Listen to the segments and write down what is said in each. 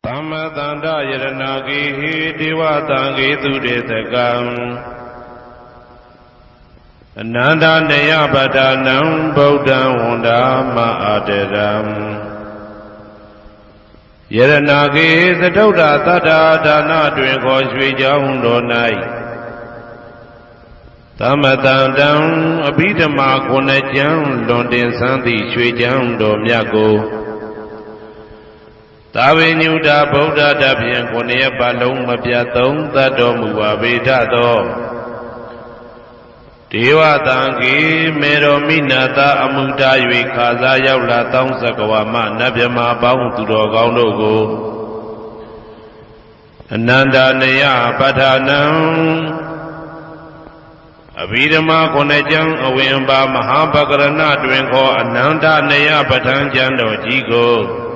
Tamma Tanda Yaranagi Divatangi Tudetakam Ananda Neyabadanam Bodha Wanda Ma'aderam Yaranagi the Doda Tada Dana Dwinko Swijaundo Nai Tamatandam Abhidama Konajam Londin Santi Swijaundo Myago Tavinyuda Bodha Dabyan Konya Balong Mabyatom Tado Muavitato Deva Tangi Mero Minata Amuda Yikaza Yaula Tong Sakawama Nabyama Baum Turo Gaunogo Ananda Neya Padanam Abhidama Konajam Awimba Mahabagarana Dwinko Ananda Neya Patanjando Jigo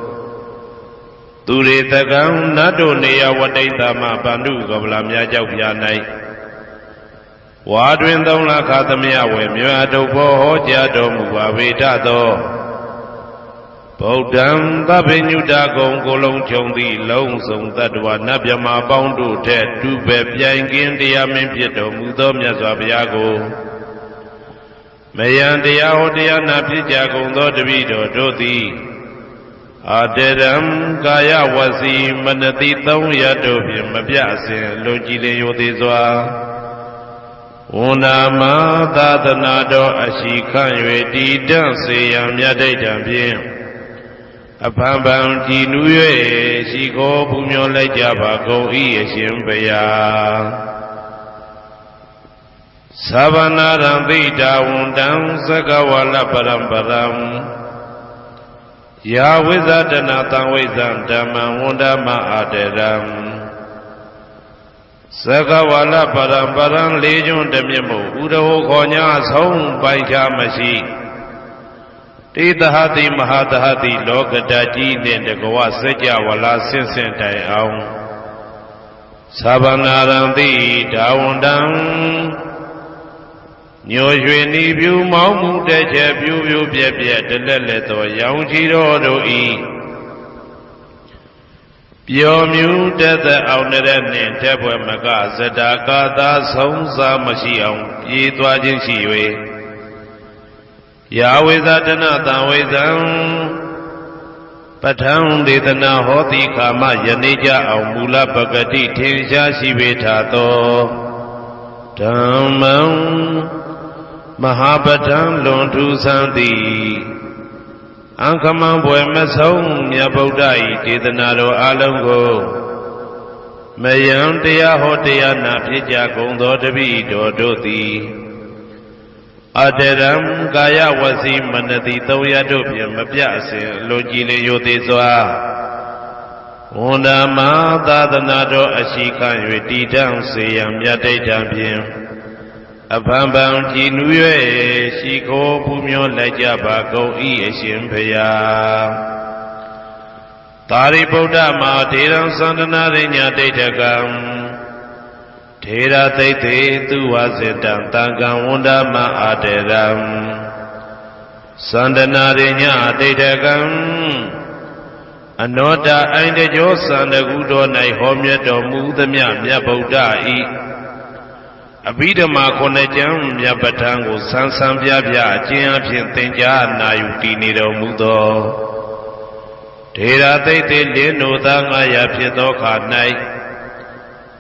Ture Tagam Nado Neya Wadaitama Bandu Gavlamya Javyanai Wadwin Dona Katamia Wemyado Hojado Muavitato Bodam Babinuda Gongolong Chondi Long Song Tadwa Nabyama Boundu Ted Dube Piangin Diamin Pieto Mudom Yazabiago Mayan Diahodia Napijago Dodavido Doti Aderam Gaya Wasi Manati Tong Yadobi Mabiasin Logile Yodizwa Unama Dadanado Ashikan Yedi Danse Yamyade Jambien Apambam Tinuye Shiko Pumyo Lejaba Go Ieshimbeya Savanaram Vita Undam Sagawala Parambaram Yahwizadana Tangwizam Dhamma Undama Aderam Sagawala Parambaram Legion Demimu Udaho Konya Song Baika Mashi Tidahati Mahadahati Lokadaji Nendagoa Seja Wala Sinsentai Aung Sabanaramdi Daundam Nyoshweni View Mamu Deja View Bia Deleleto Yaunjiro Doi Yomu Dada Auneren Tabwa Maga Zadaka Da Sonsa Mashiam Yitwajin Shiwe Yahweh Zadana Tawezam Patang Dedana Hoti Kama Yanija Aumula Bagati Tensha Shivetato Dhammam Mahapatam Lontu Santi Ankamam Boemasong Yabodai Tidanado Alongo Mayam Dea Hotea Napija Gondo Devi Dodoti Aderam Gaya Wasi Manati Toya Dopia Mabiase Logile Yodizwa Undama Dadanado Ashikan Yedidam Seyam Yade Jambian Apambam Jinuye Shiko Pumyo Lejaba Go Ieshimpeya Tari Bodha Ma Teram Sandana Rinya Detakam Tera Tete Tuwazitam Tangam Undama Aderam Sandana Rinya Detakam Anoda Aindejo Sandagudo Nai Homyato Mudamya Myabodha I Abhidama Konajam Yabatango Sansam Yabya Jian Tenja Nayuti Nido Mudo Tera Tete Leno Danga Yapito Kanai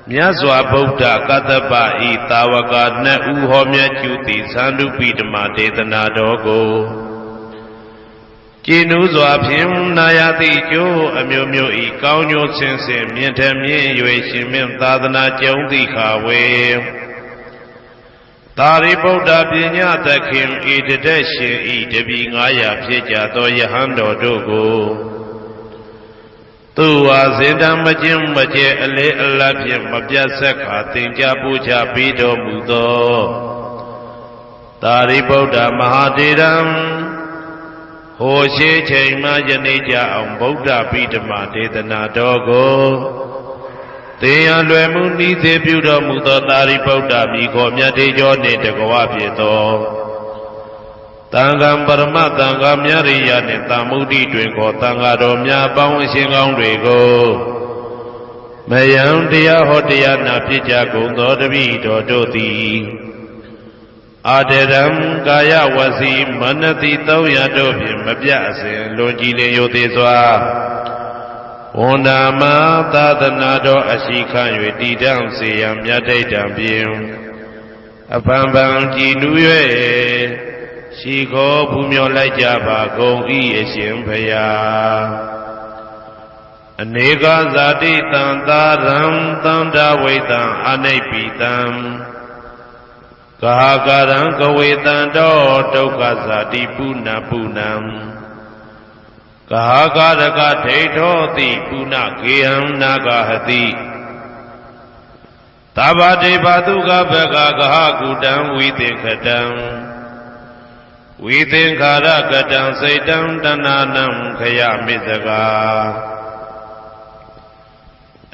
Myazwa Bodha Kataba I Tawaka Na Uhomya Juti Sandu Pidama Tetana Dogo Jinuzwa Pim Nayati Jo Amyomyo I Kaunyo Sense Mientamien Yueshimim Tadana Jondi Kawe Tari Bodha Pinya Takim Idadeshin Idabi Ngaya Pija Do Yahando Dogo Tuwa Zindam Majim Maje Ale Alapim Mabjasaka Tinja Puja Pido Mudo Tari Bodha Mahadiram Hoshe Chaima Janija Bodha Pidama Dedana Dogo Teyan Lwemuni Debuda Muda Tari Bodha Miko Myatejo Netagawa Pieto Tangam Parama Tangam Yariya Netamudi Twinko Tangado Mya Bang Singong Rego မယံတရားဟောတရားနာဖြစ်ကြကုန်သောတပည့်တော်တို့သည်အာတရံကာယဝစီမနတိ300တို့ဖြင့်မပြတ်အစဉ်လွန်ကြည်လင်ယိုသေးစွာဝန္ဒာမသာသနာတော်အရှိခံ၍တည်တံ့စေရန်မြတ်ဒိဋ္ဌံဖြင့်အပံပံကြည်နူး၍ရှိခေါ်ပူမျောလိုက်ကြပါကုန်၏အရှင်ဘုရားအနေကဇာတိတံသာရံသန္တာဝိတံအနိဗ္ဗိတံကာကရံကဝေတံတောဒုက္ခဇာတိပုဏ္ဏပုဏ္ဏံကာကရကဒိဋ္ဌောတိပုဏ္ဏကေယံနာဂဟတိသဗ္ဗတေဘတုကဘဂကဟကုတံဝိသင်္ခတံဝိသင်္ခာရကတံစိတ်တံတဏနံခယမိစကာ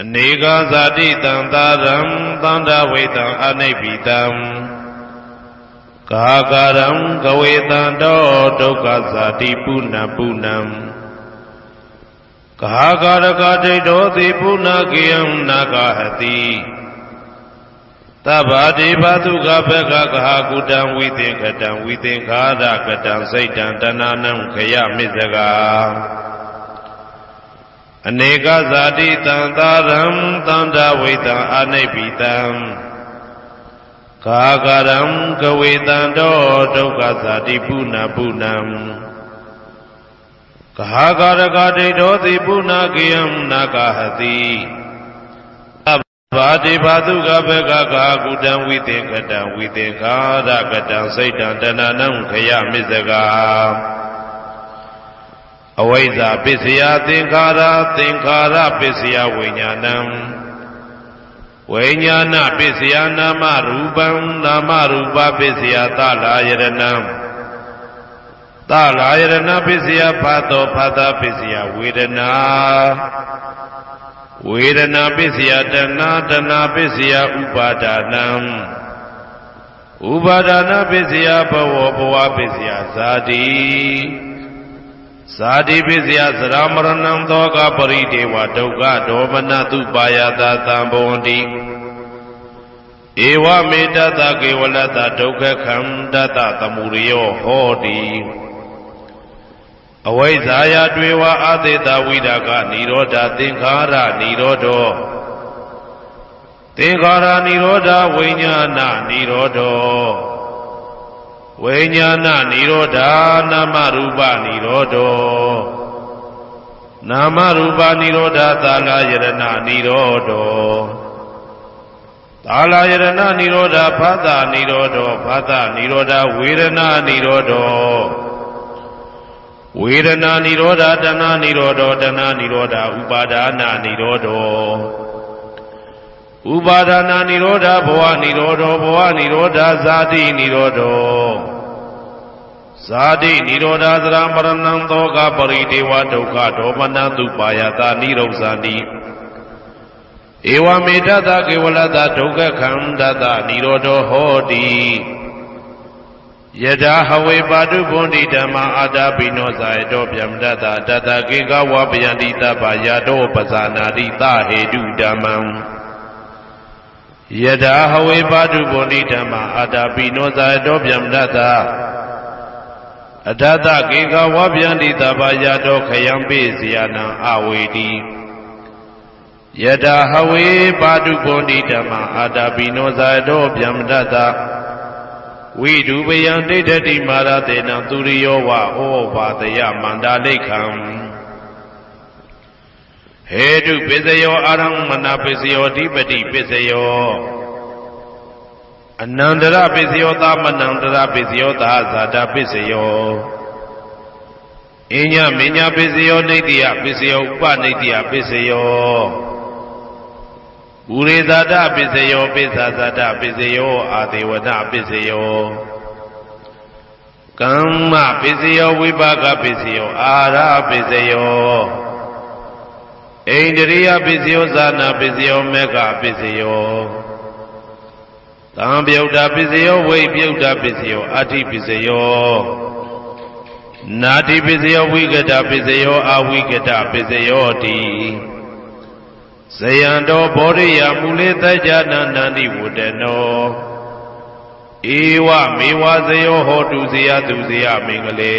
အနေကဇာတိတံသာရံသန္တာဝိတံအနိဗ္ဗိတံကာကရံကဝေတံတောဒုက္ခဇာတိပုဏ္ဏပုဏ္ဏံကာကရကဒိဋ္ဌောတိပုဏ္ဏကေယံနာဂဟတိသဗ္ဗတေဘတုကဘဂကဟကုတံဝိသင်္ခတံဝိသင်္ခာရကတံစိတ်တံတဏနံခယမိစကာအနေကဇာတိတံသာရံသန္တာဝိတံအနိဗ္ဗိတံကာကရံကဝေတံတောဒုက္ခဇာတိပုဏ္ဏပုဏ္ဏံကာကရကဒိဋ္ဌောတိပုဏ္ဏကေယံနာဂဟတိဘာတိဘာတုကဘဂကကုတံဝိသင်္ခတံဝိသင်္ခာရကတံစိတ်တံတဏနံခယမိစကာအဝိဇ္ဇာပစ္စယသင်္ခါရသင်္ခါရပစ္စယဝိညာဏံဝိညာဏပစ္စယနာမရူပံနာမရူပပစ္စယသလာယရဏံသလာယရဏပစ္စယဖတ်သောဖတ်တာပစ္စယဝေဒနာဝေဒနာပစ္စယတဏတဏပစ္စယဥပါဒနာဥပါဒနာပစ္စယဘဝဘဝပစ္စယဇာတိဇာတိပစ္စယသရမရဏံသောကပရိဒေဝဒုက္ခဒေါမနတုပါယတာသံဘဝန္တိဧဝမေတ္တကေဝလတဒုက္ခခန္တတသမုရိယောဟောတိအဝိဇ္ဇာယတွေဝအာသေတဝိဒါကနိရောဓသင်္ခါရနိရောဓောသင်္ခါရနိရောဓဝိညာဏနိရောဓောဝိညာဏနိရောဓနာမရူပနိရောဓောနာမရူပနိရောဓသာလယရဏနိရောဓောသာလယရဏနိရောဓဖသနိရောဓောဖသနိရောဓဝေဒနာနိရောဓောဝေဒနာနိရောဓတဏနိရောဓတဏနိရောဓဥပါဒနာနိရောဓဥပါဒနာနိရောဓဘဝနိရောဓဘဝနိရောဓဇာတိနိရောဓဇာတိနိရောဓသရမရဏံသောကပရိဒေဝဒုက္ခဒေါမနတုပါယတာနိရောဇာတိဧဝမေတ္တကေဝလတဒုက္ခခန္တတနိရောဓဟောတိယထာဟဝေပါတုဗန္တိဓမ္မာအာတာပိနောဇာယတောဗျမတတတတကေကဝပယန္တိတပ္ပယတောပဇာနာတိသဟေတုဓမ္မံယထာဟဝေပါတုဗန္တိဓမ္မာအာတာပိနောဇာယတောဗျမတတအတတကေကဝပယန္တိတပ္ပယတောခယံပိစီယနံအဝေတိယထာဟဝေပါတုဗန္တိဓမ္မာအာတာပိနောဇာယတောဗျမတတဝိဒုပယံဒိဋ္ဌတိမာရတေနံသူရိယောဝဩဘာတယမန္တာလိခံဟေတုပစ္စယောအာရံမနာပစ္စယောဓိပတိပစ္စယောအနန္တရပစ္စယောသမနန္တရပစ္စယောသာဇာတာပစ္စယောအညမညပစ္စယောနိတ္တိယပစ္စယောဥပနိတ္တိယပစ္စယောဥရေဇာတပစ္စယောပိစ္ဆာဇာတပစ္စယောအာဒေဝတပစ္စယောကမ္မပစ္စယောဝိပါကပစ္စယောအာရပစ္စယောဣန္ဒရိယပစ္စယောဇာနာပစ္စယောမေဃပစ္စယောသံပြုတ်တာပစ္စယောဝိပြုတ်တာပစ္စယောအာတိပစ္စယောနာတိပစ္စယောဝိကတပစ္စယောအဝိကတပစ္စယောတိ ဇယံတော်ဘောရိယမူလေတကြနာနန္တိဝတ္တနောဧဝမေဝဇယောဟောတုဇယတုဇယမင်္ဂလေ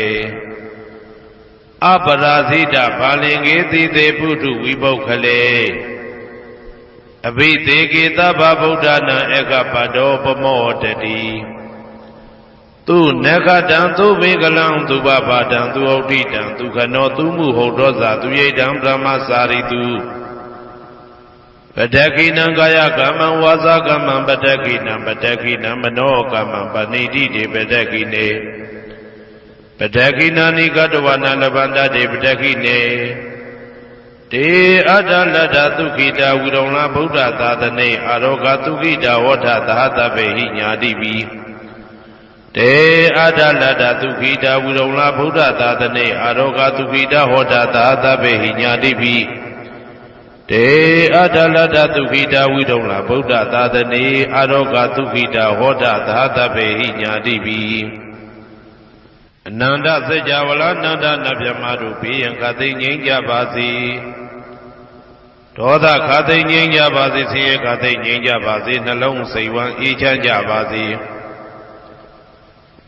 အပရာဇိတဘာလင်္ကေတိသေပုထုဝိပုခ္ခလေအဘိသေကေသဗ္ဗဗုဒ္ဓနာဧကပတောပမောတတိသူနဂတံသူမေကလံသူဘဘာတံသူဩဋ္ဌိတံသူခနောသူမှုဟုတ်တော်သာသူယိတံဗြဟ္မစာရိတုပတက္ခိနံကာယကမ္မံဝါစာကမ္မံပတက္ခိနံပတက္ခိနံမနောကမ္မံပဏိတိတေပတက္ခိနေပတက္ခိနာနိကတဝနာလဗန္တတေပတက္ခိနေတေအတ္တလတ္တသုခိတာဝိရုံလဗုဒ္ဓသာသနေအာရောဂသုခိတာဝဋ္ဌသဟတဗေဟိညာတိပိတေအတ္တလတ္တသုခိတာဝိရုံလဗုဒ္ဓသာသနေအာရောဂသုခိတာဟောတာသဟတဗေဟိညာတိပိတေအတ္တလတ္တသုခိတာဝိရုံလဗုဒ္ဓသာသနေအာရောဂသုခိတာဟောတာသဟတဗေဟိညာတိပိအနန္တစัจ java လာနန္ဒနဗျမတို့ဘေးရန်ခသိငြိမ်းကြပါစေဒေါသခသိငြိမ်းကြပါစေဆင်းရဲခသိငြိမ်းကြပါစေနှလုံးစိတ်ဝမ်းအေးချမ်းကြပါစေ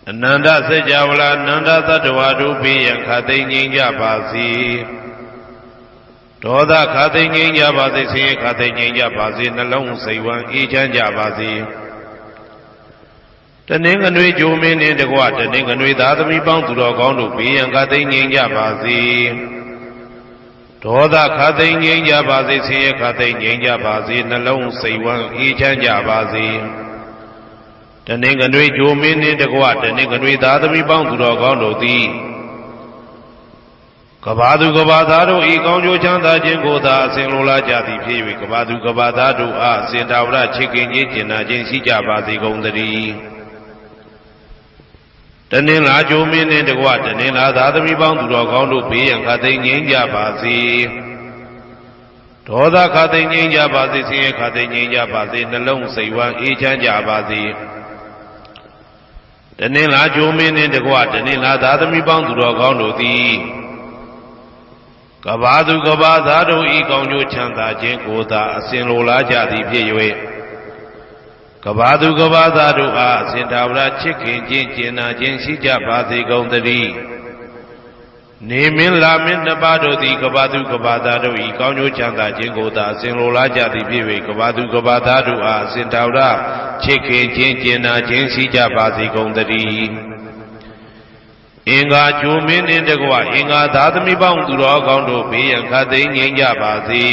အနန္တစัจ java လာနန္ဒသတ္တဝါတို့ဘေးရန်ခသိငြိမ်းကြပါစေဒေါသခသိငြိမ်းကြပါစေဆင်းရဲခသိငြိမ်းကြပါစေနှလုံးစိတ်ဝမ်းအေးချမ်းကြပါစေတနင်္ဂနွေဂျိုမင်းနှင့်တကွတနင်္ဂနွေသားသမီးပေါင်းသူတော်ကောင်းတို့ဘေးရန်ခသိငြိမ်းကြပါစေဒေါသခသိငြိမ်းကြပါစေဆင်းရဲခသိငြိမ်းကြပါစေနှလုံးစိတ်ဝမ်းအေးချမ်းကြပါစေတနင်္ဂနွေဂျိုမင်းနှင့်တကွတနင်္ဂနွေသားသမီးပေါင်းသူတော်ကောင်းတို့သည်ကဘာသူကဘာသားတို့ဤကောင်းကျိုးချမ်းသာခြင်းကိုသာအစဉ်လိုလားကြသည်ဖြစ်၍ကဘာသူကဘာသားတို့အားအစဉ်တာဝရချစ်ခင်ခြင်းကျင်နာခြင်းရှိကြပါစေကုန်သတည်းတနင်္လာဂျိုမင်းနှင့်တကွတနင်္လာသာသမီပေါင်းသူတော်ကောင်းတို့ဘေးရန်ခသိငြိမ်းကြပါစေဒေါသခသိငြိမ်းကြပါစေဆင်းရဲခသိငြိမ်းကြပါစေနှလုံးစိတ်ဝမ်းအေးချမ်းကြပါစေတနင်္လာဂျိုမင်းနှင့်တကွတနင်္လာသာသမီပေါင်းသူတော်ကောင်းတို့သည်ကဘာသူကဘာသားတို့ဤကောင်းကျိုးချမ်းသာခြင်းကိုသာအစဉ်လိုလားကြသည်ဖြစ်၍ကဘာသူကဘာသားတို့အားအစဉ်တာဝရချစ်ခင်ခြင်းကျင်နာခြင်းရှိကြပါစေကုန်သတည်းနေမင်းလာမင်းနှစ်ပါးတို့သည်ကဘာသူကဘာသားတို့ဤကောင်းကျိုးချမ်းသာခြင်းကိုသာအစဉ်လိုလားကြသည်ဖြစ်၍ကဘာသူကဘာသားတို့အားအစဉ်တာဝရချစ်ခင်ခြင်းကျင်နာခြင်းရှိကြပါစေကုန်သတည်းအင်္ဂါဂျိုမင်းနှင့်တကွအင်္ဂါသာသမီပေါင်းသူတော်ကောင်းတို့ဘေးရန်ခသိငြိမ်းကြပါစေ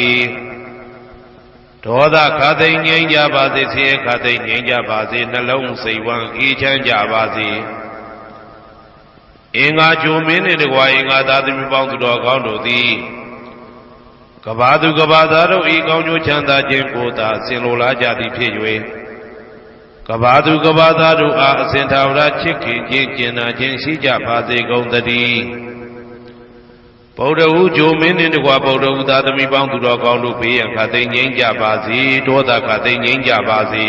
ဒေါသခသိငြိမ်းကြပါစေဆင်းရဲခသိငြိမ်းကြပါစေနှလုံးစိတ်ဝမ်းအေးချမ်းကြပါစေအင်္ဂါဂျိုမင်းနှင့်တကွအင်္ဂါသာသမီပေါင်းသူတော်ကောင်းတို့သည်ကဘာသူကဘာသားတို့ဤကောင်းကျိုးချမ်းသာခြင်းကိုသာဆင်လိုလားကြသည်ဖြစ်၍ကဘာသူကဘာသားတို့အားအစဉ်ထာဝရချစ်ခင်ခြင်းကျင်နာခြင်းရှိကြပါစေကုန်သတည်းဗုဒ္ဓဟူဂျိုမင်းနှင့်တကွဗုဒ္ဓဟူသာသမီပေါင်းသူတော်ကောင်းတို့ဘေးရန်ခသိငြိမ်းကြပါစေဒေါသခသိငြိမ်းကြပါစေ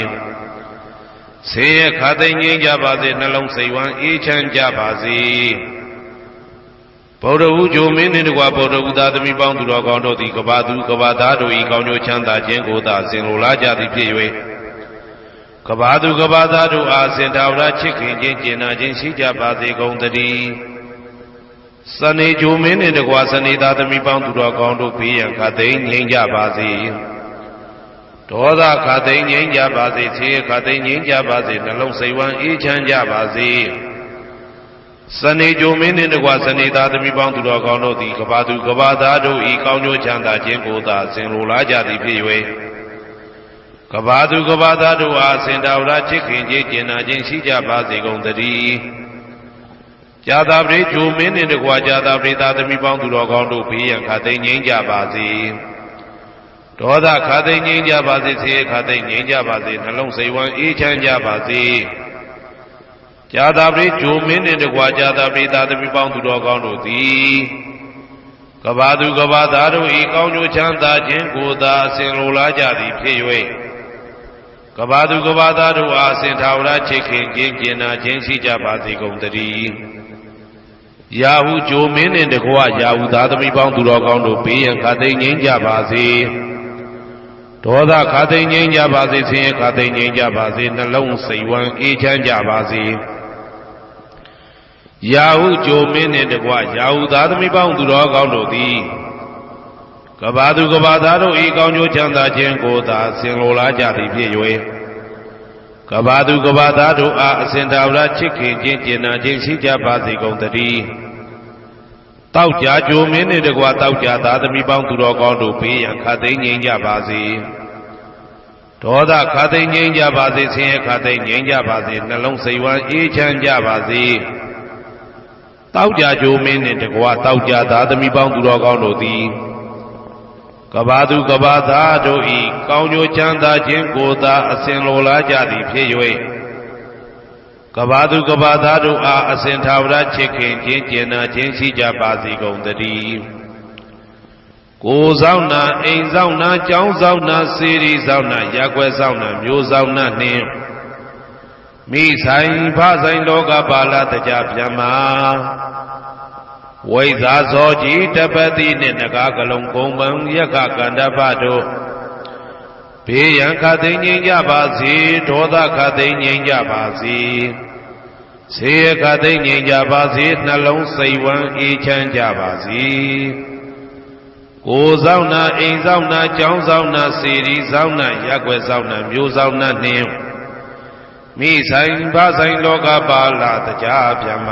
ဆင်းရဲခသိငြိမ်းကြပါစေနှလုံးစိတ်ဝမ်းအေးချမ်းကြပါစေဗုဒ္ဓဟူဂျိုမင်းနှင့်တကွဗုဒ္ဓဟူသာသမီပေါင်းသူတော်ကောင်းတို့သည်ကဘာသူကဘာသားတို့ဤကောင်းကျိုးချမ်းသာခြင်းကိုသာဆင်လိုလားကြသည်ဖြစ်၍ကဘာသူကဘာသားတို့အားစင်တာဝရချစ်ခင်ခြင်းကျင်နာခြင်းရှိကြပါစေကုန်သတည်းစနေဂျိုမင်းနှင့်တကွာစနေသားသမီးပေါင်းသူတော်ကောင်းတို့ဘေးရန်ခသိငြိမ်းကြပါစေဒေါသခသိငြိမ်းကြပါစေဆင်းရဲခသိငြိမ်းကြပါစေနှလုံးစိတ်ဝမ်းအေးချမ်းကြပါစေစနေဂျိုမင်းနှင့်တကွာစနေသားသမီးပေါင်းသူတော်ကောင်းတို့သည်ကဘာသူကဘာသားတို့ဤကောင်းကျိုးချမ်းသာခြင်းကိုသာဆင်လိုလားကြသည်ဖြစ်၍ကဘာသူကဘာသားတို့အားစင်တာဝရချစ်ခင်ခြင်းကျင်နာခြင်းရှိကြပါစေကုန်သတည်းဇာတာပရိဂျိုမင်းနှင့်တကွာဇာတာပရိသာသမီပေါင်းသူတော်ကောင်းတို့ဘေးရန်ခသိငြိမ်းကြပါစေဒေါသခသိငြိမ်းကြပါစေဆင်းရဲခသိငြိမ်းကြပါစေနှလုံးစိတ်ဝမ်းအေးချမ်းကြပါစေဇာတာပရိဂျိုမင်းနှင့်တကွာဇာတာပရိသာသမီပေါင်းသူတော်ကောင်းတို့သည်ကဘာသူကဘာသားတို့ဤကောင်းကျိုးချမ်းသာခြင်းကိုသာအစဉ်လိုလားကြသည်ဖြစ်၍ကဘာသူကဘာသားတို့အားအစဉ်ထာဝရချစ်ခင်ခြင်းကျင်နာခြင်းရှိကြပါစေကုန်သတည်းယာဟုဂျိုမင်းနှင့်တကွယာဟုသားသမီးပေါင်းသူတော်ကောင်းတို့ဘေးရန်ခသိငြိမ်းကြပါစေ ဒေါသခါသိငြိမ်းကြပါစေဆင်းရဲခါသိငြိမ်းကြပါစေနှလုံးစိတ်ဝမ်းအေးချမ်းကြပါစေရာဟုကြိုမင်းနှင့်တကွရာဟုသားသမီးပေါင်းသူတော်ကောင်းတို့သည်ကဘာသူကဘာသားတို့ဤကောင်းကျိုးချမ်းသာခြင်းကိုသာဆင်လိုလားကြသည်ဖြစ်၍ကဘာသူကဘာသားတို့အားအစဉ်သာဝရချစ်ခင်ခြင်းကျင်နာခြင်းရှိကြပါစေကုန်သတည်းတောက်ကြကြိုမင်းနှင့်တကွတောက်ကြသားသမီးပေါင်းသူတော်ကောင်းတို့ဘေးရန်ခါသိငြိမ်းကြပါစေဒေါသခါသိငြိမ်းကြပါစေဆင်းရဲခါသိငြိမ်းကြပါစေနှလုံးစိတ်ဝမ်းအေးချမ်းကြပါစေတောက်ကြကြိုမင်းနှင့်တကွတောက်ကြသားသမီးပေါင်းသူတော်ကောင်းတို့သည်ကဘာသူကဘာသားတို့ဤကောင်းကျိုးချမ်းသာခြင်းကိုသာအစဉ်လိုလားကြသည်ဖြစ်၍ကဘာသူကဘာသားတို့အားအစဉ်သာဝရချစ်ခင်ခြင်းကျင်နာခြင်းရှိကြပါစေကုန်သတည်းကိုယ်ဆောင်နာအိမ်ဆောင်နာကျောင်းဆောင်နာစေရီဆောင်နာရက်ွယ်ဆောင်နာမျိုးဆောင်နာနှင့်မိဆိုင်ဖဆိုင်လောကပါဠတကြဗျမဝိဇာဇောကြီးတပတိနှင့်နဂါကလုံးကုံပံယက္ခကန္တပတို့ဘေးရန်ခသိငြိမ်းကြပါစေဒေါသခသိငြိမ်းကြပါစေဆေးခသိငြိမ်းကြပါစေနှလုံးစိတ်ဝမ်းအေးချမ်းကြပါစေကိုယ်ဆောင်နာအိမ်ဆောင်နာကျောင်းဆောင်နာစေရီဆောင်နာရက်ွယ်ဆောင်နာမျိုးဆောင်နာနှင့်မိဆိုင်ဖဆိုင်လောကပါဠတကြဗျမ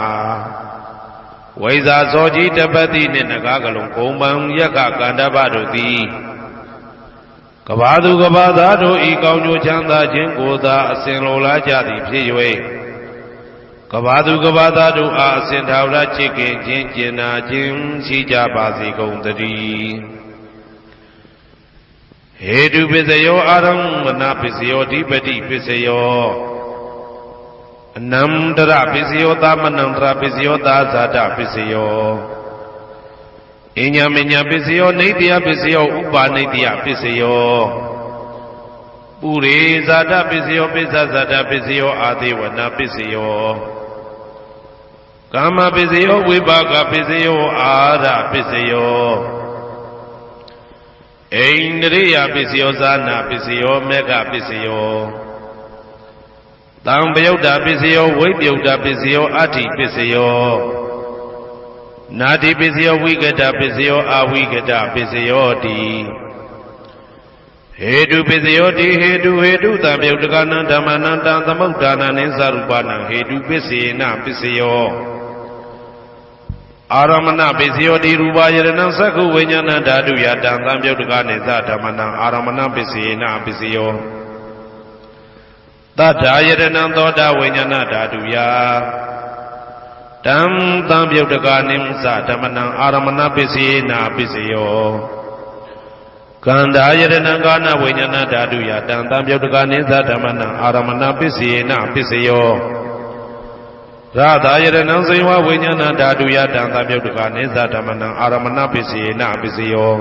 ဝိဇာဇောကြီးတပတိနှင့်နဂါကလုံးကုံပံယက္ခကန္တပတို့သည်ကဘာသူကဘာသားတို့ဤကောင်းကျိုးချမ်းသာခြင်းကိုသာအစဉ်လိုလားကြသည်ဖြစ်၍ကဘာသူကဘာသားတို့အားအစဉ်သာဝရချစ်ခင်ခြင်းကျင်နာခြင်းရှိကြပါစေကုန်သတည်းဟေတုပစ္စယောအာရမဏပစ္စယောဓိပတိပစ္စယောအနန္တရပစ္စယောသမနန္တရပစ္စယောသာဇာတပစ္စယောအညမညပစ္စယောနေတ္တယပစ္စယောဥပါနေတ္တယပစ္စယောပုရိဇာတပစ္စယောပိစ္ဆဇာတပစ္စယောအာသေဝနာပစ္စယောကာမပစ္စယောဝိပါကပစ္စယောအာရပစ္စယောအိန္ဒြိယပစ္စယောဇာနာပစ္စယောမေဃပစ္စယောတံပယုတ်တာပစ္စယောဝိပယုတ်တာပစ္စယောအဋ္ဌိပစ္စယောနာတိပစ္စယောဝိကတပစ္စယောအဝိကတပစ္စယောတိဟေတုပစ္စယောတိဟေတုတံပယုတ်တကနံဓမ္မနံတံသမုဋ္ဌာနံနိသရူပနံဟေတုပစ္စေနပစ္စယောအာရမဏပစ္စယောတိရူပယရဏံသက္ခုဝိညာဏဓာတုယတံသံပယုတ်တကနိသဓမ္မနံအာရမဏပစ္စေနပစ္စယောသတ္ထာယရဏံသောတာဝိညာဏဓာတုယတံသံပယုတ်တကနိသဓမ္မနံအာရမဏပစ္စေနပစ္စယောကန္တာယရဏံကာနဝိညာဏဓာတုယတံသံပယုတ်တကနိသဓမ္မနံအာရမဏပစ္စေနပစ္စယောရာသာယရဏံစေဝဝိညာဏဓာတုယတံသံပယုတ်တကနိသဓမ္မနံအာရမဏပစ္စေနပစ္စယော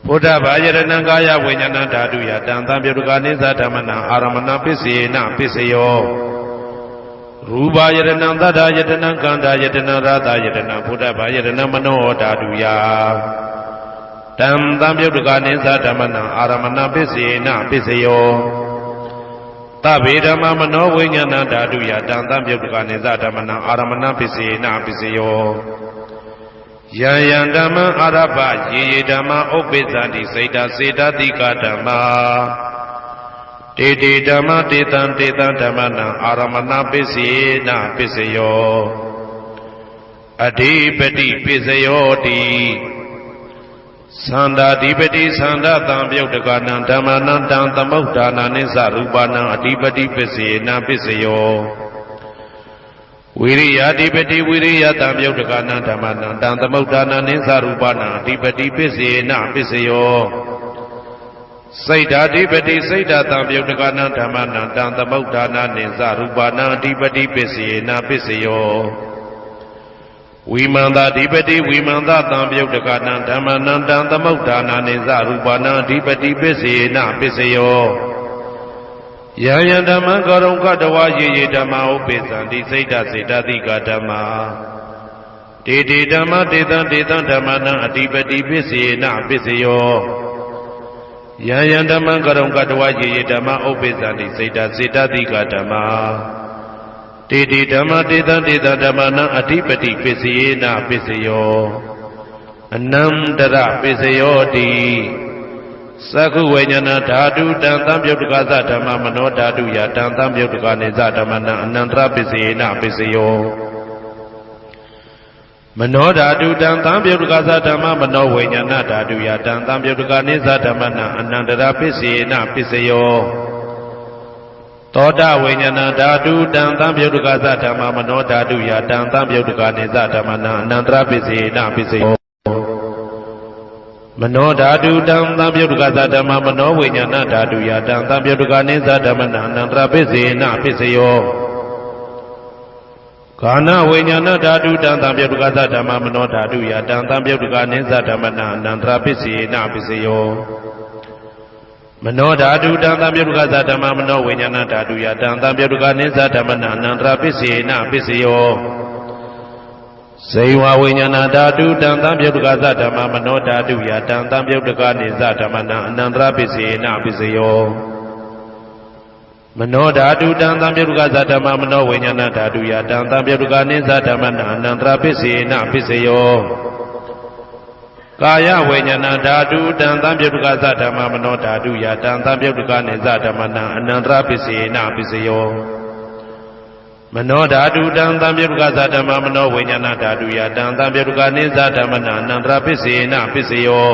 ဘုဒ္ဓဘာယရဏံကာယဝိညာဏဓာတုယတံသံပယုတ်တကနိသဓမ္မနံအာရမဏပစ္စေနပစ္စယောရူပယရဏံသတ္တယတနံကန္တာယတနံရာသာယတနံဘုဒ္ဓဘာယရဏံမနောဓာတုယတံသံပယုတ်တကနိသဓမ္မနံအာရမဏပစ္စေနပစ္စယောသဗ္ဗေဓမ္မမနောဝိညာဏဓာတုယတံသံပယုတ်တကနိသဓမ္မနံအာရမဏပစ္စေနပစ္စယောယံယံဓမ္မအာရပယေယေဓမ္မဥပ္ပိသန္တိစေတစေတတိကဓမ္မာတေတေဓမ္မတေတံဓမ္မနံအာရမဏပစ္စေနပစ္စယောအဓိပတိပစ္စယောတိသန္တာဓိပတိသန္တာတံပယုတ်တကနံဓမ္မနံတံသမုဋ္ဌာနနိသရူပနံအဓိပတိပစ္စေနပစ္စယောဝိရိယဓိပတိဝိရိယတံပယုတ်တကနံဓမ္မနံတံသမုဋ္ဌာနနိသရူပနံအဓိပတိပစ္စေနပစ္စယောစိတ်ဓာဓိပတိစိတ်ဓာတံပယုတ်တကနံဓမ္မနံတံသမုဋ္ဌာနနိသရူပနံအဓိပတိပစ္စေနပစ္စယောဝိမန္တာဓိပတိဝိမန္တတံပယုတ်တကနံဓမ္မနံတံသမုဋ္ဌာနနိသရူပနံအဓိပတိပစ္စေနပစ္စယောယံယံဓမ္မံကရုံကတဝါယေယေဓမ္မဥပ္ပိသန္တိစိတ်ဓာစေတသိကဓမ္မာတေတေဓမ္မတေတံဓမ္မနံအဓိပတိပစ္စေနပစ္စယောယ ယံယံဓမ္မကရုံကတဝယေယေဓမ္မဥပ္ပိသန္တိစေတစေတတိကဓမ္မတေတိဓမ္မတေတတေတဓမ္မနံအဓိပတိပစ္စယေနပစ္စယောအနန္တရပစ္စယောတိသက္ခုဝိညာဏဓာတုတံသံပြုတ်တကသဓမ္မမနောဓာတုယတံသံပြုတ်တကနေသဓမ္မနံအနန္တရပစ္စယေနပစ္စယောမနောဓာတုတံသံပြုတ်တကသဓမ္မမနောဝိညာဏဓာတုယတံသံပြုတ်တကနေသဓမ္မနံအနန္တရပစ္စယေနပစ္စယောသောတဝိညာဏဓာတုတံသံပြုတ်တကသဓမ္မမနောဓာတုယတံသံပြုတ်တကနေသဓမ္မနံအနန္တရပစ္စယေနပစ္စယောမနောဓာတုတံသံပြုတ်တကသဓမ္မမနောဝိညာဏဓာတုယတံသံပြုတ်တကနေသဓမ္မနံအနန္တရပစ္စယေနပစ္စယောကာဏဝိညာဏဓာတုတံသံပြုတ်တကသဓမ္မမနောဓာတုယတံသံပြုတ်တကနေသဓမ္မနံအနန္တရပစ္စယေနပစ္စယောမနောဓာတုတံသံပြုတ်တကသဓမ္မမနောဝိညာဏဓာတုယတံသံပြုတ်တကနေသဓမ္မနံအနန္တရပစ္စယေနပစ္စယောဇေဝဝိညာဏဓာတုတံသံပြုတ်တကသဓမ္မမနောဓာတုယတံသံပြုတ်တကနေသဓမ္မနံအနန္တရပစ္စယေနပစ္စယောမနောဓာတုတံသံပြုတ်တကသဓမ္မမနောဝိညာဏဓာတုယတံသံပြုတ်တကနေသဓမ္မနံအနန္တရပစ္စယေနပစ္စယောကာယဝိညာဏဓာတုတံသံပြုတ်တကသဓမ္မမနောဓာတုယတံသံပြုတ်တကနေသဓမ္မနံအနန္တရပစ္စယေနပစ္စယောမနောဓာတုတံသံပြုတ်တကသဓမ္မမနောဝိညာဏဓာတုယတံသံပြုတ်တကနေသဓမ္မနံအနန္တရပစ္စယေနပစ္စယော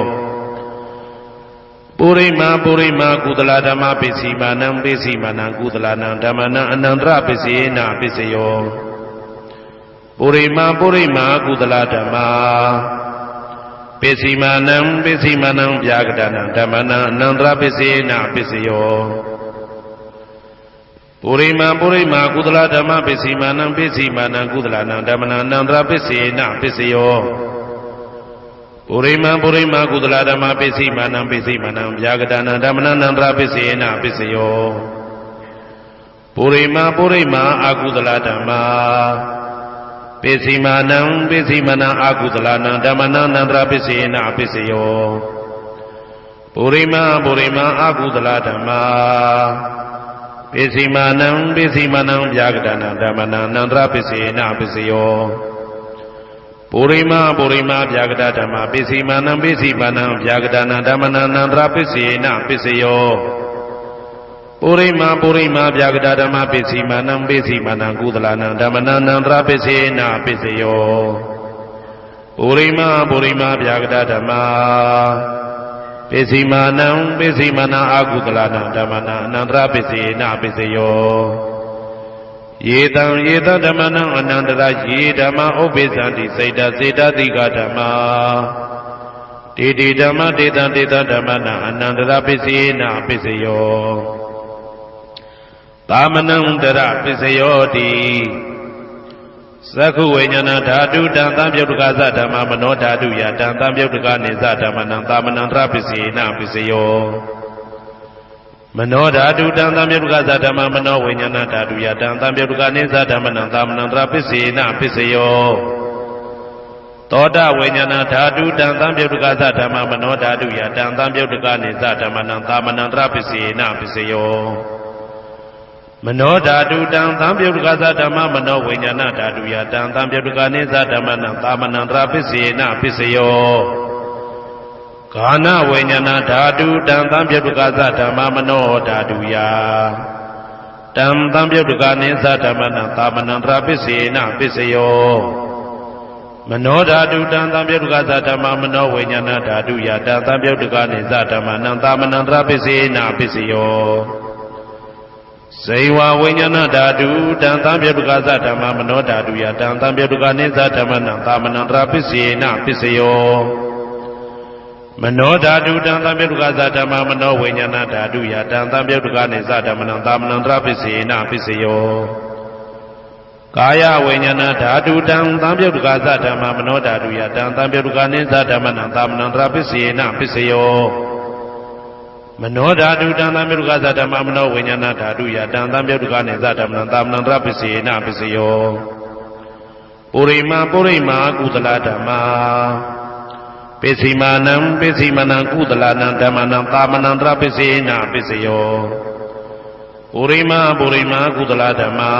ပုရိမာကုသလဓမ္မပစ္စည်းမာနံပစ္စည်းမာနံကုသလနံဓမ္မနံအနန္တရပစ္စယေနပစ္စယောပုရိမာကုသလဓမ္မပစ္စည်းမာနံပစ္စည်းမာနံဗျာကတနံဓမ္မနံအနန္တရပစ္စယေနပစ္စယောပုရိမာကုသလဓမ္မပစ္စည်းမာနံပစ္စည်းမာနံကုသလနံဓမ္မနံအနန္တရပစ္စယေနပစ္စယောပုရိမာကုသလဓမ္မပစ္စည်းမာနံပစ္စည်းမာနံဗျာကတနံဓမ္မနံအနန္တရပစ္စယေနပစ္စယောပုရိမာအကုသလဓမ္မပစ္စည်းမာနံပစ္စည်းမာနံအကုသလနံဓမ္မနံအနန္တရပစ္စယေနပစ္စယောပုရိမာအကုသလဓမ္မပစ္စည်းမာနံဗျာကတနံဓမ္မနံအနန္တရပစ္စယေနပစ္စယောပုရိမာဗျာကတဓမ္မပစ္စည်းမာနံဗျာကတနံဓမ္မနံအနန္တရပစ္စယေနပစ္စယောပုရိမာဗျာကတဓမ္မပစ္စည်းမာနံကုသလနံဓမ္မနံအနန္တရပစ္စယေနပစ္စယောပုရိမာဗျာကတဓမ္မပစ္စည်းမာနံအကုသလနံဓမ္မနံအနန္တရပစ္စယေနပစ္စယောယေတံဓမ္မနံအနန္တရယေဓမ္မဥပ္ပိသန္တိစေတစေတတိကဓမ္မတေတိဓမ္မတေတဓမ္မနံအနန္တရပစ္စယေနပစ္စယောသာမနန္တရပစ္စယောတိသက္ခုဝိညာဏဓာတုတံသံပြုတ်တကသဓမ္မမနောဓာတုယတံသံပြုတ်တကနေသဓမ္မနံသာမနန္တရပစ္စယေနပစ္စယောမနောဓာတုတံသံပြုတ်တကသဓမ္မမနောဝိညာဏဓာတုယတံသံပြုတ်တကနေသဓမ္မနံသာမနန္တရပစ္စယေနပစ္စယောသောတဝိညာဏဓာတုတံသံပြုတ်တကသဓမ္မမနောဓာတုယတံသံပြုတ်တကနေသဓမ္မနံသာမနန္တရပစ္စယေနပစ္စယောမနောဓာတုတံသံပြုတ်တကသဓမ္မမနောဝိညာဏဓာတုယတံသံပြုတ်တကနေသဓမ္မနံသာမနန္တရပစ္စယေနပစ္စယောကာဏဝိညာဏဓာတုတံသံပြုတ်တကသဓမ္မမနောဓာတုယတံသံပြုတ်တကနေသဓမ္မနံသာမနန္တရပစ္စယေနပစ္စယောမနောဓာတုတံသံပြုတ်တကသဓမ္မမနောဝိညာဏဓာတုယတံသံပြုတ်တကနေသဓမ္မနံသာမနန္တရပစ္စယေနပစ္စယောဇေဝဝိညာဏဓာတုတံသံပြုတ်တကသဓမ္မမနောဓာတုယတံသံပြုတ်တကနေသဓမ္မနံသာမနန္တရပစ္စယေနပစ္စယောမနောဓာတုတံသံပြုတ်တကသဓမ္မမနောဝိညာဏဓာတုယတံသံပြုတ်တကနေသဓမ္မနံသာမနန္တရပစ္စယေနပစ္စယောကာယဝိညာဏဓာတုတံသံပြုတ်တကသဓမ္မမနောဓာတုယတံသံပြုတ်တကနေသဓမ္မနံသာမနန္တရပစ္စယေနပစ္စယောမနောဓာတုတံသံပြုတ်တကသဓမ္မမနောဝိညာဏဓာတုယတံသံပြုတ်တကနေသဓမ္မနံသာမနန္တရပစ္စယေနပစ္စယောပုရိမာကုသလဓမ္မပ ပိစိမာနံပိစိမနံကုသလနံဓမ္မနံသာမနံတရပိစေနပိစယောပုရိမကုသလဓမ္မာ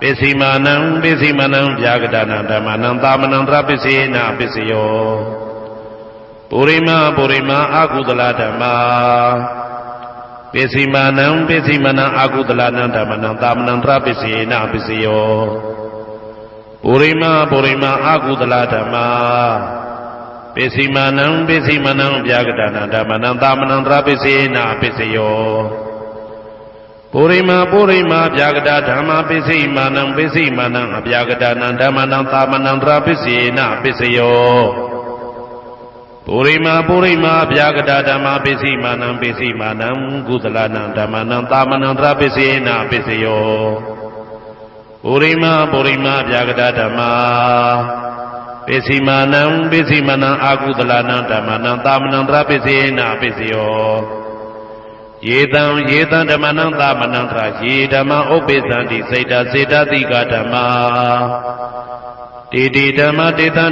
ပိစိမာနံပိစိမနံဗျာဂဒနံဓမ္မနံသာမနံတရပိစေနပိစယောပုရိမအကုသလဓမ္မာပိစိမာနံပိစိမနံအကုသလနံဓမ္မနံသာမနံတရပိစေနပိစယောပုရိမအကုသလဓမ္မာပိစိမာနံပိစိမနံဗျာဂဒနံဓမ္မနံသာမနံတရပိစေနပိစယောပုရိမဗျာဂဒဓမ္မပိစိမာနံပိစိမနံအဗျာဂဒနံဓမ္မနံသာမနံတရပိစေနပိစယောပုရိမဗျာဂဒဓမ္မပိစိမာနံပိစိမာနံကုသလနံဓမ္မနံသာမနံတရပိစေနပိစယောပုရိမဗျာဂဒဓမ္မပိစိမာနံပိစိမနံအာကုသလနံဓမ္မနံသာမနံတရပိစေနပိစယောယေတံဓမ္မနံသာမနံတရယေဓမ္မဥပ္ပေသံတိစေတတိကဓမ္မာတေဓမ္မတေတံ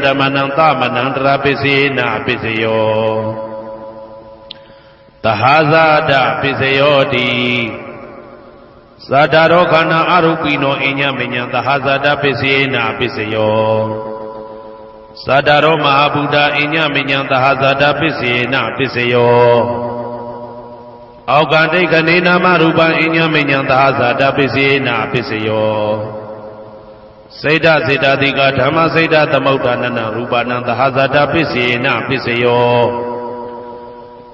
ဓမ္မနံသာမနံတရပိစေနပိစယောသဟာဇာတပိစယောတိသတ္တရောခန္ဓာအရုပိနောအညမညံသဟာဇာတပိစေနပိစယောသတ္တရောမဟာဗုဒ္ဓအညမညံသဟာဇာတပိစေနပိစယောအောက်ကတိတ်ကနေနာမရူပံအညမညံသဟာဇာတပိစေနပိစယောစေတတိကဓမ္မစေတသမုဋ္ဌာနနရူပနံသဟာဇာတပိစေနပိစယော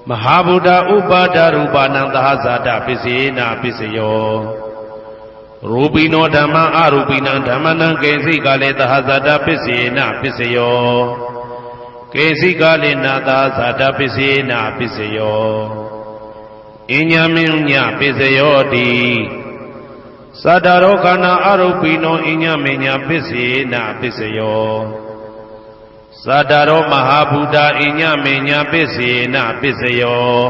မဟာဗုဒ္ဓဥပါဒရူပနံသဟာဇာတပိစေနပိစယောရူပိနောဓမ္မအရူပိနံဓမ္မနံကေစိကလေသဟာဇာတပိစေနပိစယောကေစိကလေနာသဟာဇာတပိစေနပိစယောအညမညပိစယောတိသတ္တရောခန္ဓာအရုပိနောအညမညပိစေနပိစယောသတ္တရောမဟာဗုဒ္ဓအညမညပိစေနပိစယော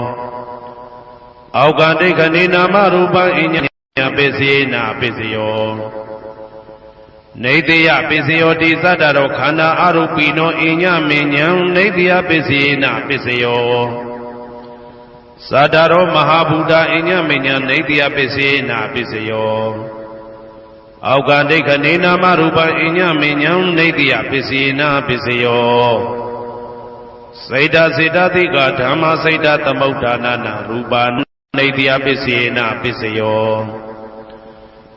အောက်ကတိတ်ခဏိနာမရူပံအညပိစေနပိစယောနေတယပိစယောတိသတ္တရောခန္ဓာအရုပိနောအညမညံနေတယပိစေနပိစယောသတ္တရောမဟာဗုဒ္ဓအညမညံနေတယပိစေနပိစယောအောက်ကတိတ်ခဏိနာမရူပံအညမညံနေတယပိစေနပိစယောစေတတိကဓမ္မစေတသမုဋ္ဌာနနာရူပံနေတယပိစေနပိစယော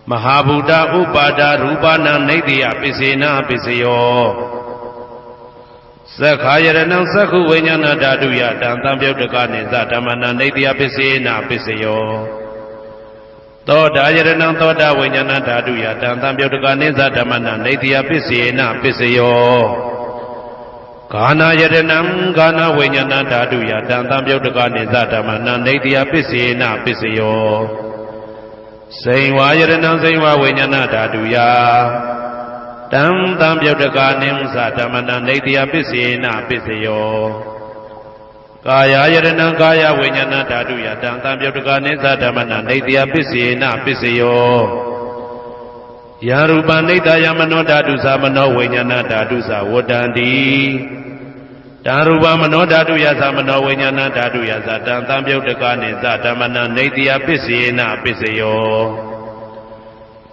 မဟာဗုဒ္ဓဥပါဒရူပနံနေတယပိစေနပိစယောသက္ခာယရဏံသက္ခုဝိညာဏဓာတုယတံသံပြုတ်တကနိသဓမ္မနံနေတယပိစေနပိစယောသောတာယရဏံသောတာဝိညာဏဓာတုယတံသံပြုတ်တကနိသဓမ္မနံနေတယပိစေနပိစယောဂာနာယရဏံဂာနာဝိညာဏဓာတုယတံသံပြုတ်တကနိသဓမ္မနံနေတယပိစေနပိစယောစိန်ဝါယရဏံစိန်ဝါဝိညာဏဓာတုယတံသံပြုတ်တကနိသဓမ္မနံနေတယပိစေနပိစယောကာယယရဏံကာယဝိညာဏဓာတုယတံသံပြုတ်တကနိသဓမ္မနံနေတယပိစေနပိစယောယာရူပနိတယမနောဓာတုသမနောဝိညာဏဓာတုသဝတ္တန္တိတံရူပမနောဓာတုယသမနောဝိညာဏဓာတုယသတံသံပြုတ်တကနိသဓမ္မနံနေတယပိစေနပိစယော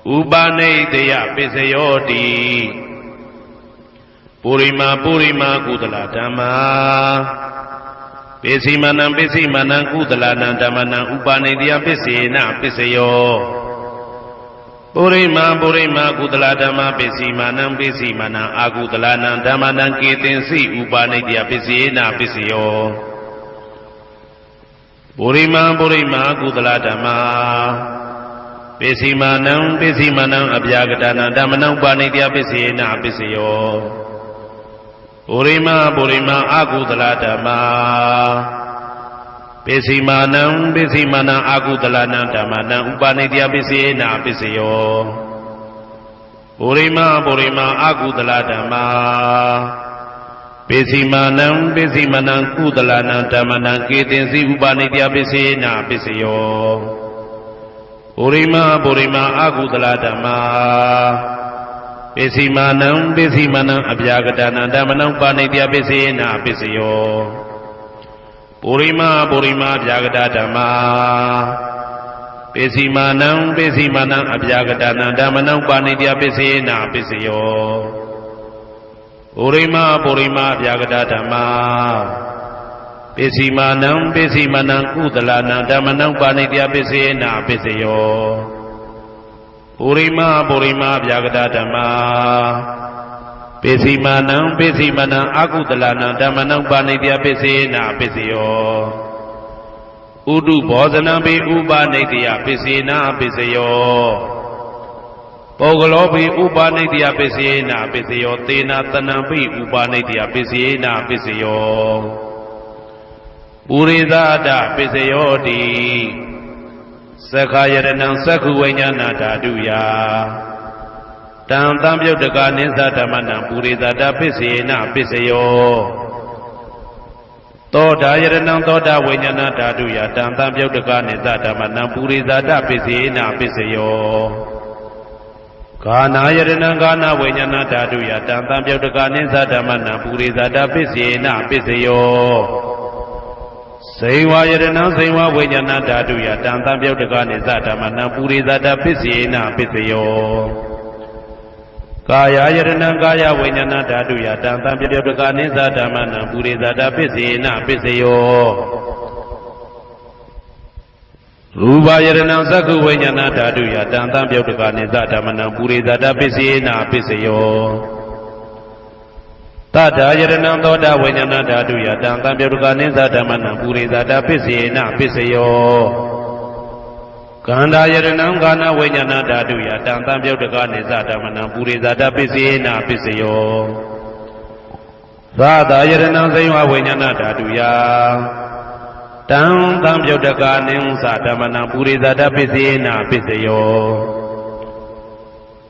ဥပနိတယပိစယောတိပုရိမကုသလဓမ္မာပိစိမနံကုသလနံဓမ္မနံဥပနိတယပိစေနပိစယောပုရိမကုသလဓမ္မပိစိမနံအာကုသလနံဓမ္မနံကေတင်စိဥပနိတယပိစေနပိစယောပုရိမကုသလဓမ္မာပိစိမနံအဗျာဂဒနံဓမ္မနံဥပနိတယပိစေနပိစယောပုရိမအာကုသလဓမ္မာပိစိမနံအာကုသလနံဓမ္မနံဥပနိတယပိစေနပိစယောပုရိမအာကုသလဓမ္မာပိစိမနံကုသလနံဓမ္မနံကေတင်စိဥပနိတယပိစေနပိစယောပုရိမအာကုသလဓမ္မာ ပိစီမာနံပိစီမနံအပြာကတနံဓမ္မနံပါဏိတယပိစေနာပိစယောပုရိမာပုရိမာအပြာကတဓမ္မာပိစီမာနံပိစီမနံအပြာကတနံဓမ္မနံပါဏိတယပိစေနာပိစယောပုရိမာပုရိမာအပြာကတဓမ္မာပိစီမာနံပိစီမနံကုသလနံဓမ္မနံပါဏိတယပိစေနာပိစယောပုရိမာပုရိမာဗျာဂတဓမ္မာပိစီမာနံပိစီမနံအကုသလနံဓမ္မနံပါဏိတယပိစေနာပိစယောဥဒုဘောဇနံပိဥပနိတယပိစေနာပိစယောပုဂ္ဂလောပိဥပနိတယပိစေနာပိစယောသေနာတနံပိဥပနိတယပိစေနာပိစယောပုရိသဒပိစယောတိသက္ခာယရဏံသက္ခုဝိညာဏဓာတုယတံသံပြုတ်တကနိသဓမ္မနံပုရိသတာပစ္စေနပစ္စယောသောတာယရဏံသောတာဝိညာဏဓာတုယတံသံပြုတ်တကနိသဓမ္မနံပုရိသတာပစ္စေနပစ္စယောဂာနာယရဏံဂာနာဝိညာဏဓာတုယတံသံပြုတ်တကနိသဓမ္မနံပုရိသတာပစ္စေနပစ္စယောဇိဝယရဏံဇိဝဝိညာဏဓာတုယတံသံပြုတ်တကနိသဓမ္မနံပုရိသတာပစ္စေနပစ္စယောကာယယရဏံကာယဝိညာဏဓာတုယတံသံပြုတ်တကနိသဓမ္မနံပုရိသတာပစ္စေနပစ္စယောရူပယရဏံသက္ခုဝိညာဏဓာတုယတံသံပြုတ်တကနိသဓမ္မနံပုရိသတာပစ္စေနပစ္စယောတတယရဏံသောတာဝိညာဏဓာတုယတံသံပြုတ်တကနိသဓမ္မနံပုရိသတာပစ္စေနပစ္စယောကန္တာယရဏံကာနဝိညာဏဓာတုယတံသံပြုတ်တကနိသဓမ္မနံပုရိသတာပစ္စေနပစ္စယောသာသာယရဏံဇိဝဝိညာဏဓာတုယတံသံပြုတ်တကနိသဓမ္မနံပုရိသတာပစ္စေနပစ္စယော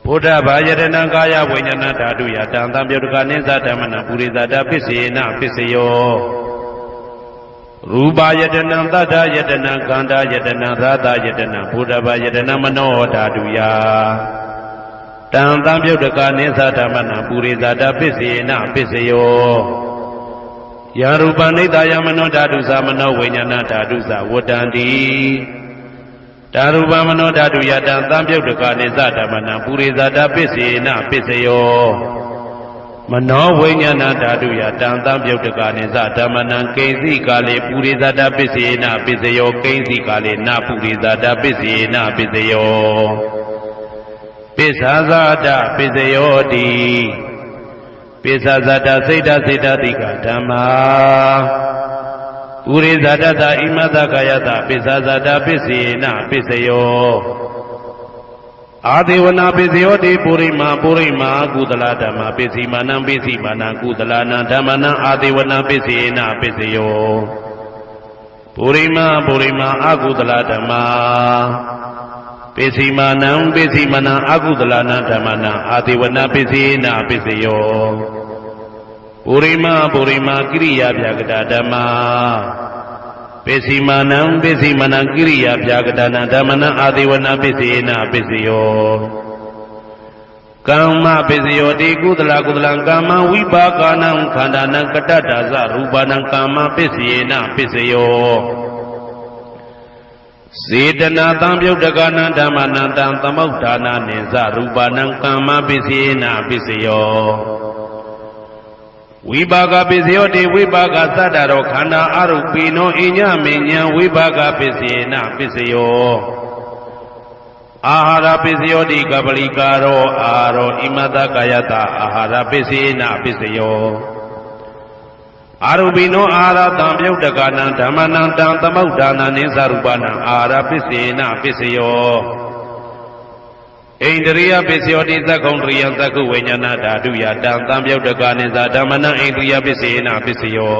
ဘုဒ္ဓဘာယရဏံကာယဝိညာဏဓာတုယတံသံပြုတ်တကနိသဓမ္မနံပုရိသတာပစ္စေနပစ္စယောရူပယတနံသတ္တယတနံကန္တာယတနံသာသယတနံဘုဒ္ဓဘာယတနံမနောဓာတုယတံသံပြုတ်တကနိသဓမ္မနံပုရိသတာပစ္စေနပစ္စယောယရူပနိတယမနောဓာတုသမနောဝိညာဏဓာတုသဝတ္တန္တိဓာရူပမနောဓာတုယတံသံပြုတ်တကနိသဓမ္မနံပုရိသတာပစ္စေနပစ္စယောမနောဝိညာဏဓာတုယတံသံပြုတ်တကနိသဓမ္မနံကိဉ္စီကာလေပုရိသတာပစ္စေနပစ္စယောကိဉ္စီကာလေနပုရိသတာပစ္စေနပစ္စယောပိစ္ဆာဇာတပစ္စယောတိပိစ္ဆာဇာတစိတ်တစိတ်တတိကဓမ္မာပုရိသတတဣမတကာယတပိစ္ဆာဇာတပစ္စေနပစ္စယောအာဒေဝနာပိစယောတိပုရိမာပုရိမာကုသလဓမ္မပိစီမာနံပိစီမာနံကုသလနံဓမ္မနံအာဒေဝနာပိစေနပိစယောပုရိမာပုရိမာအကုသလဓမ္မာပိစီမာနံပိစီမာနံအကုသလနံဓမ္မနံအာဒေဝနာပိစေနပိစယောပုရိမာပုရိမာကိရိယာဗျာကတာဓမ္မာပိစီမာနံပိစီမနံကိရိယာဗျာကတနံဓမ္မနံအာဒေဝနာပိစေနပိစယောကမ္မပိစယောတိကုသလကုသလံကာမဝိပါကနံခန္ဓာနံကတ္တတာသရူပနံကာမပိစေနပိစယောစေတနာသံပြုတ်တကနံဓမ္မနံတံသမုဋ္ဌာနာနိသရူပနံကာမပိစေနပိစယောဝိပါကပစ္စယောတိဝိပါကသတ္တရောခန္ဓာအရုပိနောအညမဉ္ဇံဝိပါကပစ္စေနပစ္စယောအာဟာရပစ္စယောတိကပလိကာရောအာရောဣမတကာယတအာဟာရပစ္စေနပစ္စယောအာရုပိနောအာဟာရတံပြုတ်တကနံဓမ္မနံတံသမုဋ္ဌာနာနိသရူပနံအာဟာရပစ္စေနပစ္စယောဣန္ဒရိယပစ္စယောတိသက္ကုံတရိယသက္ကုဝိညာဏဓာတုယတံသံပြုတ်တကနိသဓမ္မနံဣန္ဒရိယပစ္စေနပစ္စယော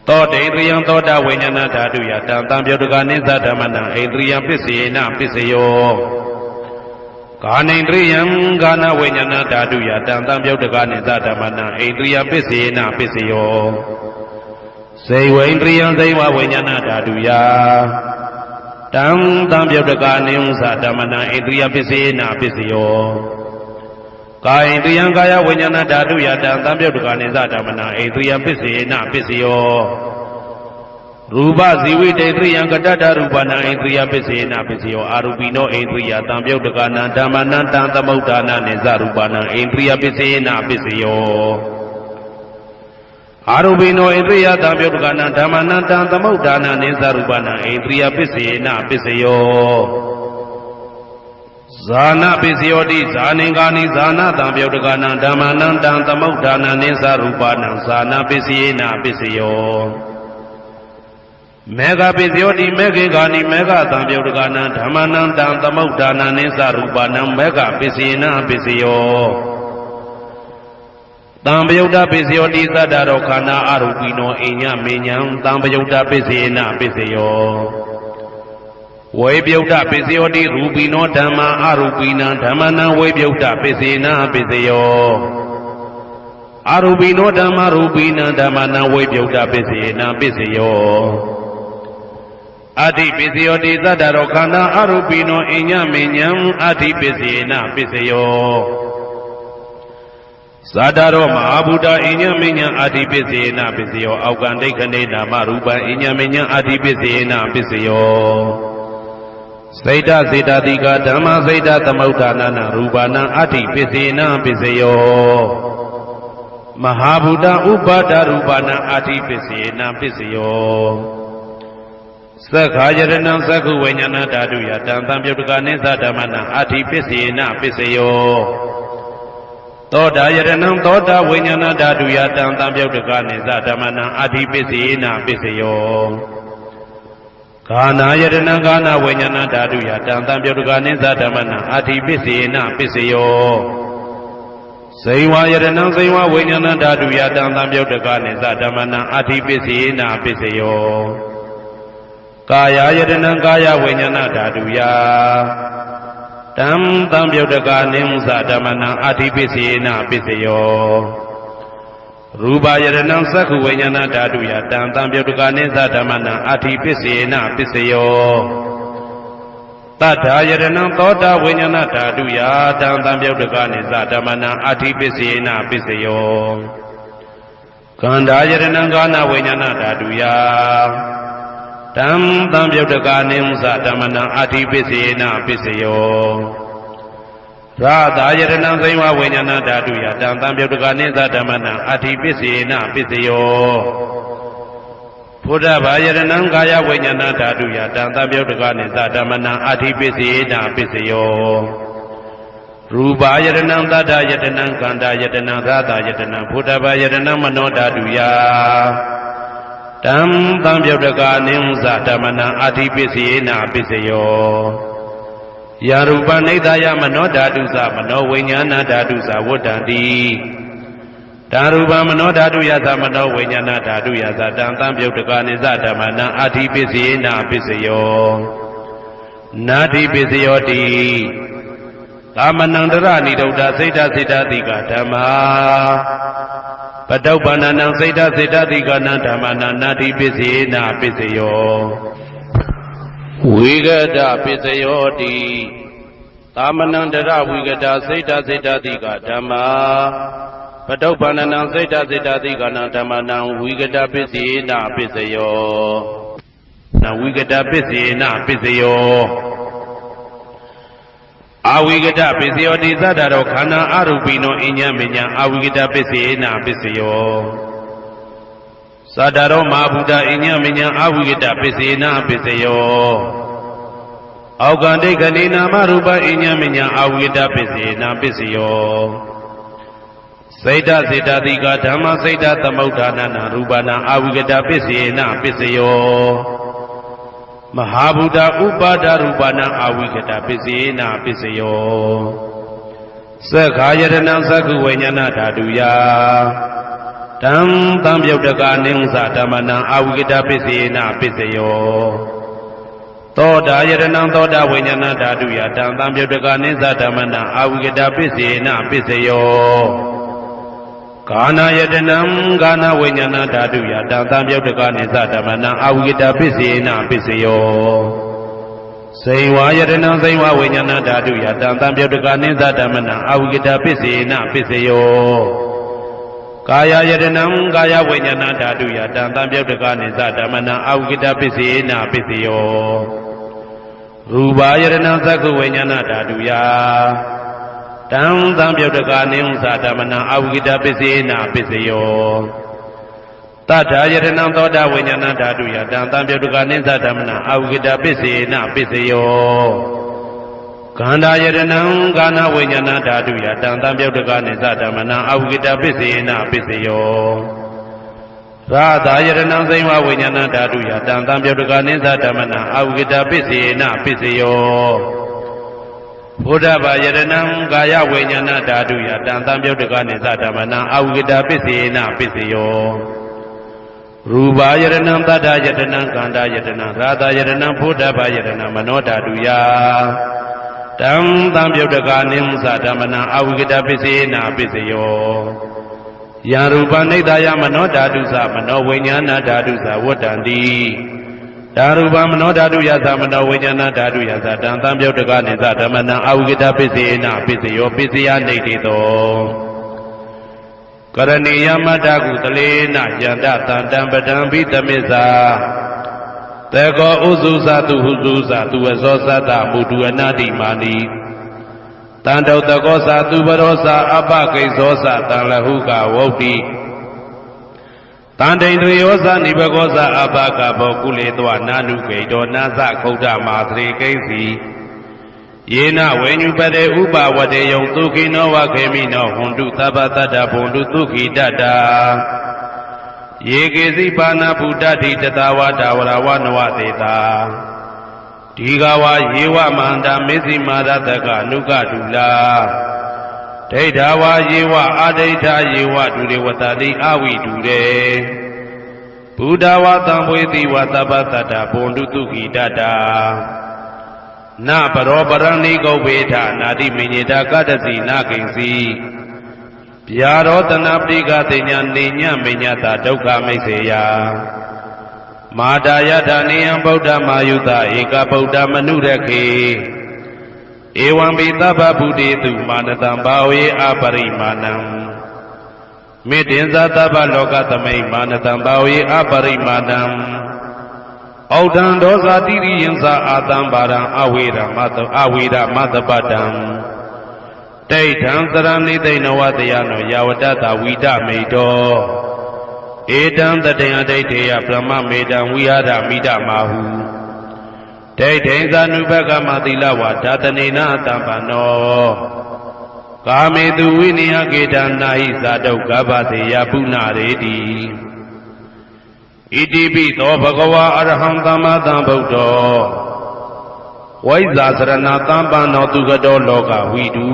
သောတေန္ဒရိယသောတာဝိညာဏဓာတုယတံသံပြုတ်တကနိသဓမ္မနံဣန္ဒရိယပစ္စေနပစ္စယောကာနိန္ဒရိယံကာနဝိညာဏဓာတုယတံသံပြုတ်တကနိသဓမ္မနံဣန္ဒရိယပစ္စေနပစ္စယောစေဝိန္ဒရိယံဇိဝဝိညာဏဓာတုယတံသံပြုတ်တကနိဥ္စဓမ္မနံဣန္ဒရိယပစ္စေနပစ္စယော ကာယဣန္ဒြယံကာယဝိညာဏဓာတုယတံသံပြုတ်တကနိသဓမ္မနာဣန္ဒြယပစ္စေနပစ္စယောရူပဇီဝိတေဣန္ဒြယံကတ္တရူပနာဣန္ဒြယပစ္စေနပစ္စယောအာရူပိနောဣန္ဒြယသံပြုတ်တကနာဓမ္မနံတံသမုဋ္ဌာနာနိသရူပနာဣန္ဒြယပစ္စေနပစ္စယောအာရူပိနောဣန္ဒြယသံပြုတ်တကနာဓမ္မနံတံသမုဋ္ဌာနာနိသရူပနာဣန္ဒြယပစ္စေနပစ္စယောဇာနာပစ္စယောတိဇာနင်္ဂာနိဇာနာတံပြုတ်တကနာဓမ္မနံတံသမုဋ္ဌာနာနိသရူပနာဇာနာပစ္စယေနပစ္စယောမေဃပစ္စယောတိမေခေဂာနိမေဃတံပြုတ်တကနာဓမ္မနံတံသမုဋ္ဌာနာနိသရူပနာမေဃပစ္စယေနပစ္စယောတံပယုတ်တပစ္စယောတိသတ္တရောခန္ဓာအရူပိနောအိညမေညံတံပယုတ်တပစ္စယေနပစ္စယောဝေပြုတ်တပစ္စယောတိရူပိနောဓမ္မာအရူပိနံဓမ္မနံဝေပြုတ်တပစ္စေနပစ္စယောအရူပိနောဓမ္မာရူပိနံဓမ္မနံဝေပြုတ်တပစ္စေနပစ္စယောအတ္တိပစ္စယောတိသတ္တရောခန္ဓာအရူပိနောအိညမေညံအတ္တိပစ္စေနပစ္စယောဇာတာရောမဟာဗုဒ္ဓအိညမေညံအတ္တိပစ္စေနပစ္စယောအောက်ကံဒိဋ္ဌနေနာမရူပံအိညမေညံအတ္တိပစ္စေနပစ္စယောစိတ်တစေတတိကဓမ္မစိတ်တသမုဋ္ဌာနာနာရူပနာအတ္တိပစ္စေနပစ္စယောမဟာဗုဒ္ဓဥပါဒရူပနာအတ္တိပစ္စေနပစ္စယောသက္ခာယရဏံသက္ခုဝိညာဏဓာတုယတံသံပြုတ်တကနိသဓမ္မနာအတ္တိပစ္စေနပစ္စယောသောတာယရဏံသောတာဝိညာဏဓာတုယတံသံပြုတ်တကနိသဓမ္မနာအတ္တိပစ္စေနပစ္စယောဂာနာယတနာဂာနာဝိညာဏဓာတုယတံသံပြုတ်တကနိသဓမ္မနာအတ္တိပစ္စေနပစ္စယောဇိဝယတနာဇိဝဝိညာဏဓာတုယတံသံပြုတ်တကနိသဓမ္မနာအတ္တိပစ္စေနပစ္စယောကာယယတနာကာယဝိညာဏဓာတုယတံသံပြုတ်တကနိသဓမ္မနာအတ္တိပစ္စေနပစ္စယောရူပယရဏံသက္ခုဝိညာဏဓာတုယတံသံပြုတ်တကနိသဓမ္မနာအတ္တိပစ္စေနပစ္စယောတတ္ထာယရဏံသောတာဝိညာဏဓာတုယတံသံပြုတ်တကနိသဓမ္မနာအတ္တိပစ္စေနပစ္စယောခန္ဓာယရဏံကာနဝိညာဏဓာတုယတံသံပြုတ်တကနိသဓမ္မနာအတ္တိပစ္စေနပစ္စယောရာသာယရဏံသိဝဝိညာဏဓာတုယတံသံပြုတ်တကနိသဓမ္မနာအတ္တိပစ္စေနပစ္စယောဘုဒ္ဓဘာယရဏံကာယဝိညာဏဓာတုယတံသံပြုတ်တကနိသဓမ္မနာအတ္တိပစ္စေနပစ္စယောရူပယရဏံသတ္တယတနံခန္ဓာယတနံရာသာယတနံဘုဒ္ဓဘာယရဏံမနောဓာတုယတံသံပြုတ်တကနိသဓမ္မနာအတ္တိပစ္စေနပစ္စယောယာရူပနိဒာယမနောဓာတုသမနောဝိညာဏဓာတုသဝတ္တံတိဓာရူပမနောဓာတုယသမနောဝိညာဏဓာတုယသတံသံပြုတ်တကနိသဓမ္မနာအတ္တိပစ္စေနပစ္စယောနာတိပစ္စယောတိကာမနံတရဏိဒုဒ္ဓစိတ်တစိတ္တတိကဓမ္မာပတုပ္ပန္နံစိတ်တစိတ္တတိကနံဓမ္မနာနာတိပစ္စေနပစ္စယောဝိဂဒပစ္စယောတိသာမဏံတရဝိဂဒစိတ်တစိတ္တတိကဓမ္မာပတုပ္ပန္နံစိတ်တစိတ္တတိကနံဓမ္မနံဝိဂဒပစ္စေနပစ္စယောနဝိဂဒပစ္စေနပစ္စယောအဝိဂဒပစ္စယောတိသတ္တရောခန္ဓာအရူပိနောအညမညံအဝိဂဒပစ္စေနပစ္စယောသတ္တရောမဟာဗုဒ္ဓအညမညံအဝိဂဒပစ္စေနပစ္စယောအောက်ကံဒိဋ္ဌနေနာမရူပအညမညံအဝိဂဒပစ္စေနပစ္စယောစိတ်တစေတတိကဓမ္မစိတ်တသမုဋ္ဌာနာနာရူပနာအဝိဂဒပစ္စေနပစ္စယောမဟာဗုဒ္ဓဥပါဒရူပနာအဝိဂဒပစ္စေနပစ္စယောသက္ခာယရဏံသက္ခုဝိညာဏဓာတုယတံသံပြုတ်တကနိသဓမ္မနာအဝိဂဒပစ္စေနပစ္စယောသောတာယရဏံသောတာဝိညာဏဓာတုယတံသံပြုတ်တကနိသဓမ္မနာအဝိဂဒပစ္စေနပစ္စယောကာနာယတနံကာနာဝိညာဏဓာတုယတံသံပြုတ်တကနိသဓမ္မနာအဝိဂဒပစ္စေနပစ္စယော စိန်ဝါယတနံစိန်ဝဝိညာဏဓာတုယတံတံပြုတ်တကနိသဓမ္မနံအဝိကတပစ္စေနပစ္စယောကာယယတနံကာယဝိညာဏဓာတုယတံတံပြုတ်တကနိသဓမ္မနံအဝိကတပစ္စေနပစ္စယောရူပယတနံသက္ခဝိညာဏဓာတုယတံတံပြုတ်တကနိသဓမ္မနံအဝိကတပစ္စေနပစ္စယောတထာယတနံသောတာဝိညာဏဓာတုယတံတံပြုတ်တကနိသဓမ္မနံအဝိကတပစ္စေနပစ္စယောခန္ဓာယတနံကာဏဝိညာဏဓာတုယတံတံပြုတ်တကနိသဓမ္မနံအဝိကတပစ္စေနပစ္စယောရာသာယတနံစိမ္မာဝိညာဏဓာတုယတံတံပြုတ်တကနိသဓမ္မနံအဝိကတပစ္စေနပစ္စယောဘုဒ္ဓဘာယတနံကာယဝိညာဏဓာတုယတံတံပြုတ်တကနိသဓမ္မနံအဝိကတပစ္စေနပစ္စယောရူပယတနံတတ္တယတနံကန္တာယတနံရာသာယတနံဘုဒ္ဓဘာယတနံမနောဓာတုယတံတံပြုတ်တကနိသဓမ္မနံအဝိကတပစ္စေနပစ္စယောယံရူပနိဒာယမနောဓာတုသမနောဝိညာဏဓာတုသဝတ္တန္တိဓာရူပမနောဓာတုယသမနောဝိညာဏဓာတုယသတံတံပြုတ်တကနိသဓမ္မနံအဝိကတပစ္စေနပစ္စယောပစ္စယနိတိတောကရဏီယမတ္တကုတလေနယန္တတန္တံပဒံဘိတမစ္ဆာတေကောဥစုသတုဟုစုသသူဝဇောသတ္တမုတုအနာတိမာနိတန္တုတကောသသူပရောသအပကိစ္စောသတံလဟုကဝုတ်တိတန္တိန်တွေယောသနိဘကောသအပကဘောကုလေတောနာနုဂိတောနာသခုဒ္ဓမာသရေကိစီယေနဝေညုပတေဥပဝတေယံသုခိနောဝခေမိနောဟွန်တုသဗ္ဗတတ္တဘွန်တုသုခိတတ္တာယေကေစီပါဏဗုဒ္ဓတိတတဝါဒဝရဝနဝသေတာဒီဃဝါယေဝမန္တမေဇိမာရတကအနုကတုလာဒိဋ္ဌဝါယေဝအာဒိဋ္ဌယေဝဒုရေဝတတိအဝိတုရေဘုဒ္ဓဝါသံဝေတိဝသဗ္ဗတတ္တဘွန်တုသုခိတတ္တာနပရောပရဏိကုဗ္ဗေထနာတိမညေတာကတ္တစီနာကိဉ္စီဗျာရောတနာပရိကတိညာနေညမညတာဒုက္ခမိတ်စေယမာတာယထာနေယံဗုဒ္ဓမာယုတဧကဗုဒ္ဓမနုရခေဧဝံပိသဗ္ဗဗုတေတုမာနတံဘာဝေအပရိမာဏံမေတ္တင်္ဇသဗ္ဗလောကသမိမာနတံဘာဝေအပရိမာဏံဩဒံဒောဇာတိရိယံသာအာတံပါရံအဝေရမတပတံဒိဋ္ဌံသရဏိသိဏဝတယနောယဝတ္တဝိဒမေတောဧတံတတေယဒိဋ္ဌေယဗြဟ္မမေတံဝိဟာရမိဒမာဟုဒိဋ္ဌိသနုဘကမသီလဝါဓာတနေနတံပနောကာမေတုဝိနိယကေတနာဟိသာတုကဗ္ဗသေယပုဏ္ဏရေတိဣတိပိသောဘဂဝါအရဟံသမ္မာသမ္ဗုဒ္ဓောဝိဇ္ဇာစရဏသမ္ပန္နောသူကတောလောကဝိတု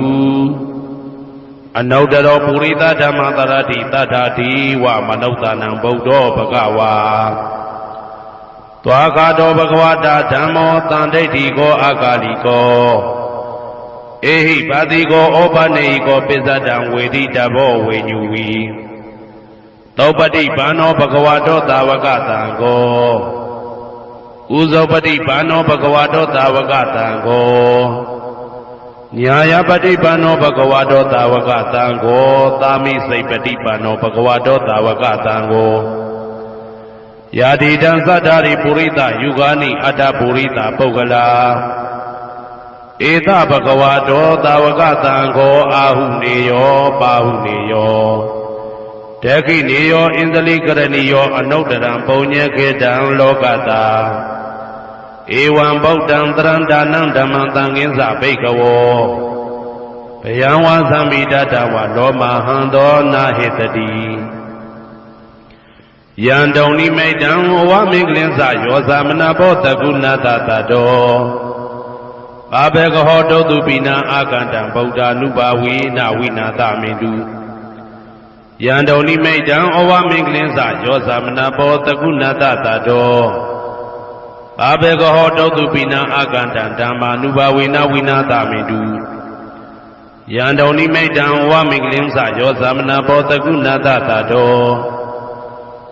အနုတ္တရောပုရိသဓမ္မတရတိတထာတိဝမနုဿာနံဗုဒ္ဓောဘဂဝါသွားခါတောဘဂဝတာဓမ္မောတန်ဒိဋ္ဌိကောအာကာလိကောဧဟိပါတိကောဩပနေဟိကောပစ္စဒံဝေတိတဘောဝေညူဝီသောပတိဘာနောဘဂဝတောသာဝကတံကိုဥဇောပတိဘာနောဘဂဝတောသာဝကတံကိုညာယပတိဘာနောဘဂဝတောသာဝကတံကိုသာမိစိတ်ပတိဘာနောဘဂဝတောသာဝကတံကိုယာတိတံသတ္တာရိပုရိသယုဂာနိအတ္တပုရိသပုဂ္ဂလာဧသဘဂဝတောသာဝကတံကိုအာဟုနေယောပါဟုနေယောဒခိနေယောဣန္ဒလိကရဏီယောအနုတ္တရံပုံညေခေတံလောကတာဧဝံဗုဒ္ဓံတရံဒါနံဓမ္မံသံဃင်းစဘိကဝောဘယံဝါသမိတတဝလောမဟံသောနာဟိတတိယံတုံနိမိတံဝမင်္ဂလင်းစယောသမနာဘောတကုဏတတတောဘာဘေကဟောတုတုပိနံအာကန္တံဗုဒ္ဓ ानु ဘာဝေနဝိနာသမင်တုယံတုံနိမိတံဩဝမင်္ဂလင်းစယောသမနာဘောတကုဏတတတောဘာဘေကဟောတုတုပိနံအာကန္တံဓမ္မာနုဘာဝေနဝိနာသမင်တုယံတုံနိမိတံဩဝမင်္ဂလင်းစယောသမနာဘောတကုဏတတတော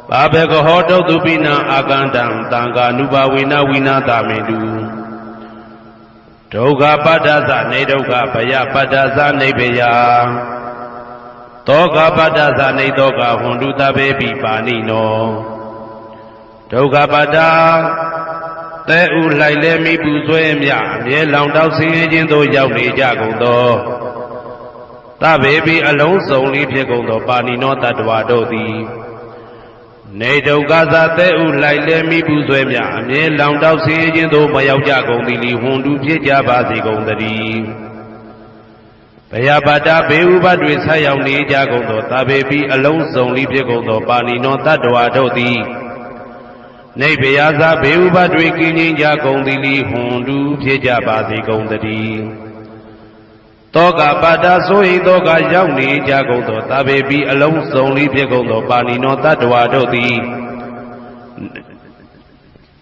ဘာဘေကဟောတုတုပိနံအာကန္တံသံဃာနုဘာဝေနဝိနာသမင်တု ဒုက္ခပတ္တသနေဒုက္ခဘယပတ္တသနေဘယသောကပတ္တသနေသောကဟွန်တုတဘေပိပါဏိနောဒုက္ခပတ္တသဲဥလိုက်လဲမိပူဆွဲမြအမြဲလောင်တောက်ဆင်းရဲခြင်းသို့ရောက်နေကြကုန်သောသဗ္ဗေပိအလုံးစုံလေးဖြစ်ကုန်သောပါဏိနောတတ္တဝါတို့သည်နေဒုက္ခသာသဲဥလိုက်လဲမိပူဆွဲမြအမြဲလောင်တောက်ဆင်းရဲခြင်းသို့မရောက်ကြကုန်သည်လီဟွန်တုဖြစ်ကြပါစေကုန်သတည်းဘယပါတဘေဥပတွေဆက်ရောက်နေကြကုန်သောသဗ္ဗေပိအလုံးစုံလေးဖြစ်ကုန်သောပါဏိနောတတ္တဝါတို့သည်နေဗယသာဘေဥပတွေကင်းခြင်းကြကုန်သည်လီဟွန်တုဖြစ်ကြပါစေကုန်သတည်းတောကပါတဆိုဟိတောကရောက်နေကြကုန်သောသဗ္ဗေပိအလုံးစုံလေးဖြစ်ကုန်သောပါဏိနောတတ္တဝါတို့သည်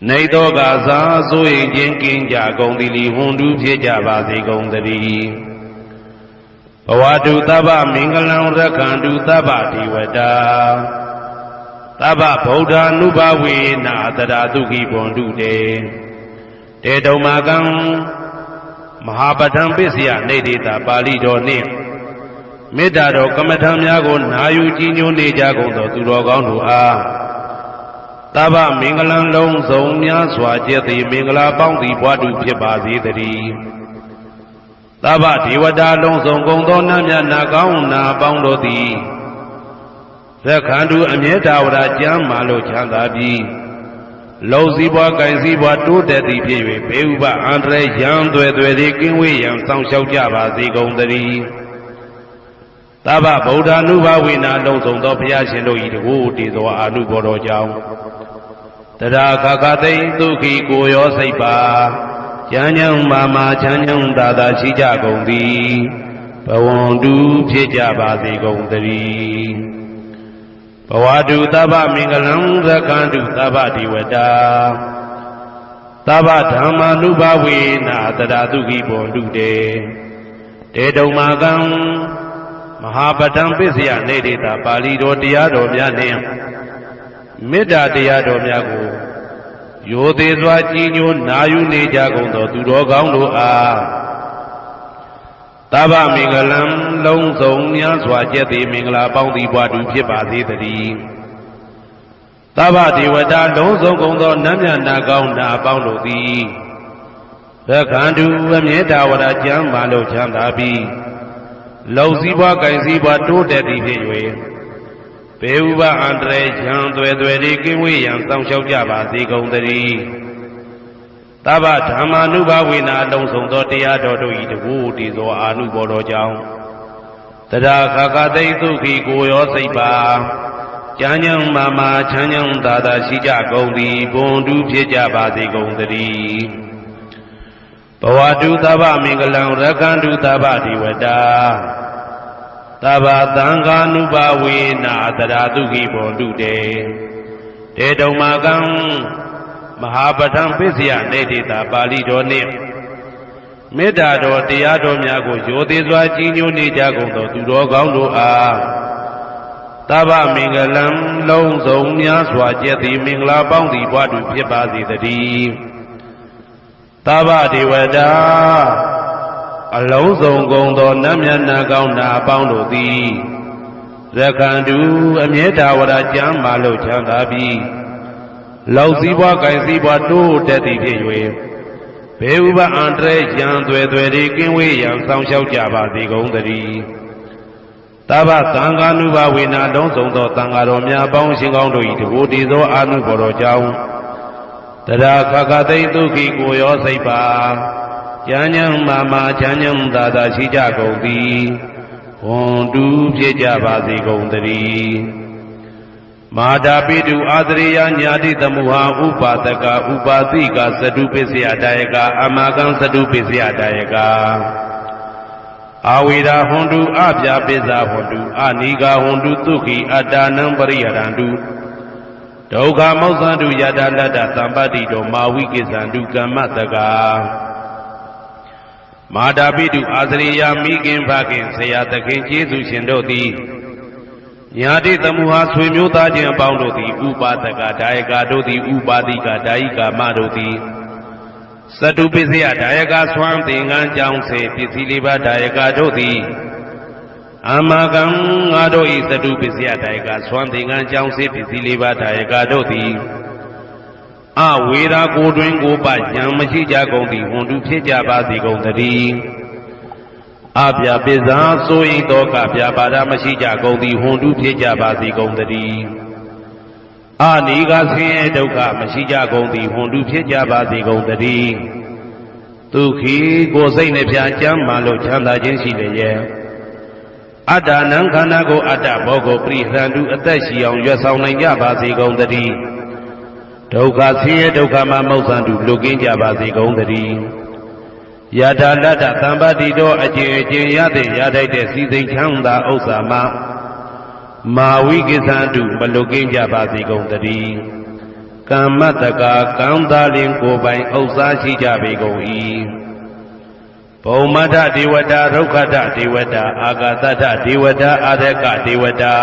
နေတောကသာဆိုဟိခြင်းကင်းကြကုန်သည်လီဟွန်တုဖြစ်ကြပါစေကုန်သတည်းဘဝတုသဗ္ဗမင်္ဂလံရက္ခန္တုသဗ္ဗဒေဝတာသဗ္ဗဗုဒ္ဓ ानु ဘဝေနာတရာတုခိဘွန်တုတေတေတုံမာကံမဟာပဋ္ဌံပစ္စယနေတိတာပါဠိတော်နှင့်မေတ္တာတော်ကမ္မထံများကိုနာယူကြည်ညိုနေကြကုန်သောသူတော်ကောင်းတို့အားသဗ္ဗမင်္ဂလံလုံးစုံများစွာကျက်သည်မင်္ဂလာပေါင်းသည်ဘွားတူဖြစ်ပါစေတည်းသဗ္ဗဒေဝတာလုံးစုံကုန်သောနတ်မြတ်နာကောင်းနာပေါင်းတို့သည်သက္ခန္တုအမြဲတဝရကျမ်းမာလို့ချမ်းသာပြီးလုံစည်းပွား၊ကင်စည်းပွားတိုးတက်သည်ဖြစ်၍ဘေဥပအန္တရာယ်ရန်သွဲသွဲသည်ကင်းဝေးရန်စောင့်ရှောက်ကြပါစေကုန်သတည်းသဗ္ဗဗုဒ္ဓ ानु ဘဝေနာလုံးစုံသောဘုရားရှင်တို့၏တကူတည်သောအာနုဘော်တော်ကြောင့်တရာခခသိဒုက္ခိကိုရောစိတ်ပါချမ်းချမ်းမာမာချမ်းချမ်းသာသာရှိကြကုန်သည်ဘဝန္တုဖြစ်ကြပါစေကုန်သတည်းဘဝတုသဗ္ဗမင်္ဂလံရက္ခန္တုသဗ္ဗဒေဝတာသဗ္ဗဓမ္မာနုဘဝေနာတရာတုခိဘွန်တုတေတေတုံမာကံမဟာပဋ္ဌံပစ္စယနေတိတာပါဠိတော်တရားတော်များနှင့်မေတ္တာတရားတော်များကိုရိုသေစွာကြည်ညိုနာယူနေကြကုန်သောသူတော်ကောင်းတို့အားသဗ္ဗမင်္ဂလံလုံးစုံများစွာကျက်သည်မင်္ဂလာပေါင်းသည်ဘွားတူဖြစ်ပါစေတည်းသဗ္ဗဒေဝတာလုံးစုံကုန်သောနတ်မြတ်နာကောင်းနာပေါင်းတို့သည်သက္ခန္တုအမြဲတဝရကျမ်းမာလို့ချမ်းသာပြီးလုံစည်းပွား၊ကင်စည်းပွားတိုးတက်သည်ဖြစ်၍ဘေဥပအန္တရာယ်ရန်သွဲသွဲသည်ကင်းဝေးရန်စောင့်ရှောက်ကြပါစေကုန်သတည်းသဗ္ဗဓမ္မာနုဘဝေနာလုံးစုံသောတရားတော်တို့၏တကူတည်သောအာနုဘော်တော်ကြောင့်တရာခခသိဒုက္ခိကိုရောစိတ်ပါချမ်းချမ်းမာမာချမ်းချမ်းသာသာရှိကြကုန်သည်ဘွန်တုဖြစ်ကြပါစေကုန်သတည်းဘဝတုသဗ္ဗမင်္ဂလံရက္ခန္တုသဗ္ဗဒေဝတာသဗ္ဗသံဃာနုဘဝေနာတရာတုခိဘွန်တုတေတေတုံမာကံမဟာပဋ္ဌံပစ္စယနေတိတာပါဠိတော်နှင့်မေတ္တာတော်တရားတော်များကိုရိုသေစွာကြည်ညိုနေကြကုန်သောသူတော်ကောင်းတို့အားသဗ္ဗမင်္ဂလံလုံးစုံများစွာကျက်သည်မင်္ဂလာပေါင်းသည်ဘွားတူဖြစ်ပါစေတည်းသဗ္ဗဒေဝတာအလုံးစုံကုန်သောနတ်မြတ်နာကောင်းနာပေါင်းတို့သည်သက္ခန္တုအမြဲတဝရကျမ်းမာလို့ချမ်းသာပြီးလောက်စည်းပွား၊ကင်စည်းပွားတိုးတက်သည်ဖြစ်၍ဘေဥပအန္တရာယ်ရန်သွဲသွဲသည်ကင်းဝေးရန်စောင့်ရှောက်ကြပါစေကုန်သတည်းသဗ္ဗသံဃာနုဘဝေနာလုံးစုံသောသံဃာတော်များပေါင်းရှင်ကောင်းတို့၏တကူတည်သောအာနုဘော်တော်ကြောင့်တရာခခသိဒုက္ခိကိုရောစိတ်ပါချမ်းချမ်းမာမာချမ်းချမ်းသာသာရှိကြကုန်သည်ဘွန်တုဖြစ်ကြပါစေကုန်သတည်းမာတာပိတုအာသရိယညာတိသမုဟာဥပါဒကဥပါတိကသတုပစ္စယတယကအမကံသတုပစ္စယတယကအာဝိရာဟွန်တုအပြာပိစ္ဆာဟွန်တုအနိဂါဟွန်တုသုခိအတ္တနံပရိယရန္တုဒုက္ခမောက္ခန္တုယတလတ္တသံပတ္တိတောမာဝိကိစ္ဆန္တုကမ္မတကာမာတာပိတုအာသရိယမိခင်ဖခင်ဆရာသခင်ကျေးဇူးရှင်တို့သည်ညာတိသမုဟာဆွေမျိုးသားချင်းအပေါင်းတို့သည်ဥပါဒကဒါယကတို့သည်ဥပါတိကဒါယိကာမတို့သည် စတုပစ္စယဒါယကဆွမ်းသင်္ကန်းကြောင့်စေပစ္စည်းလေးပါးဒါယကတို့သည်အမကံငါတို့ဤစတုပစ္စယဒါယကဆွမ်းသင်္ကန်းကြောင့်စေပစ္စည်းလေးပါးဒါယကတို့သည်အဝေရာကိုတွင်ကိုပဉာဏ်မရှိကြကုန်သည်ဟွန်တုဖြစ်ကြပါစေကုန်သတည်းအပြာပိဇာဆိုရင်တော့ကပြာပါဒမရှိကြကုန်သည်ဟွန်တုဖြစ်ကြပါစေကုန်သတည်းအာနိကဆင်းရဲဒုက္ခမရှိကြကုန်သည်ဟွန်တုဖြစ်ကြပါစေကုန်သတည်းဒုက္ခိကိုယ်စိတ်နှပြကျမ်းမာလို့ချမ်းသာခြင်းရှိလျက်အတ္တနံခန္ဓာကိုအတ္တဘောကိုပရိဟရန္တုအသက်ရှိအောင်ရွတ်ဆောင်နိုင်ကြပါစေကုန်သတည်းဒုက္ခဆင်းရဲဒုက္ခမှာမௌဆန္တုလွတ်ကင်းကြပါစေကုန်သတည်းယထာလတ္တသံပါတိတော်အကျဉ်အကျဉ်ရတဲ့ရထိုက်တဲ့စီစိန်ချမ်းသာဥစ္စာမှာမာဝိကိသန္တုမလွတ်ကင်းကြပါစေကုန်သတည်းကမ္မတကာကံသာလင်ကိုယ်ပိုင်ဥစ္စာရှိကြပေကုန်၏ဘုံမထဒေဝတာဒုက္ခတဒေဝတာအာဂတတဒေဝတာအာရကဒေဝတာ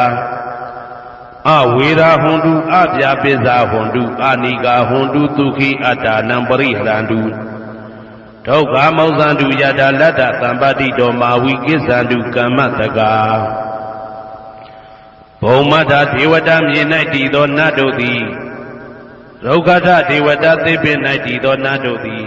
အဝေရာဟွန်တုအပြာပိဇာဟွန်တုအာနိကာဟွန်တုဒုက္ခိအတ္တနံပရိဟရန္တုဒုက္ခမောဇန္တုယတာလတ္တသံပါတိတော်မာဝိကိသန္တုကမ္မတကာဘုံမထဒေဝတာမြေ၌တည်သောနတ်တို့သည်ဒုက္ခတဒေဝတာသေပင်၌တည်သောနတ်တို့သည်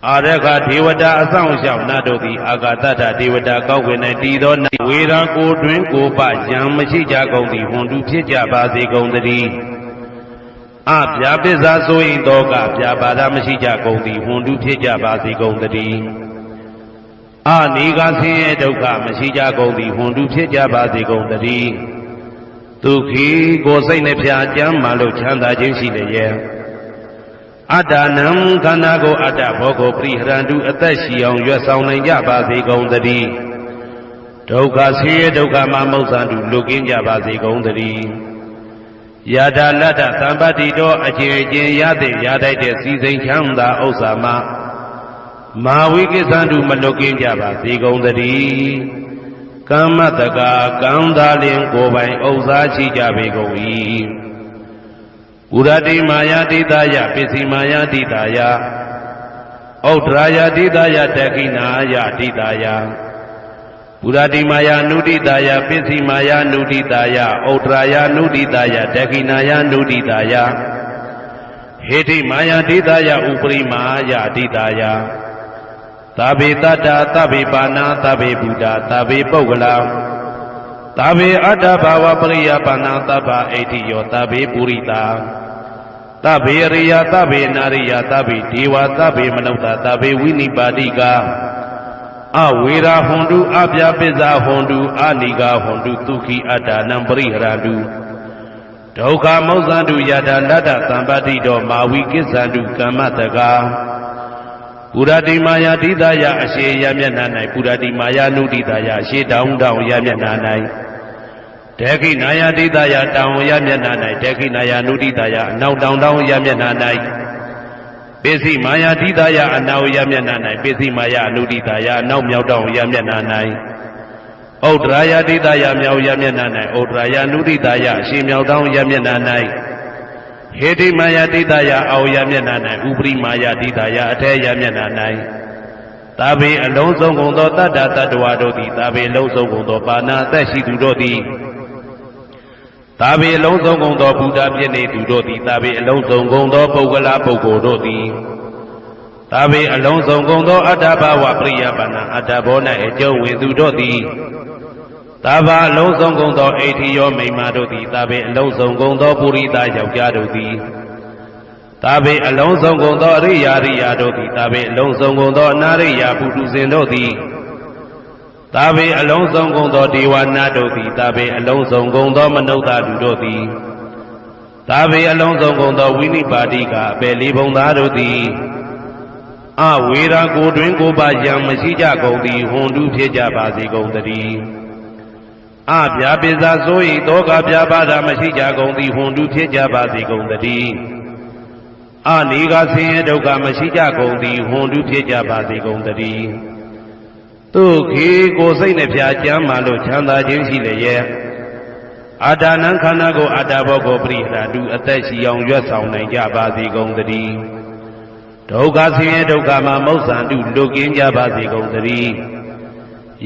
အာရခဒေဝတာအဆောင်ရှောက်နတ်တို့သည်အာဂတတဒေဝတာကောက်ွယ်၌တည်သောနတ်ဝေရာကိုတွင်ကိုပဉာဏ်မရှိကြကုန်သည်ဟွန်တုဖြစ်ကြပါစေကုန်သတည်းအပြာပိဇာဆိုရင်တော့ကပြာပါဒမရှိကြကုန်သည်ဟွန်တုဖြစ်ကြပါစေကုန်သတည်းအာနိကဆင်းရဲဒုက္ခမရှိကြကုန်သည်ဟွန်တုဖြစ်ကြပါစေကုန်သတည်းဒုက္ခိကိုယ်စိတ်နှပြကျမ်းမာလို့ချမ်းသာခြင်းရှိလျက်အတ္တနံခန္ဓာကိုအတ္တဘောကိုပရိဟရန္တုအသက်ရှိအောင်ရွတ်ဆောင်နိုင်ကြပါစေကုန်သတည်းဒုက္ခဆင်းရဲဒုက္ခမှာမௌဆန္တုလွတ်ကင်းကြပါစေကုန်သတည်းယထာလတ္တသံပါတိတော်အကျဉ်အကျဉ်ရတဲ့ရထိုက်တဲ့စီစိန်ချမ်းသာဥစ္စာမှာမာဝိကိသန္တုမလွတ်ကင်းကြပါစေကုန်သတည်းကမ္မတကာကံသာလင်ကိုယ်ပိုင်ဥစ္စာရှိကြပေကုန်၏ဥရတိမာယာတိတယပစ္စည်းမာယာတိတယဩဒရာယတိတယတခိနာယတိတယဥရတိမာယာနုတိတယပစ္စည်းမာယာနုတိတယဩဒရာယနုတိတယတခိနာယနုတိတယဟေတိမာယာတိတယဥပရိမာယတိတယသဗ္ဗေတတ္တသဗ္ဗေပါဏာသဗ္ဗေဗုဒ္ဓသဗ္ဗေပုဂ္ဂလာသဗ္ဗေအတ္တဘာဝပရိယပါဏာသဗ္ဗအိဋ္ဌိယောသဗ္ဗေပုရိတာသဗ္ဗေရိယသဗ္ဗေနာရိယသဗ္ဗေဒေဝသဗ္ဗေမနုဿသဗ္ဗေဝိနိပါတိကအဝေရာဟွန်တုအပြာပိဇာဟွန်တုအာနိကာဟွန်တုဒုက္ခိအတ္တနံပရိဟရန္တုဒုက္ခမောဇန္တုယတာလတ္တသံပါတိတော်မာဝိကိသန္တုကမ္မတကာပုရတိမာယာတိတယအရှိယမျက်နှာ၌ပုရတိမာယာနုတိတယအရှိတောင်တောင်ယမျက်နှာ၌ဒေခိနာယတိတယတောင်ယမျက်နှာ၌ဒေခိနာယနုတိတယအနောက်တောင်တောင်ယမျက်နှာ၌ပိစိမာယာတိတယအနောက်ယမျက်နှာ၌ပိစိမာယာနုတိတယအနောက်မြောက်တောင်ယမျက်နှာ၌ဩဒရာယတိတယမြောက်ယမျက်နှာ၌ဩဒရာယနုတိတယအရှိမြောက်တောင်ယမျက်နှာ၌ဟေတိမာယာတိတယအောက်ယမျက်နှာ၌ဥပရိမာယာတိတယအထက်ယမျက်နှာ၌သာဘေအလုံးစုံကုန်သောတတ္တတတ္တဝါတို့သည်သာဘေအလုံးစုံကုန်သောပါဏာအသက်ရှိသူတို့သည်သာဘေအလုံးစုံကုန်သောဘုရားပြည့်နေသူတို့သည်သာဘေအလုံးစုံကုန်သောပုဂ္ဂလာပုဂ္ဂိုလ်တို့သည်သာဘေအလုံးစုံကုန်သောအတ္တဘာဝပရိယပါဏာအတ္တဘော၌အကျုံးဝင်သူတို့သည်သာဘာအလုံးစုံကုန်သောအိဋ္ဌိယောမိမ္မာတို့သည်သာဘေအလုံးစုံကုန်သောပုရိသယောက်ျားတို့သည်သာဘေအလုံးစုံကုန်သောအရိယာရိယာတို့သည်သာဘေအလုံးစုံကုန်သောအနာရိယာပုထုဇဉ်တို့သည်သာဘေအလုံးစုံကုန်သောဒေဝနာတို့သည်သာဘေအလုံးစုံကုန်သောမနုဿလူတို့သည်သာဘေအလုံးစုံကုန်သောဝိနိပါတိကအပေလေးဘုံသားတို့သည်အဝေရာကိုတွင်ကိုပါယံမရှိကြကုန်သည်ဟွန်တုဖြစ်ကြပါစေကုန်သတည်းအပြာပိဇာဆို၏တောကပြာပါဒမရှိကြကုန်သည်ဟွန်တုဖြစ်ကြပါစေကုန်သတည်းအနိကဆင်းရဲဒုက္ခမရှိကြကုန်သည်ဟွန်တုဖြစ်ကြပါစေကုန်သတည်းဒုက္ခိကိုယ်စိတ်နှပြကျမ်းမာလို့ချမ်းသာခြင်းရှိလျက်အာတာနံခန္ဓာကိုအတ္တဘောကိုပရိဟရတုအသက်ရှိအောင်ရွတ်ဆောင်နိုင်ကြပါစေကုန်သတည်း ဒုက္ခဆင်းရဲဒုက္ခမှာမောက္ဆန္တုလွတ်ကင်းကြပါစေကုန်သတည်း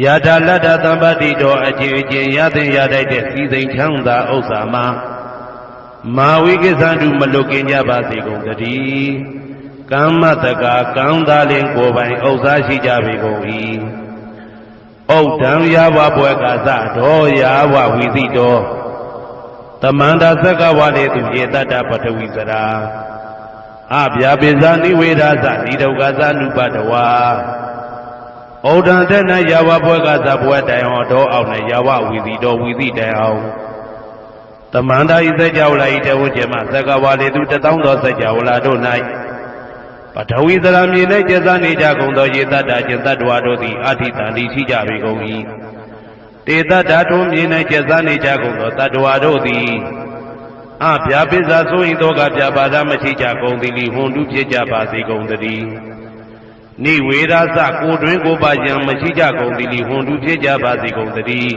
ယထာလတ္တသမ္ပတ္တိတော်အချင်းချင်းရသင်ရတတ်တဲ့စီစိန်ချမ်းသာဥစ္စာမှာမာဝိကိသန္တုမလွတ်ကင်းကြပါစေကုန်သတည်းကမ္မတကာကံသာလင်ကိုယ်ပိုင်ဥစ္စာရှိကြပေကုန်၏ဩဒံယာဝဘွယ်ကသတော်ယာဝဝီသိတော်သမန္တာသက္ကဝါလေသူဧတတ္တပထဝီစရာအဗျာပိဇာနိဝေဒသနိဒုက္ခသနုပတဝါဩဒံတနယာဝဘွယ်ကသဘွယ်တိုင်ဟောတော်အောင်နဲ့ယာဝဝီသိတော်ဝီသိတိုင်အောင်သမန္တာဤစကြဝဠာဤတဝကျမသက္ကဝါလေသူ1000သောစကြဝဠာတို့၌ပထဝီသရမြေ၌ကျဇာနေကြကုန်သောယေတတ္တကျင်တ္တဝါတို့သည်အဋ္ဌိတန္တိရှိကြပေကုန်၏တေတ္တထုံးမြေ၌ကျဇာနေကြကုန်သောတတ္တဝါတို့သည်အဗျာပိဇာဆိုရင်သောကပြပါဒမရှိကြကုန်သည်လီဟွန်တုဖြစ်ကြပါစေကုန်သတည်းနိဝေရသကိုတွင်ကိုပါယံမရှိကြကုန်သည်လီဟွန်တုဖြစ်ကြပါစေကုန်သတည်း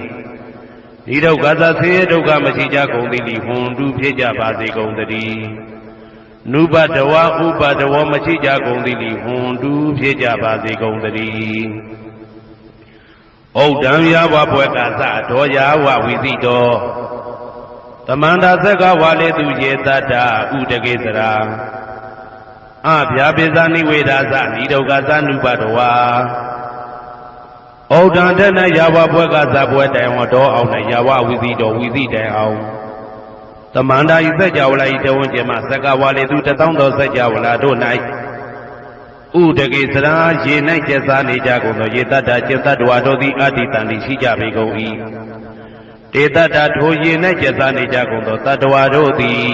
ဒီဒုက္ခသဆင်းရဲဒုက္ခမရှိကြကုန်သည်လီဟွန်တုဖြစ်ကြပါစေကုန်သတည်းနုပတဝဥပတဝမရှိကြကုန်သည်လီဟွန်တုဖြစ်ကြပါစေကုန်သတည်းဩဒံယာဝဘွယ်ကသတော်ယာဝဝီသိတော်သမန္တာသက္ကဝါလေသူယေတတ္တဥဒကေစရာအဗျာပိဇာနိဝေဒသနိဒုက္ခသနုပတဝါဩဒံတနယာဝဘွယ်ကသဘွယ်တိုင်ဟောတော်အောင်နဲ့ယာဝဝီသိတော်ဝီသိတိုင်အောင်သမန္တာဤစကြဝဠာဤတဝန်းကျမသက္ကဝါလေသူ1000သောစကြဝဠာတို့၌ဥဒကေစရာရေ၌ကျက်စားနေကြကုန်သောယေတတ္တကျင်တ္တဝါတို့သည်အဋ္ဌိတန္တိရှိကြပေကုန်၏တေတ္တထိုရေ၌ကျက်စားနေကြကုန်သောတတ္တဝါတို့သည်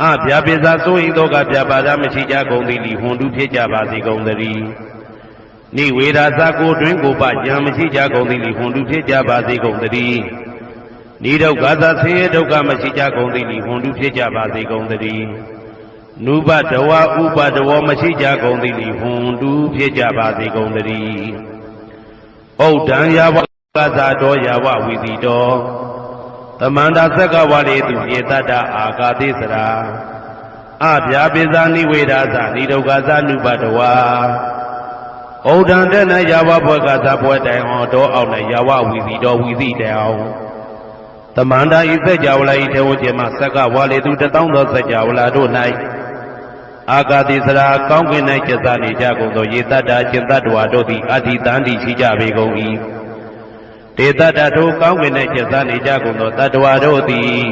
အဗျာပိဇာဆိုရင်သောကပြပါဒမရှိကြကုန်သည်လီဟွန်တုဖြစ်ကြပါစေကုန်သတည်းနိဝေဒသကိုတွင်ကိုပယံမရှိကြကုန်သည်လီဟွန်တုဖြစ်ကြပါစေကုန်သတည်းနိဒုက္ခသဆင်းရဲဒုက္ခမရှိကြကုန်သည်လီဟွန်တုဖြစ်ကြပါစေကုန်သတည်းနုပတဝဥပတဝမရှိကြကုန်သည်လီဟွန်တုဖြစ်ကြပါစေကုန်သတည်းဩဒံယာဝကသတော်ယာဝဝီသိတော်သမန္တာသက္ကဝါလေသူဧတတ္တအာဂါတိစရာအဗျာပိဇာနိဝေဒသနိဒုက္ခသနုပတဝါဩဒံတနယာဝဘွယ်ကသဘွယ်တိုင်ဟောတော်အောင်နဲ့ယာဝဝီသိတော်ဝီသိတိုင်အောင်သမန္တာဤစကြဝဠာဤထေဝကျမသက္ကဝါလေသူ1000သောစကြဝဠာတို့၌အာဂါတိစရာကောင်းကင်၌ကျဇာနေကြကုန်သောယေတတ္တကျင်တ္တဝါတို့သည်အဋ္ဌိတန္တိရှိကြပေကုန်၏တေတ္တထိုကောင်းကင်၌ကျဇာနေကြကုန်သောတတ္တဝါတို့သည်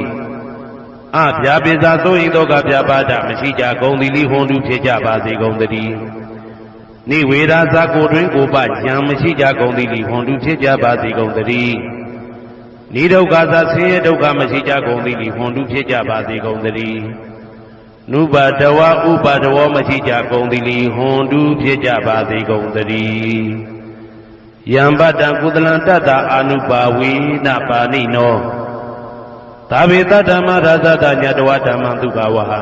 အဗျာပိဇာဆိုရင်သောကပြပါဒမရှိကြကုန်သည်လီဟွန်တုဖြစ်ကြပါစေကုန်သတည်းနိဝေဒသကိုတွင်ကိုပယံမရှိကြကုန်သည်လီဟွန်တုဖြစ်ကြပါစေကုန်သတည်းနိဒုက္ခသဆင်းရဲဒုက္ခမရှိကြကုန်သည်လီဟွန်တုဖြစ်ကြပါစေကုန်သတည်းနုပတဝဥပတဝမရှိကြကုန်သည်လီဟွန်တုဖြစ်ကြပါစေကုန်သတည်းယံပတ္တံကုသလံတတ္တအာနုပါဝေနပါဏိနောသာဝေတဓမ္မရာဇတညတဝဓမ္မဒုက္ခဝဟံ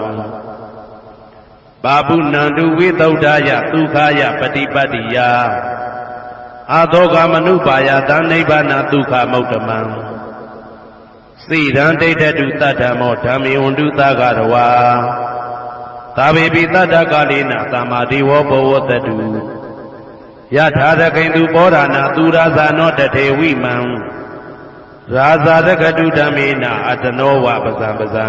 ပါပုဏ္ဏံတုဝိသုဒ္ဓာယဒုက္ခယပฏิပတ္တိယအာသောကမနုပါယသနိဗ္ဗာနဒုက္ခမௌတ္တမံသိရန်ဒိဋ္ဌတုတတ္တမောဓမ္မေဝန္တုသဂရဝါသာဝေပိတတ္တကာလေနသမ္မာဒေဝဘဝတတုယထာရကိန္တုပောဓာနာသူရာဇာနောတထေဝိမံရာဇာတကတုဓမ္မေနအတနောဝပဇံပဇံ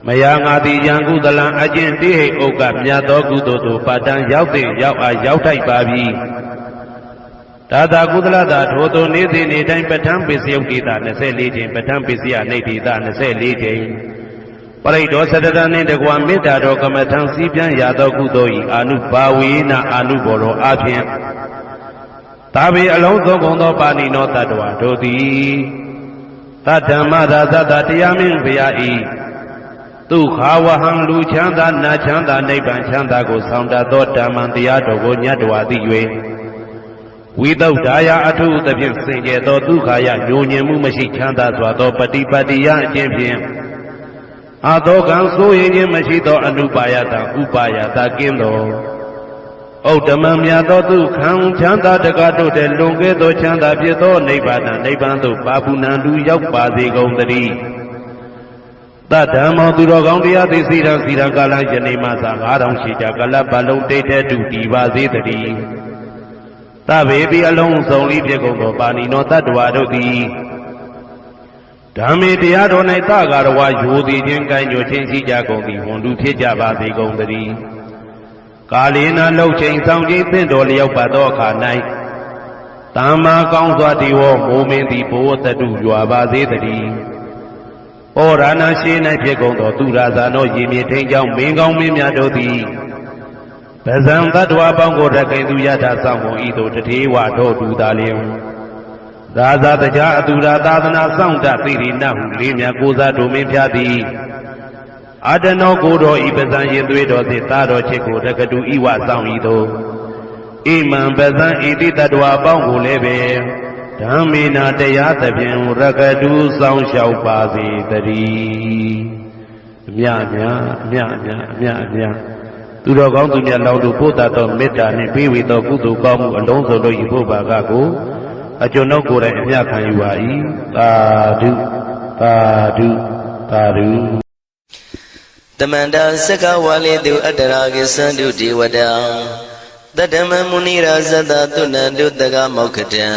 မယာငါတိယံကုသလံအကျင့်တိဟိဥက္ကမြတ်သောကုသိုလ်တို့ပါတံရောက်တဲ့ရောက်အားရောက်ထိုက်ပါပြီဒါသာကုသလတာထိုသို့နေ့စဉ်နေ့တိုင်းပဋ္ဌာန်းပစ္စယုတ်တိတာ24ချိန်ပဋ္ဌာန်းပစ္စယနေတိတာ24ချိန်ပရိဒောသတ္တနှင့်တကွာမေတ္တာတော်ကမ္မထံစည်းပြန်ရသောကုသိုလ်ဤအာနုဘာဝေနအာနုဘောရောအဖြင့်သာဝေအလုံးစုံကုန်သောပါဏိနောတတ္တဝါတို့သည်သတ္တမရာဇတတရားမင်းဘုရားဤဒုက္ခဝဟံလူချမ်းသာနာချမ်းသာနိဗ္ဗာန်ချမ်းသာကိုဆောင်တတ်သောဓမ္မံတရားတော်ကိုညတ်တော်သိ၍ဝိသုဒ္ဓါယအထုသဖြင့်စင်ကြယ်သောဒုက္ခယညိုညင်မှုမရှိချမ်းသာစွာသောပฏิပတ္တိယအခြင်းဖြင့်အာသောကံဆိုရင်ခြင်းမရှိသောအနုပါယတဥပါယတကင်းသောဩတ္တမမြတ်သောဒုက္ခံချမ်းသာတကားတို့တဲ့လွန်ကဲသောချမ်းသာဖြစ်သောနိဗ္ဗာန်နိဗ္ဗာန်သို့ပါပုဏ္ဏံတူရောက်ပါစေကုန်သတည်း တဓမ္မောသူတော်ကောင်းတရားသိစီရန်စီရန်ကာလယနေ့မှသာ9000ရှိကြကလပ်ပလုံးတိတ်တဲ့တူတည်ပါစေတည်းသဗ္ဗေပိအလုံးစုံလိပြေကုန်သောပါဏိနောတတ္တဝါတို့သည်ဓမ္မေတရားတော်၌သကာရဝယူသည်ချင်းကိုင်းညွချင်းရှိကြကုန်သည်ဝန်တုဖြစ်ကြပါစေကုန်တည်းကာလေနာလှုပ်ချိန်ဆောင်ချိန်သင့်တော်လျောက်ပါသောအခါ၌သမ္မာကောင်းစွာတည်ဝမိုးမင်းသည်ဘိုးတတုရွာပါစေတည်းဩရဏရှိ၌ဖြစ်ကုန်သောသူရာဇာတို့ရေမြေထိန်ကြောင့်မင်းကောင်းမင်းများတို့သည်ပဇံတတ္တဝါပေါင်းကိုရခိုင်သူရထဆောင်ကုန်ဤသို့တထေဝတို့တူသာလျင်ရာဇာတရားအတူရာသာသနာဆောင်တသိရိနဟုလေးမြတ်ကိုစားတို့မင်းဖျားသည်အာတနောကိုတော်ဤပဇံရင်သွေးတော်သည်သာတော်ချစ်ကိုတကတူဤဝဆောင်ဤသို့ဣမံပဇံဤတိတတ္တဝါပေါင်းကိုလည်းပဲဓမ္မေနာတရားသဖြင့်ရကတူဆောင်လျှောက်ပါစေတည်းအမြအမြသူတော်ကောင်းသူမြတ်လောင်းတို့ပို့တတ်သောမေတ္တာနှင့်ပေးဝေသောကုသိုလ်ကောင်းမှုအလုံးစုံတို့ဤဖို့ပါကကိုအကျွန်ုပ်ကိုယ်တိုင်အမြခံယူပါ၏သာဓုသာဓုသာဓုတမန္တာစကဝါလေတုအတ္တရာကိသန္တုဒေဝတာတတ္တမမုနိရာဇတသုဏ္ဏတုတကမောက္ခတံ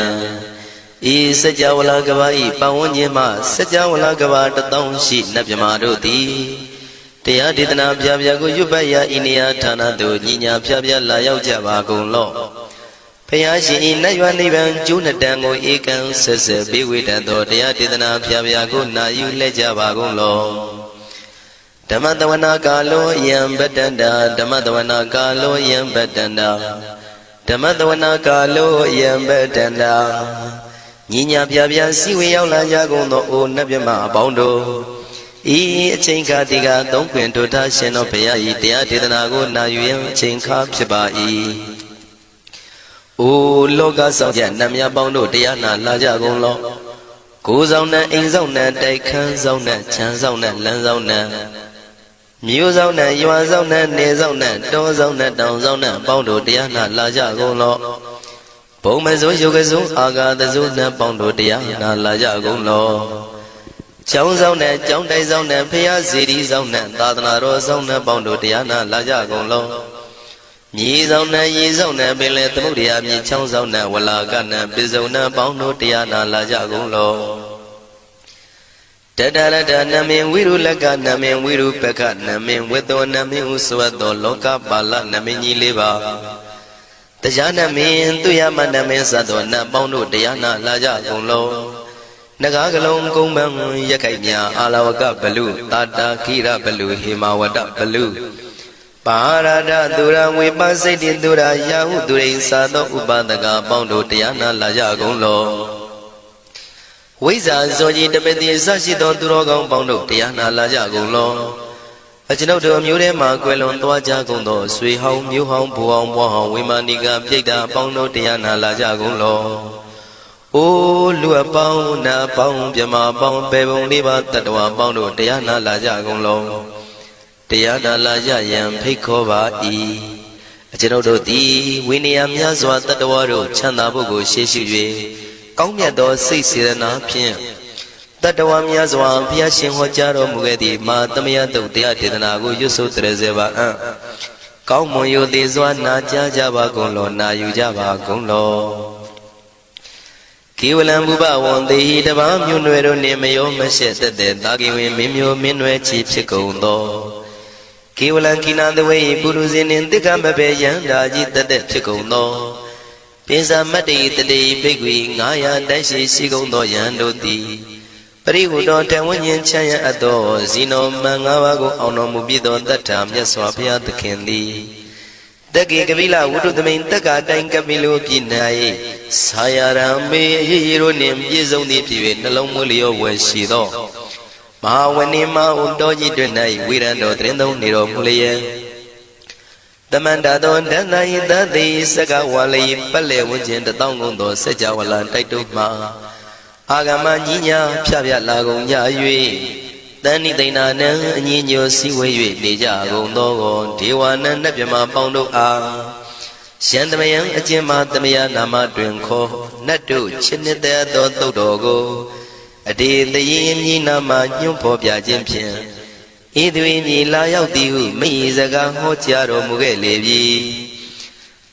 ဤစัจ java လာကဘာဤပတ်ဝန်းကျင်မှစัจ java လာကဘာ1000ရှိနတ်မြမာတို့သည်တရားဒေသနာပြပြကိုရွတ်ပတ်ရာဤနေရာဌာနသို့ညီညာပြပြလာရောက်ကြပါကုန်လော့ဖျားရှင်ဤနတ်ရွာနိဗ္ဗာန်ကျိုးနှစ်တန်ကိုဧကံဆက်ဆက်ပေးဝေတတ်သောတရားဒေသနာပြပြကိုနာယူလှည့်ကြပါကုန်လော့ဓမ္မတဝနာကာလောယံပတ္တန္တာဓမ္မတဝနာကာလောယံပတ္တန္တာဓမ္မတဝနာကာလောယံပတ္တန္တာညီညာပြပြစီဝေရောက်လာကြကုန်သောအိုနတ်မြမအပေါင်းတို့ဤအချိန်ခါဒီကသုံးခွင်တို့ထားရှင်တော်ဘုရားဤတရားဒေသနာကိုနာယူရန်အချိန်ခါဖြစ်ပါ၏အိုလောကဆောင်ကြနတ်မြပေါင်းတို့တရားနာလာကြကုန်လောကိုယ်ဆောင်နဲ့အိမ်ဆောင်နဲ့တိုက်ခန်းဆောင်နဲ့ခြံဆောင်နဲ့လမ်းဆောင်နဲ့မြို့ဆောင်နဲ့ရွာဆောင်နဲ့နေဆောင်နဲ့တောဆောင်နဲ့တောင်ဆောင်နဲ့ပေါင်းတို့တရားနာလာကြကုန်လောဘုံမစိုးယုတ်ကစိုးအာဂါသစိုးနဲ့ပေါင်းတို့တရားနာလာကြကုန်လောကျောင်းဆောင်နဲ့ကျောင်းတိုက်ဆောင်နဲ့ဖျားစီရီဆောင်နဲ့သာသနာတော်ဆောင်နဲ့ပေါင်းတို့တရားနာလာကြကုန်လောမြေဆောင်နဲ့ရေဆောင်နဲ့ပင်လေသမုဒ္ဒရာမြေချောင်းဆောင်နဲ့ဝလာကနဲ့ပိစုံနဲ့ပေါင်းတို့တရားနာလာကြကုန်လောတတရတနမင်ဝိရုလကနမင်ဝိရုပကနမင်ဝေတောနမင်ဥစဝတ္တောလောကပါဠနမင်ကြီးလေးပါတရားနမင်သူရမနမင်သတ္တောနတ်ပေါင်းတို့တရားနာလာကြကုန်လောနဂါကလုံးကုံပံရက်ခိုက်မြအာလဝကဘလူတာတာခိရဘလူဟေမဝတဘလူပါရဒသူရဝေပစိတ်တိသူရယာဟုသူရိသာသောဥပဒကပေါင်းတို့တရားနာလာကြကုန်လောဝိဇ္ဇာဇောကြီးတပတိအစရှိသောသူတော်ကောင်းပေါင်းတို့တရားနာလာကြကုန်လောအကျွန်ုပ်တို့အမျိုးထဲမှာကွယ်လွန်သွားကြကုန်သောဆွေဟောင်းမျိုးဟောင်းဘူဟောင်းဘွားဟောင်းဝိမာနိကပြိတ္တာပေါင်းတို့တရားနာလာကြကုန်လောအိုလူအပေါင်းနာပေါင်းမြမပေါင်းပေပုံလေးပါတတ္တဝါပေါင်းတို့တရားနာလာကြကုန်လောတရားနာလာကြရန်ဖိတ်ခေါ်ပါ၏အကျွန်ုပ်တို့သည်ဝိနည်းများစွာတတ္တဝါတို့ချမ်းသာဖို့ကိုရှေ့ရှု၍ကောင်းမြတ်သောစိတ်စေတနာဖြင့်တတ္တဝါများစွာဘုရားရှင်ဟောကြားတော်မူခဲ့သည့်မာသမယတုတ်တရားဒေသနာကိုရွတ်ဆိုတရစေပါအံ့ကောင်းမွန်ရိုသေစွာနာကြားကြပါကုန်လောနာယူကြပါကုန်လောကေဝလံဘုဘဝံတေဟိတပားမြို့နွယ်တို့နှင့်မယောမရှက်သက်တဲ့တာကိဝင်မင်းမျိုးမင်းနွယ်ချီဖြစ်ကုန်သောကေဝလံကိနာတဝေပုရုဇဉ်နှင့်တိက္ခမဘေယံဒါကြီးသက်သက်ဖြစ်ကုန်သောပိစမတ္တိတတိဘိက္ခွေ900တိုက်ရှိကုန်သောယံတို့သည်ပရိဟုတော်တဝဉ္ဉ္ချမ်းရအပ်သောဇီနောမံ5ပါးကိုအောင်တော်မူပြီးသောတတ္ထာမြတ်စွာဘုရားသခင်သည်တက္ကေကပိလဝုဒ္ဓသမိန်တက္ကာတိုင်ကပိလိုပြည်၌သာယရံမေရေရေတို့နှင့်ပြည့်စုံသည်ဖြစ်၍နှလုံးမွေးလျောဝယ်ရှိသောမဟာဝဏိမဟုတော်ကြီးတွင်၌ဝိရံတော်တရင်သုံးနေတော်မူလျက်တမန္တသောဒန္တယိတသိစကဝါလိပတ်လေဝန်းကျင်1000ကုန်သောစัจ java လာတိုက်တုမှအာဂမညီညာဖြပြလာကုန်ကြ၍တဏိသိဏနံအညီညွတ်စည်းဝေး၍နေကြကုန်သောဒေဝနံနတ်မြမပေါင်းတို့အားရှန္တမယံအကျဉ်းမသမယနာမတွင်ခေါ်နတ်တို့ချစ်နှစ်သက်သောသုတ်တော်ကိုအတေတရင်မြည်နာမညွှန်ဖော်ပြခြင်းဖြင့် ဤသူ၏မြည်လာရောက်သည်ဟုမိ၏စကားဟောကြားတော်မူခဲ့လေပြီ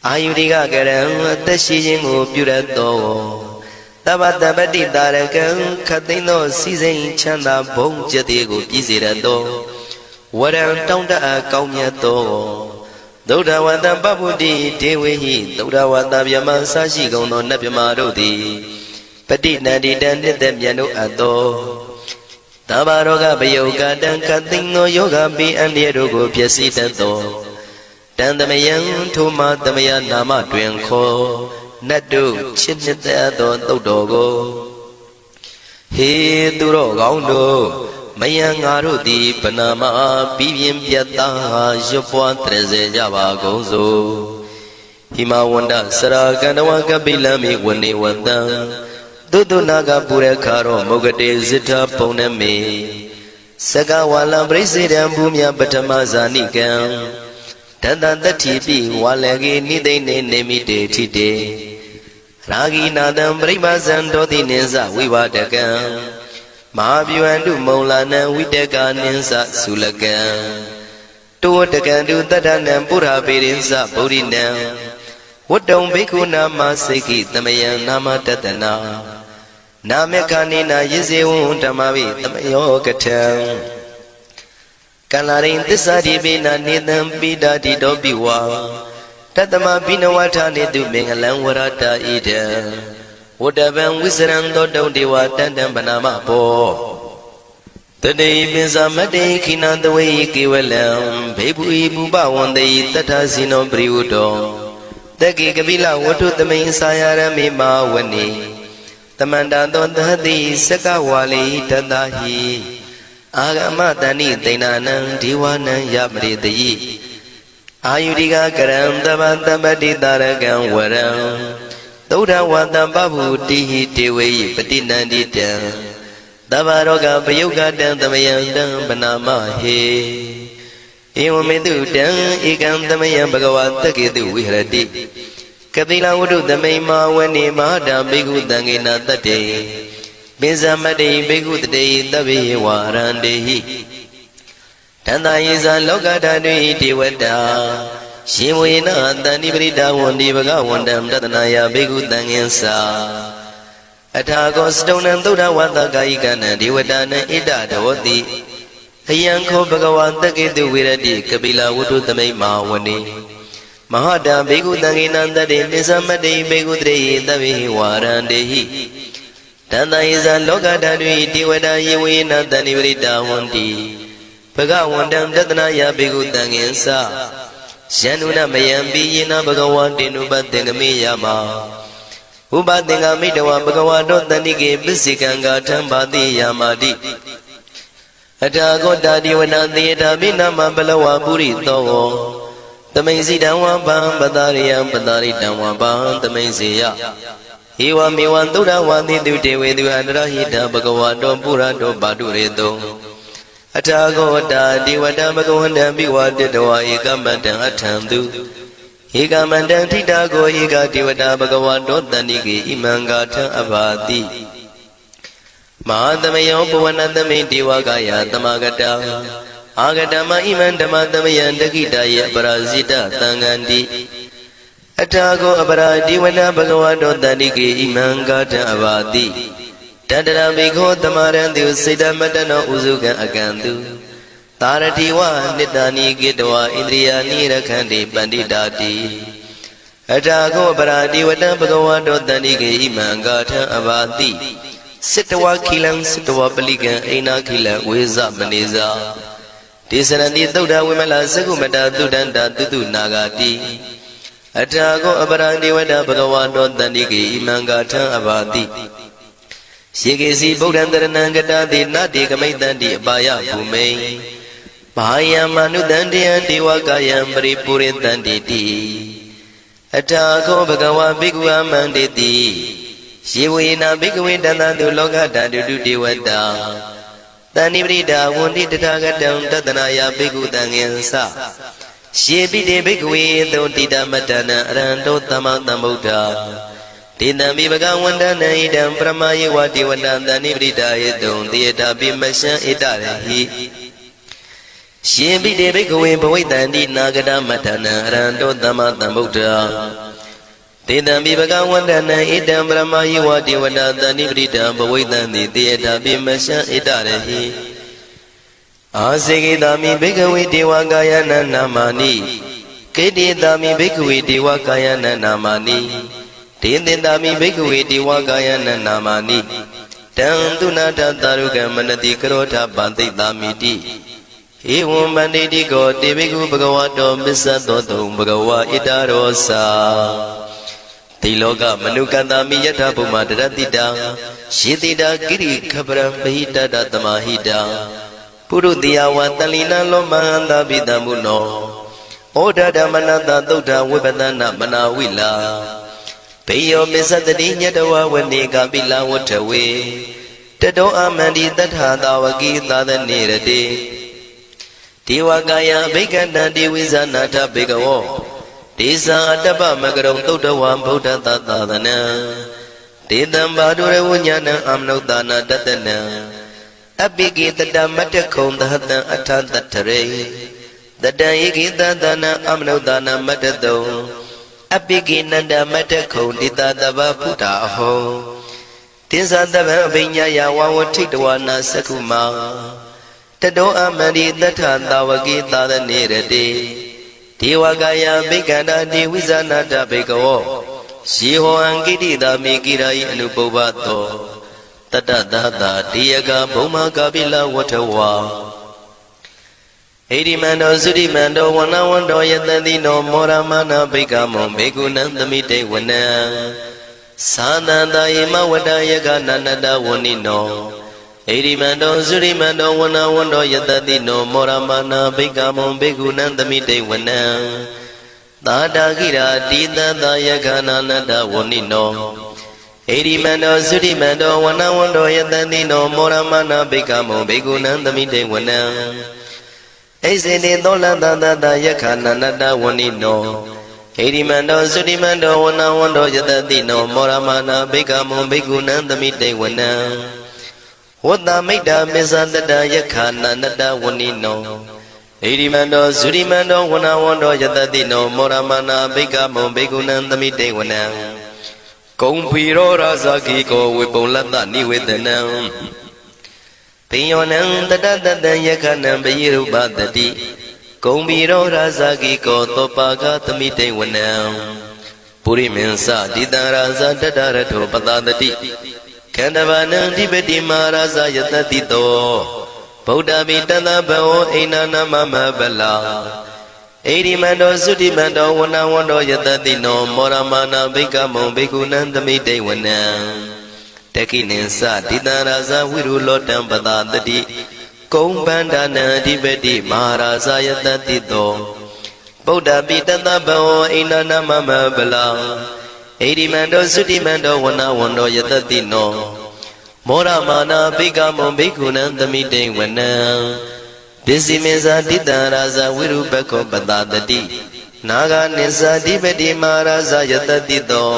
အာယုရိကကရံအသက်ရှိခြင်းကိုပြုရသောတပ္ပတပတိတာရကံခတ်သိမ်းသောစီစိန်ချမ်းသာဘုံကျက်သည်ကိုပြည့်စေရသောဝရံတောင်းတအပ်ကောင်းမြတ်သောဒုဒ္ဓဝတ္တပဗုဒ္ဓိဒေဝေဟိဒုဒ္ဓဝတ္တဗျမဆရှိကုန်သောနတ်ဗျမတို့သည်ပฏิနန္တိတံနှစ်သက်မြတ်တို့အပ်သောတဘာရောဂပယုတ်ကတံခတ်သိမ်းသောယောဂပိအန္တရာတို့ကိုဖြစ်စေတတ်သောတန်သမယံထိုမသမယနာမတွင်ခေါ်နတ်တို့ချစ်နှစ်သက်သောသုတ်တော်ကိုဟေသူတော်ကောင်းတို့မယံငါတို့သည်ဗနာမပြီးပြင်းပြတ်သားရွတ်ပွားတရစေကြပါကုန်စို့ဟိမဝန္ဒစရာကန္တဝကပိလမိဝနေဝတံသုတနာကပုရခါရောမုဂတေဇိထပုံနမေစကဝါလံပရိစေတံဘူမြပထမဇာနိကံတတတတိပိဝါလကေနိသိနေနေမိတေထိတေရာဂိနာတံပရိမဇံတောတိနိသဝိဝဒကံမဟာဗျဝန္တုမုံလာနံဝိတကနိသသုလကံတောတကံတုတတ္တနံပုရပေရိသဗုဒ္ဓိနံဝတ္တုံဘိက္ခုနာမစိကိသမယံနာမတတနာနာမေခဏိနာယေဇေဝံဓမ္မဝိသမယောကထံကလရိန်သစ္စာတိပိနာနေတံပိတာတိတောပိဝါတတမပိနဝထာနေတုမင်္ဂလံဝရတာဣဒံဝတ္တဗံဝိစရံသောတုံဒေဝတန္တံဗနာမဘောတတေပိစမတေခိနတဝေကေဝလံဘေဘူဤပူပဝန္တေတထဇိနောပရိဝတ္တောတကေကပိလဝတ္ထုသမိန်စာယရမေမာဝနေတမန္တသောသတိစကဝါလိတတဟိအာဂမတဏိသိဏနံဒေဝနံယပရိတိအာယုရိကကရံတပတပတိတာရကံဝရံသုဒ္ဓဝတ္တပဗုတိဟိတေဝေယပတိနန္တိတံတဘာရောဂပယုတ်ကတံသမယံတံဗနာမဟေဧဝမေတုတံဧကံသမယံဘဂဝါတကေတုဝိဟရတိကပိလဝတ္ထုသမိန်မာဝနေမဟာတံဘိက္ခုတံဂေနတတ္တေပိဇမတေဘိက္ခုတတေသဗ္ဗေဝါရန္တေဟိတန္တယေဇာလောကဓာတုဣတိဝတ္တာရှင်ဝေနတန္တိပရိဒဝန္တိဘဂဝန္တံတတနာယဘိက္ခုတံငင်္စာအထာကောစတုံနံသုဒ္ဓဝတ္တကာယိကနံဒေဝတာနံဣဒဒောတိအယံခောဘဂဝါတကေတုဝိရတိကပိလဝတ္ထုသမိန်မာဝနေမဟာတံဘိက္ခုတံဂေနတတ္တေပိသမတေဘိက္ခုတရေသဗ္ဗေဝါရန္တေဟိတန္တယေဇာလောကဓာတုဣတိဝတ္တာယေဝေနတန္တိပရိဒဝန္တိဘဂဝန္တံတတနာယဘိက္ခုတံငင်္စာယန္တုနမယံပိယေနဘဂဝါတေနုပသင်္ကမေယမဥပသင်္ကမိတဝဘဂဝါတောတဏိကေပစ္စိကံဂါထံပါတိယမာတိအထာဂောတာဒီဝနာသေတာပိနမပလဝပုရိသောသမိန်စီတံဝပံပတာရိယံပတာရိတံဝပံသမိန်စေယဟေဝမေဝံသုဒ္ဓဝါတိတုတေဝေသူအန္တရဟိတဘဂဝါတောပုရတောပါတုရေတောအထာဂောတာဒီဝတံဘဂဝန္တံပိဝတတဝါဧကမတံအထံသူဧကမတံထိတာကိုဧကဒီဝတာဘဂဝါတောတဏိကေဣမံဂါထံအဘာတိမဟာသမယောပဝနသမိဒေဝကာယသမဂတံအာဂတမဣမံဓမ္မသမယံတခိတယေပရာဇိတသံဃန္တိအထာကိုအပရာဒီဝနဘဂဝါတောတဏိကေဣမံဂါထံအဘာတိတတရဘိခောသမရံတုစေတမတနောဥစုကံအကံတုသာရတိဝနိတ္တနိကေတဝဣန္ဒြိယာနိရခန္တိပန္တိတာတိအထာကိုအပရာဒီဝနဘဂဝါတောတဏိကေဣမံဂါထံအဘာတိစိတဝခိလံစိတဝပလိကံအိနာခိလံဝေဇမနေဇာဒေသရဏိသုဒ္ဓဝိမလသကုမတသုဒ္ဒန္တာတုတုနာဂတိအထာကိုအပရံဒီဝတ္တဘဂဝါတောတဏိကေဣမံဂါထံအဘာတိယေကေစီဗုဒ္ဓံတရဏံကတာတိနတေကမိတ္တန္တိအပါယဘူမိန်ဘာယံမနုတန္တယံဒေဝကာယံပရိပုရိတန္တိတိအထာကိုဘဂဝါဘိက္ခုအမန္တေတိယေဝေနဘိက္ခဝေတန္တတုလောကဓာတုတုဒေဝတာတဏိပရိဒဝန္တိတထာဂတံတတနာယဘိက္ခုတံငင်္စရှေပိတေဘိက္ခဝေသောတိတမတ္တနာအရဟံတောသမ္မာသမ္ဗုဒ္ဓဒေတံဘိဗကဝန္တနံဣဒံပရမယေဝတိဝတ္တတဏိပရိဒယေတုံတေတာပိမရှံဣတရဟိ ရှင်ပိတေဘိက္ခဝေဘဝိတန္တိနာဂတမထနံအရန္တောသမ္မာသမ္ဗုဒ္ဓံတေတံပိဘဂဝန္တနံဣတံပရမယိဝတိဝတသန္တိပရိတံဘဝိတန္တိတေယတာပိမရှံဣတရဟိအာစေကိတာမိဘိက္ခဝေဒေဝကာယနာနာမာနိကေတိတာမိဘိက္ခဝေဒေဝကာယနာနာမာနိဒေသင်တာမိဘိက္ခဝေဒေဝကာယနာနာမာနိတံသူနာထသာရုကမနတိကရောထပန္တိတာမိတိဧဝံမန္တိတိကောတေဘိက္ခုဘဂဝတောပစ္စသောတုံဘဂဝါဣတရောစာတိလောကမနုကတမိယထဘုမတရတိတာယေတိတာကိရိခပရံပဟိတတသမဟိတာပုရုတိယဝတလိနလောမဟန္တာပိတံမုနောဩဒဓမ္မနတသုဒ္ဓဝိပဒနာမနာဝိလာဘေယောမစ္စတတိညတဝဝနေကပိလဝထဝေတတောအမန္တိတထာတာဝကိသာသနေရတိဒေဝကာယဘိက္ခန္တတိဝိဇာနာထဘေကဝောဒေဇာအတ္တပမကရုံသုတ္တဝံဗုဒ္ဓသာသနံဒေတံဘာဒုရဝဉာဏံအမနုဿာနာတတနံအပိကိတတမတ္တခုံသဟတံအထတတ္ထရေတတံဧကိတသနာအမနုဿာနာမတ္တတုံအပိကိနန္ဒမတ္တခုံတိတတဗဗုဒ္ဓအဟောတိသတဗံအဘိညာယဝဝထိတဝနာသကုမာတတောအမန္တိတထသာဝကိသာသနေရတိဒေဝကာယဘိက္ခန္တာတိဝိဇာနာတဘေကဝောယေဟောအံကိတိတာမေကိရာယိအနုပုဗ္ဗတောတတသတာတေယကဘုံမကာပိလဝထဝါဣရိမန္တောသုရိမန္တောဝနဝန္တောယတတိနောမောရမနာဘိက္ခမောဘေကုဏံသမိတေဝနံသာနန္တယေမဝတ္တယကနန္တဝဏိနောဣရိမန္တောသုရိမန္တောဝနဝန္တောယတတိနောမောရမနာဘိက္ခမောဘေကုဏံသမိတေဝနံသာတာကိရာတိတသယကနန္တဝဏိနောဣရိမန္တောသုရိမန္တောဝနဝန္တောယတတိနောမောရမနာဘိက္ခမောဘေကုဏံသမိတေဝနံဣဇေတိသောလန္တတယခနန္တဝဏိနောဣရိမန္တောသုရိမန္တောဝနဝန္တောယတတိနောမောရမနာဘိက္ခမောဘေကုဏံသမိတေဝနံဝတ္တမိတ္တမစ္ဆတတယခနန္တဝဏိနောဣရိမန္တောသုရိမန္တောဝနဝန္တောယတတိနောမောရမနာဘိက္ခမောဘေကုဏံသမိတေဝနံကုံဖီရောရာဇဂိကောဝေပုံလတ္တနိဝေဒနံပိယောနံတတတတံယခနံပယိရုပတတိဂုံဘီရောရာဇဂိကောသောပါကသမိတေဝနံပုရိမင်းစတိတံရာဇတတရထောပတတတိခန္ဓဗနံဓိပတိမာရာဇယတတိတောဗုဒ္ဓမိတတဘောအိနာနမမဗလာဣရိမန္တောသုတိမန္တောဝနဝန္တောယတတိနောမောရမနာဘိက္ခမောဘိက္ခုနံသမိတေဝနံတခိနိသတိတံရာဇဝိရုလောတံပတတတိကုံပန္ဒနံအဓိပတိမဟာရာဇယတတိတောဗုဒ္ဓပိတတဘောအိနာနမမဗလာဣရိမန္တောသုတိမန္တောဝနဝန္တောယတတိနောမောရမနာဘိက္ခမောဘိက္ခုနံသမိတေဝနံပစ္စည်းမေဇာတိတံရာဇဝိရုပခောပတတတိနာဂနိသတိပတိမဟာရာဇယတတိတော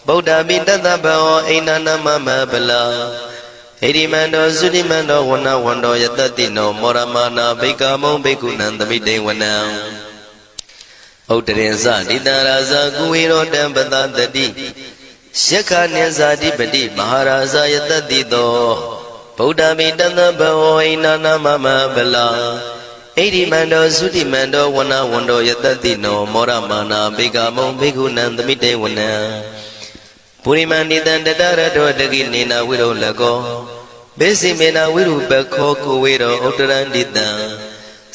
ဗုဒ္ဓပိတတဘောအိနာနမမဗလာဣရိမန္တောသုတိမန္တောဝနဝန္တောယတတိနောမောရမနာဘိက္ခမောဘိက္ခုနံသမိတေဝနံဥတရင်စတိတံရာဇကုဝေရောတံပတတတိယက္ခနိဇာတိပတိမဟာရာဇယတတိတောဗုဒ္ဓမိတတဘောအိနာနမမဗလာဣရိမန္တောသုတိမန္တောဝနဝန္တောယတတိနောမောရမနာဘိက္ခမောဘိက္ခုနံသမိတေဝနံပုရိမန္တိတံတတရတောတကိနေနာဝိရုလကောဘေစီမေနာဝိရုပခောကိုဝေရောဥတရန္တိတံ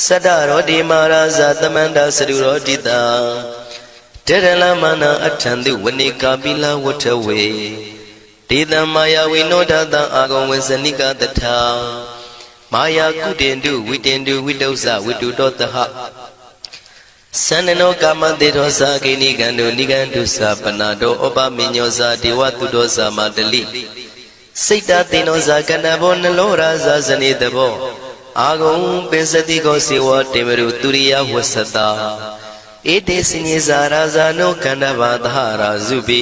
သတ္တရောတိမာရာဇသမန္တာစရုရောတိတံတေရလမနာအထံတိဝနိကာပိလဝထဝေဒေတံမာယဝိနောဒတံအာဂံဝေစနိကတထာမာယာကုတင်တုဝိတင်တုဝိတုဇဝိတုတောတဟသန္နနောကာမတေသောသာကိနိကံတုနိကံတုသာပနာတောဩပမညောသာဒေဝတုတောသာမတလိစိတ်တသိနောသာကဏဘောနလောရာဇာဇနိတဘောအာဂုံပင်စတိကောစေဝတေမရုตุရိယဝဆတာဧတေစညေဇာရာဇာနောကန္တဘာသဟရာဇုပိ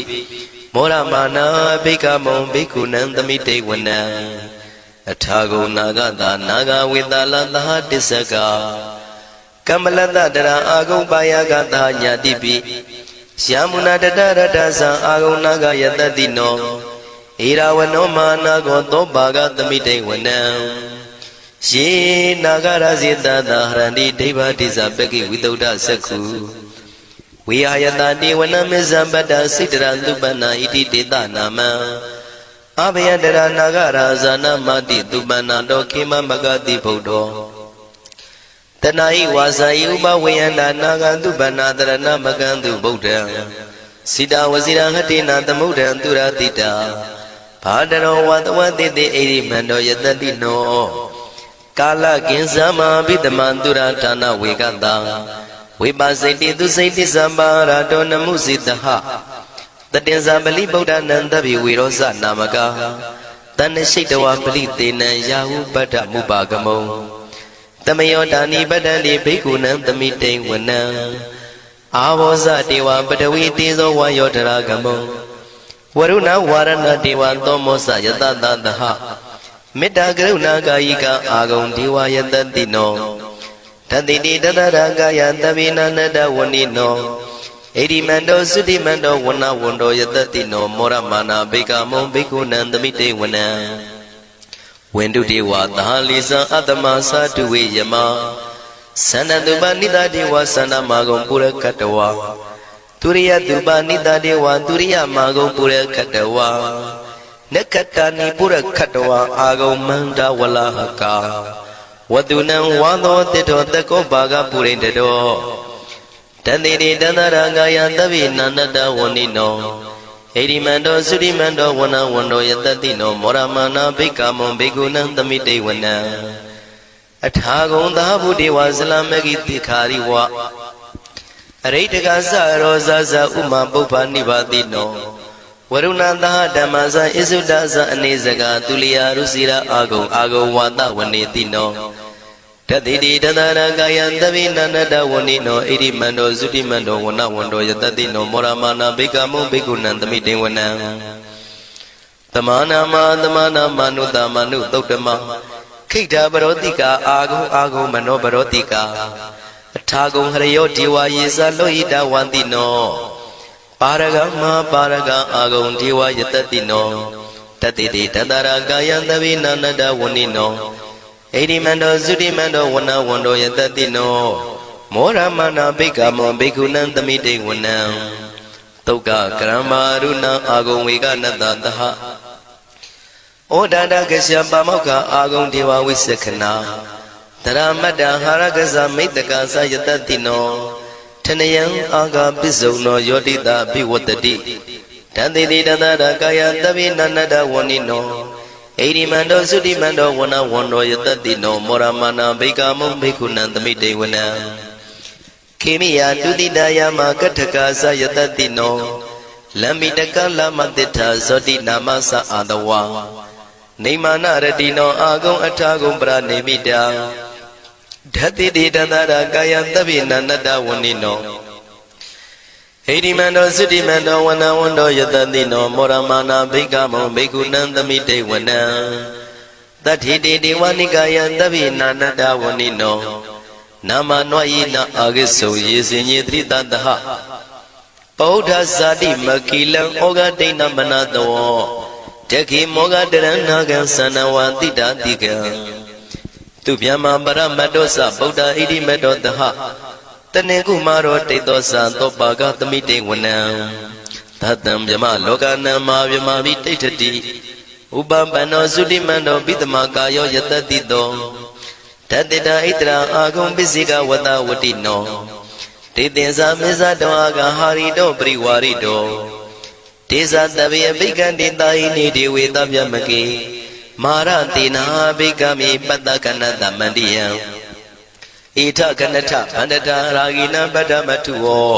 မောရမနာဘိက္ခမောဘိက္ခုနံသမိတေဝနံဣ အထာဂုဏနာဂတာနာဂဝေတာလသဟတစ္စကကမ္မလတ္တတရာအာဂုံပါယကတာညာတိပိယာမုနာတတရတ္တသံအာဂုံနာဂယတတိနောဧရာဝနောမာနာကောသောဘာဂသမိတေဝနံယေနာဂရဇေတတဟရန္တိဒိဗ္ဗတိဇပကိဝိတုဒ္ဓသက္ခုဝိဟာယတတေဝနမေဇံပတ္တစိတရံသူပန္နာဣတိတေတနာမံအဘယတရနာဂရာဇာနာမတိသူပန္နာတောခေမမဂတိဗုဒ္ဓောတဏှာဤဝါစာဤဥပဝေယန္တာနာဂံသူပန္နာတရဏမကံသူဗုဒ္ဓံစိတဝစီရဟတိနာသမုဒ္ဒံသူရတိတာဘာတရောဝတဝတိတိဣရိမန္တောယတတိနောကာလကင်္စမဘိဓမ္မံသူရဌာနဝေကတံဝိပါစိတိသူစိတိသံပါရတောနမှုစိတဟတတင်္ဇာပလိဗုဒ္ဓနံတပိဝေရောဇနာမကတဏ္ဍရှိတဝပလိတေနံယာဟုပတ္တမုပါကမုံတမယောတာနိပတ္တန္တိဘိက္ခုနံသမိတိဝနံအာဘောဇတေဝပတဝီတေဇောဝါယောတရာကမုံဝရုဏဝါရဏတေဝသောမောဇယတတသဟမေတ္တာကရုဏာကာယိကအာဂုံဒေဝယတတိနောတတိတိတတရကာယတဗိနာနတဝဏိနောဣရိမန္တောသုတိမန္တောဝဏဝန္တောယတတိနောမောရမာနာဘေကမုံဘေကုဏံသမိတေဝနံဝန္တုတေဝသဟလိသံအတ္တမသာတုဝေယမသန္တတုပနိတတေဝသန္တမာဂုံပုရကတဝါသူရိယတုပနိတတေဝသူရိယမာဂုံပုရကတဝါနက္ခတနိပုရခတဝါအာဂုံမန္တဝလဟကာဝတုနံဝါသောတေတောတကောဘာဂပုရိန္တတောတန္တိတိတန္တရာဂာယသဗ္ဗိနန္တတဝဏိနောဣရိမန္တောသုရိမန္တောဝဏဝန္တောယတတိနောမောရမာနာဘိက္ခမုံဘိက္ခုနံသမိတေဝနံအထာဂုံသာဗုဒေဝဇလမဂိတိခာရိဝအရိတကသရောဇဇဥမပုပ္ပနိဗ္ဗာတိနောဝရုဏသဟဓမ္မဇဣစုဒ္ဒဇအနေစကသူလျာရုစီရအာဂုံအာဂုံဝါဒဝနေတိနောတတိတိတတရကာယံသဗ္ဗိနန္တဝဏိနောဣရိမန္တောသုတိမန္တောဝဏဝန္တောယတတိနောမောရမာနာဘိက္ခမုံဘိက္ခုနံသမိတေဝနံသမာနာမသမာနာမနုတမနုသုတ်တမခိဋ္ဌပရောတိကာအာဂုံအာဂုံမနောပရောတိကာအထာဂုံဟရယောဒေဝယေဇလောဟိတဝန္တိနောပါရဂမပါရဂအာဂုံဒေဝယတတိနောတတိတိတတရကာယံသဗ္ဗိနန္တဝဏိနောဣရိမန္တောသုတိမန္တောဝဏဝန္တောယတတိနောမောရမာနာဘိက္ခမောဘိက္ခုနံသမိတေဝနံသုက္ကကရမရုဏအာဂုံဝေကနတသဟဩဒန္တကရှပါမောက္ခအာဂုံဒေဝဝိသခနာတရမတ္တဟာရကဇမိတ္တကသယတတိနောထနယံအာဂပိစုံနောယောတိတာဘိဝတ္တိတန္တိတိတတရကာယသဗ္ဗိနန္တဝဏိနောဣရိမန္တောသုတိမန္တောဝဏဝန္တောယတတိနောမောရမာနာဘိက္ခမုံဘိက္ခုနံသမိတေဝနံခေမိယတုတိတယမကထကာသယတတိနောလမ္မိတကလမတိထဇောတိနာမသအာတဝါနေမာနရတိနောအာဂုံအထာဂုံပရနေမိတာဓတ္တိတိတတရကာယံသဗ္ဗိနန္တဝဏိနောဣရိမန္တောသုတိမန္တောဝဏဝန္တောယတတိနောမောရမာနာဘိက္ခမုံဘိက္ခုနံသမိတေဝနံတတ္ထိတိဒေဝနိကာယံသဗ္ဗိနန္တဝဏိနောနာမနွယိနအာဂိစုယေစင်ညေတိတတဟပောဓဇာတိမကိလံဩဃဒိဏမနတောတခိမောဃတရဏကံသနဝတိတာတိကံသူဗျမပရမတ္တောသဗုဒ္ဓဣတိမတ္တောတဟတနေကုမာရောတိတောသသောပါကသမိတေဝနံသတ္တံဗျမလောကနံမာဗျမမိတိဋ္ဌတိဥပပန္နောသုတိမန္တောပိတမကာယောယတတိတောတတေတာဣတရာအာဂုံပစ္စိကဝတဝတိနောတေတင်္ဇာမေဇတောအာဂဟာရိတောပရိဝါရိတောဒေဇတဗေအဘိက္ခံတေတာဟိနေဒေဝေတဗျမကေမာရတေနာဘိက္ခမေပတ္တကနတမန္တိယံဣထကနထဗန္တတာရာဂိနံပတ္တမထုဝော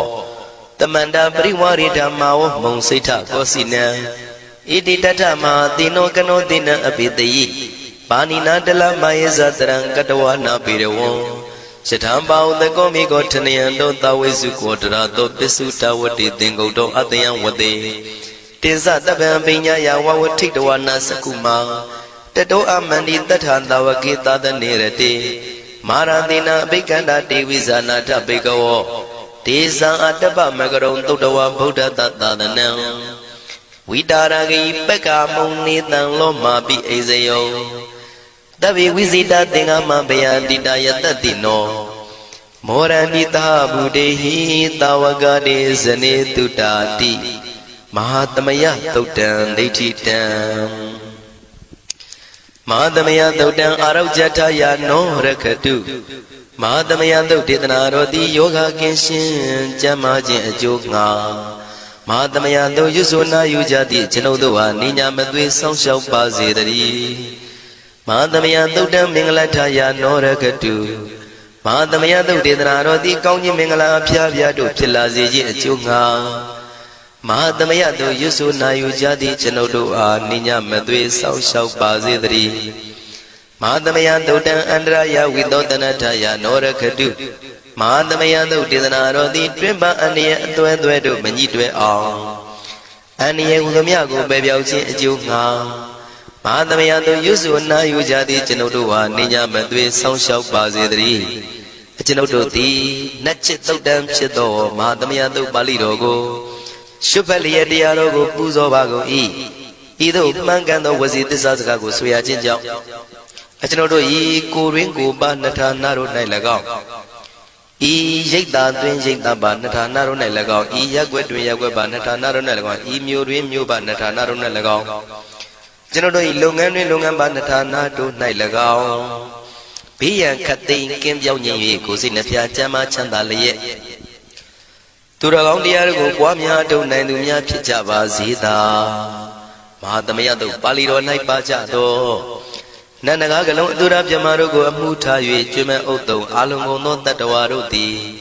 တမန္တာပရိဝါရိဓမ္မာဝမုံစိဋ္ဌကောစီနံဣတိတထမဟာတိနောကနောတိနံအပိတယိပါဏိနာတလမယေဇတရံကတဝနာပေရဝံယထံပါဥတကောမိကောထနယံတောသဝိစုကောတရာတောပစ္စုတဝတိသင်္ကုတ်တောအတယံဝတေတေဇတပံပိညာယဝဝထိတဝနာစကုမာ Tato amandi tatanda wakita the nerete. Maradina bikanda divizana tapiko. Tisa atapa magaron totawa Buddha tata the now. Vidaragi peka muni tang loma bi ezeyo. Davi visita tinga mabaya didaya tatino. Morandita budehi tawagade zane tutati. Mahatamaya totan detitam. Mahatamaya totan araujataya no rakatu. Mahatamaya totitana roti yoga kinshin jamajin ajoga. Mahatamaya to yusuna yujati chinodoa ninya madwe songshau pazedari. Mahatamaya totan minglataya no rakatu. Mahatamaya totitana roti kaunji mingala pya to pilazi ajoga. Mahatamaya to yusuna yujati chinodoa ninya madwe songshau pazedari. Mahatamaya totan andraya vidotanataya no rakatu. Mahatamaya to Tidana Rodi, Trimba Ania, Due, Manitwe all. Ania Udamiago, baby, Junga. Mahatamaya to Yusuna Yujadi, Chinodua, Nina Madwe, Sound Shop Bazidri. Chinodoti, Natchit Totem Chito, Mahatamaya to Balirogo. Shupalia Dialogo, Puzo Bago E. Ido Mangano was it Disazago, Suya Jinja. Achinodo E. Kuringo Banata Naro Nailago. E. Jada twin Jada Banata Naro Nailago. E. Yagwe twin Yagwe Banata Naro Nailago. E. Murim Banata Naro Nailago. Genodo E. Lungan Banata Nado Nailago. Pian Katin Kim Yoni, Cosinapia Jama Chandalaye. Turalong Diago, Guamia do Nanumia Pichava Zida. Mahatamaya to Paliro Naipajado. Nanagagalong Durab Yamarogo Amuta Jume Oto, Alongo no Tatawaroti.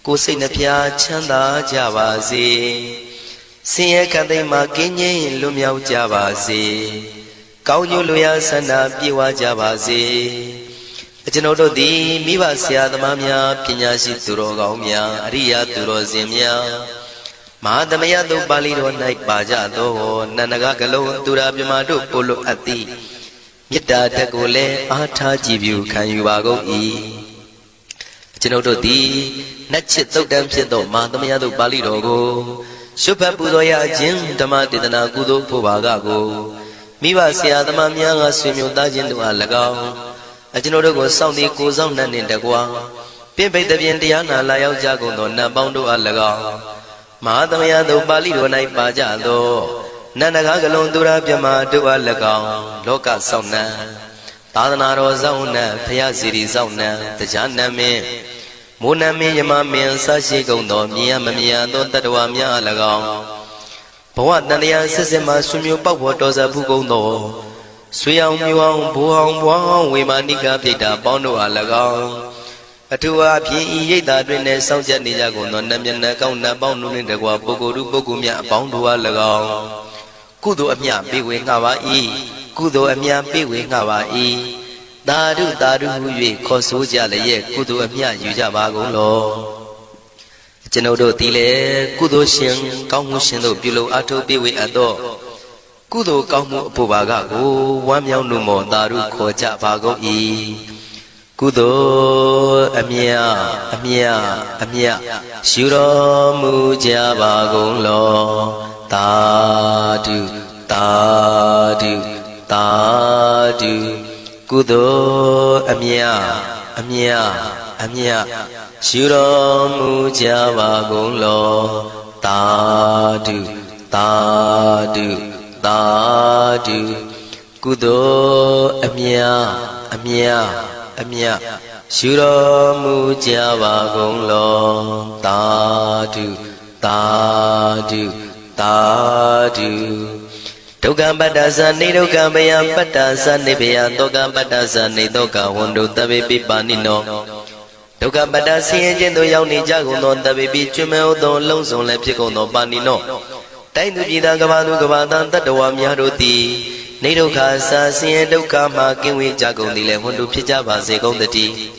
Cosinapia Chanda Javazi. Sia Kadema Kenya Lumiao Javazi. Kauyu Luya Sana Piwa Javazi. Genodo di Mivasia the Mamia, Pinyashi Turogaumia, Ria Turozimia. Mahatamaya to Baliro Naipajado, Nanagagalo, Durab Yamado Polo Ati. Yita Tagole, Ata Jibu, can you go e? Genodo di Natchit Totem Chito, Mahatamaya to Balirogo. Supapudoya Jim, Tamatidana Gudo Povagago. Mivasia the Mamia, Swimudajin to Alagao. Ajinodo sounding goes on in the Gua. Pimpe the Viendiana, Layao Jago, Nabando Alaga. Mahatamaya do Balido Naipajado. Nanagagalon Dura Piama do Alaga. Loca Sauna. Tadanaro Zauna, Piaziri Zauna, the Janame. Munami Yamami, Sashi Gondo, Mia Mamia, do Tadwamia Alaga. Poatania Sesema Sumu Pawadoza Bugondo. Suyang Yuang Buang Wimanika Pita Bondo Alaga. Atua Pi Yeda Dwene Soundja Nijago, Namiana Kauna Bondo in the Guapogo Bogumia Bondo Alaga. Kudo Amia Biwi Hawaii, Kudo Amia Biwi Hawaii. Dadu Hui, Kosuja Leye, Kudo Amia Yujabago Lo. Genodo Tile, Kudo Shin, Kamu Shindo Bilo Ato Biwi Ado. Kudo Kamu Pubagago, Wamyao Numo Daru Koja Bago E. Kudo Amia, Shuro Muja Bago Lo. Tadu. Kudo Amia, Shuro Muja Bago Lo. Tadu. Kudo Amia, Shuro Muja Bago Lo. Tadu. Toga Badasa Nidoka Bayam Patasa Nibia, Toga Badasa Nidoka, Wondo Tabi Panino. Toga Badasi and Yoni Jago, non Tabi Chumel, Don Lonson Lepico, no Panino. Time to be the Gavadu Gavadan, Tadawamia Roti. Nidoka Sasi and Doka Makin with Jago, Nile, Wondo Pijava, Segon the tea.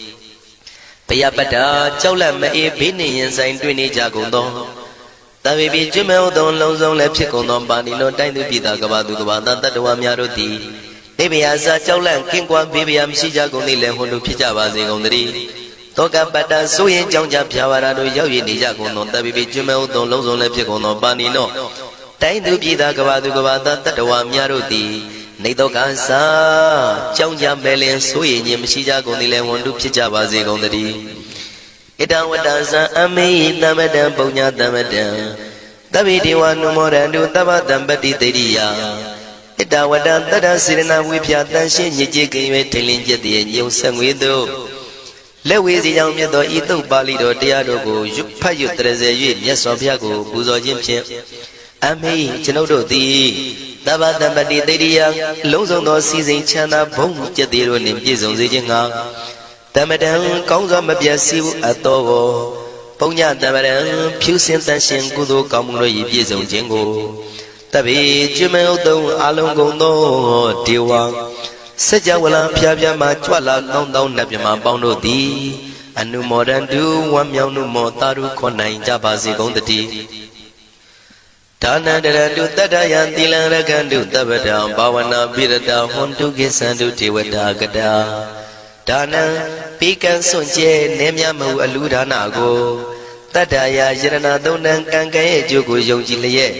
Payapata, Chola May, Pini, and Saint Twini Jago. Tabi Jumel, Don Lonson Lepico, no Panino, time to be the Gavadu Gavadan, Tadawamia Roti. အိဗေယစာကြောက်လန့်ကင်းကွာဘေးဗျာမရှိကြကုန်သည်လည်းဟွန်တို့ဖြစ်ကြပါစေကုန်သတည်းတောကပတ္တဆိုရင်ကြောင့်ကြဖြာဝါရတို့ရောက်ရည်နေကြကုန်သောတပိပိကျွမ်းမဲ့ဥသောလုံးစုံလည်းဖြစ်ကုန်သောပါဏိနောတိုင်းသူပြည်သားကဘာသူကဘာသားတတ္တဝါများတို့သည်နေတော့ကစားကြောင့်ကြမဲ့လင်ဆိုရင်ခြင်းမရှိကြကုန်သည်လည်းဟွန်တို့ဖြစ်ကြပါစေကုန်သတည်းဣတဝတ္တသံအမေဟိသမတံပုံညာသမတံတပိဒေဝနုမောရန္တုသဗ္ဗတံပတိတေရိယဣတဝတ္တတတ္တစေရနာဝိဖြာတန်ရှင်းညစ်ကြေးကင်၍ထိန်လင်းကျက်တည်းညုံဆက်ငွေတို့လက်ဝေစီကြောင့်မြတ်သောဤသုတ်ပါဠိတော်တရားတို့ကိုရွတ်ဖတ်ရွတ်တရစေ၍မြတ်စွာဘုရားကိုပူဇော်ခြင်းဖြင့်အမေကျွန်ုပ်တို့သည်သဗ္ဗတံပတိတေရိယလုံးစုံသောစီစဉ်ချမ်းသာဘုံကျက်သေးတို့နှင့်ပြည့်စုံစေခြင်းငှာတမတံကောင်းစွာမပြတ်စီဘူးအတော်ကိုပုံညတမတံဖြူစင်တန်ရှင်ကုသိုလ်ကောင်းမှုတို့၏ပြည့်စုံခြင်းကိုတပိကျွမဲဥသုံးအလုံးကုန်သောဒေဝစัจ java လာဖျားဖျားမှာကြွလာကောင်းသောနတ်မြမပေါင်းတို့သည်အနုမောဒန္တုဝမ်းမြောက်မှုမောတာရုခွန်နိုင်ကြပါစေကုန်တည်းဒါနန္တရတုတတ္တယံသီလံရကန္တုတပ္ပတံဘာဝနာပိရတဟွန်တုကိသန္တုဒေဝတာကတာဒါနံပိကံစွန့်ကျဲနေမြမဟုအလူဒါနကိုတတ္တယာယရဏသုံးတန်ကံကံရဲ့အကျိုးကိုယုံကြည်လျက်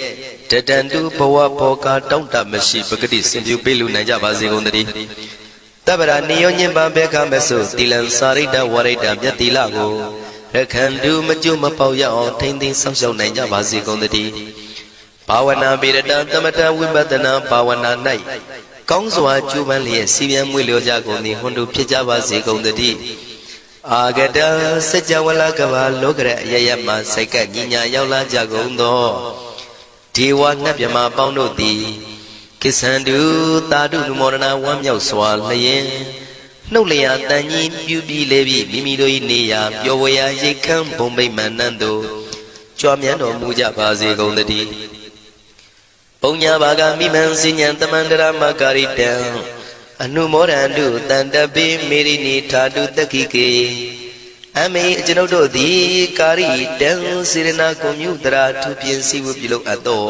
တတန္တုဘဝဘောကာတောင့်တမရှိပဂတိစင်ပြုပေးလူနိုင်ကြပါစေကုန်သတည်းတပ္ပရာနိယောညင်ပံဘေခမဆုသီလံစာရိတ္တဝရိတ္တမြတ်သီလကိုရခန္တုမကျွမပေါရအောင်ထိမ့်သိမ်းဆောက်ရှောက်နိုင်ကြပါစေကုန်သတည်းဘာဝနာပိရတသမထဝိပဿနာဘာဝနာ၌ကောင်းစွာကျူးပန်းလျက်စီပြန်မွေလျော်ကြကုန်သည်ဟွန်တို့ဖြစ်ကြပါစေကုန်သတည်းအာဂတစัจ java လာကဘာလောကရအယယမစိတ်ကညညာရောက်လာကြကုန်သောဒေဝနတ်မြမပေါင်းတို့သည်ကိသန္တုတာတုနုမောဒနာဝမ်းမြောက်စွာလျင်နှုတ်လျာတန်ကြီးပြုပြီးလေပြီးမိမိတို့၏နေရာပျော်ဝရာရိတ်ခမ်းဘုံမိတ်မှန်နှံ့သို့ကြွားမြန်းတော်မူကြပါစေကုန်သတည်းပုံညာဘာဂမိမံစဉ္ဉံတမန္တရမကာရိတံအနုမောဒန္တုတန္တပိမေရိနိထာတုတက္ခိကေအမေကျွန်ုပ်တို့သည်ကာရိတံစေရနာကွန်မြူတရာသူပြင်းစီဝပြုလုပ်အပ်သော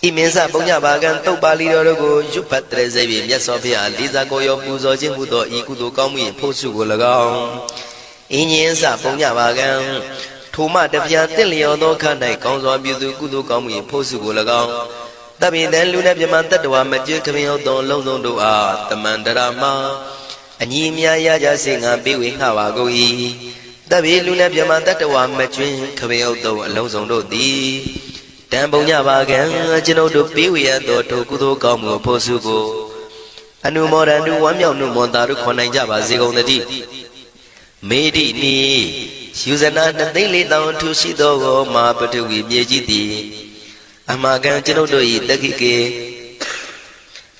ဤမင်းစပုံညဘာကံတုတ်ပါဠိတော်တို့ကိုရွတ်ဖတ်တရစေပြီးမြတ်စွာဘုရားလေးစားကိုရောပူဇော်ခြင်းမှုသောဤကုသိုလ်ကောင်းမှု၏ဖို့စုကို၎င်းအင်းရင်စပုံညဘာကံထိုမှတပြားတင့်လျော်သောခ၌ကောင်းစွာပြုသူကုသိုလ်ကောင်းမှု၏ဖို့စုကို၎င်းတပိတံလူနဲ့ပြမတတ္တဝါမကျွခမင်းဟုတ်သောလုံးစုံတို့အားတမန္တရာမအညီမြာရကြစေငါပေးဝေငှပါကုန်၏တပိလူနဲ့ပြမတတ္တဝါမကျွခမင်းဟုတ်သောအလုံးစုံတို့သည်တံပုံညပါကံကျွန်ုပ်တို့ပေးဝေရသောထိုကုသိုလ်ကောင်းမှုဖို့စုကိုအနုမောဒန္တုဝမ်းမြောက်နှုမောတာတို့ခွန်နိုင်ကြပါစေကုန်သတည်းမေတိနိယူဇနာ2,400,000ထူရှိသောမာပတုဝီမြေကြီးသည်အမကံကျွန်ုပ်တို့၏တက္ခိကေ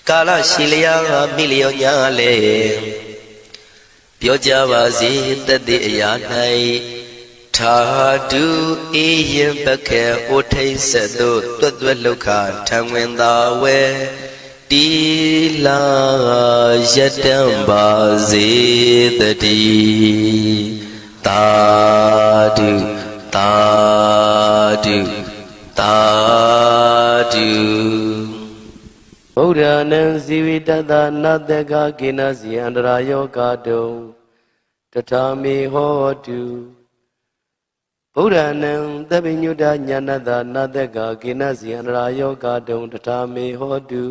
ကာလရှိလျာမိလျောညာလေပြောကြပါစေတသက်အရာ၌ထာတုအေယံပခေဩထိတ်ဆက်တို့တွတ်တွတ်လောက်ခထံဝင်သာဝဲတီလာယတံပါစေတည်းသာဓုသာဓုသာဓုဗုဒ္ဓနံဇီဝိတတနတ္တကကိနစီအန္တရာယောဂတုံတထာမေဟောတုဗုဒ္ဓနံသဗ္ဗညုတညာနတနတ္တကကိနစီအန္တရာယောဂတုံတထာမေဟောတု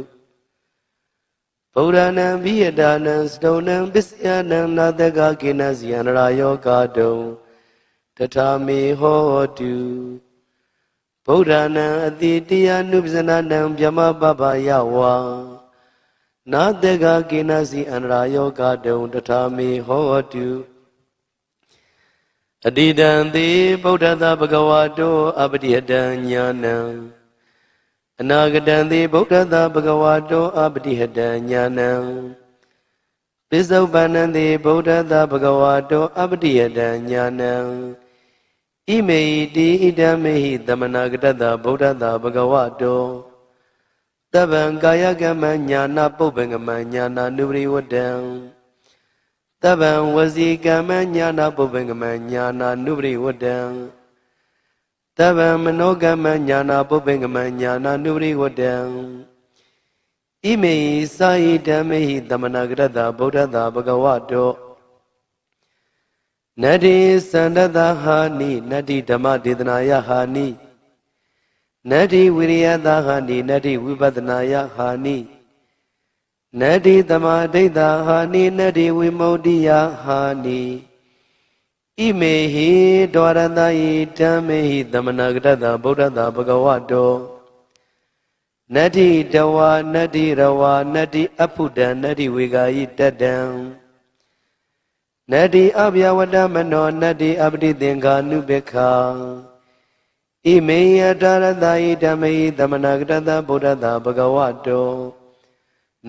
ဗုဒ္ဓနံဘိယတာနံစတုံနံပစ္စယနံနတ္တကကိနစီအန္တရာယောဂတုံတထာမေဟောတုဗုဒ္ဓနံအတိတရားနုပဇနနံဗြဟ္မပပယဝါနာတကကိနစီအန္တရာယောဂတုံတထာမေဟောတုအတိတံတိဗုဒ္ဓသာဘဂဝါတောအပတိယတံညာနံအနာဂတံတိဗုဒ္ဓသာဘဂဝါတောအပတိယတံညာနံပိစ္ဆုပန္နံတိဗုဒ္ဓသာဘဂဝါတောအပတိယတံညာနံဣမေတိဣဒံမေဟိသမနာဂတတဗုဒ္ဓသာဘဂဝတောတဗံကာယကမ္မညာနာပုပ္ပငမညာနာနုပရိဝတ္တံတဗံဝစီကမ္မညာနာပုပ္ပငမညာနာနုပရိဝတ္တံတဗံမနောကမ္မညာနာပုပ္ပငမညာနာနုပရိဝတ္တံဣ ဣမေသာဟိဓမ္မေဟိသမဏဂရတဗုဒ္ဓတာဘဂဝတောနတ္တိသန္တတဟာနိနတ္တိဓမ္မဒေသနာယဟာနိနတ္တိဝိရိယတဟာနိနတ္တိဝိပဿနာယဟာနိနတ္တိသမာဓိတဟာနိနတ္တိဝိမု ക്തി ယဟာနိဣမေဟိဒဝရတယိဓမ္မေဟိသမဏဂရတဗုဒ္ဓတာဘဂဝတောနတ္တိတဝါနတ္တိရဝါနတ္တိအဖုဒံနတ္တိဝေဂာယိတတံနတ္တိအဗျာဝတ္တမနောနတ္တိအပတိသင်္ဃာနုပေခာဣမေယတရတယိဓမ္မေဟိသမဏဂရတဗုဒ္ဓတာဘဂဝတော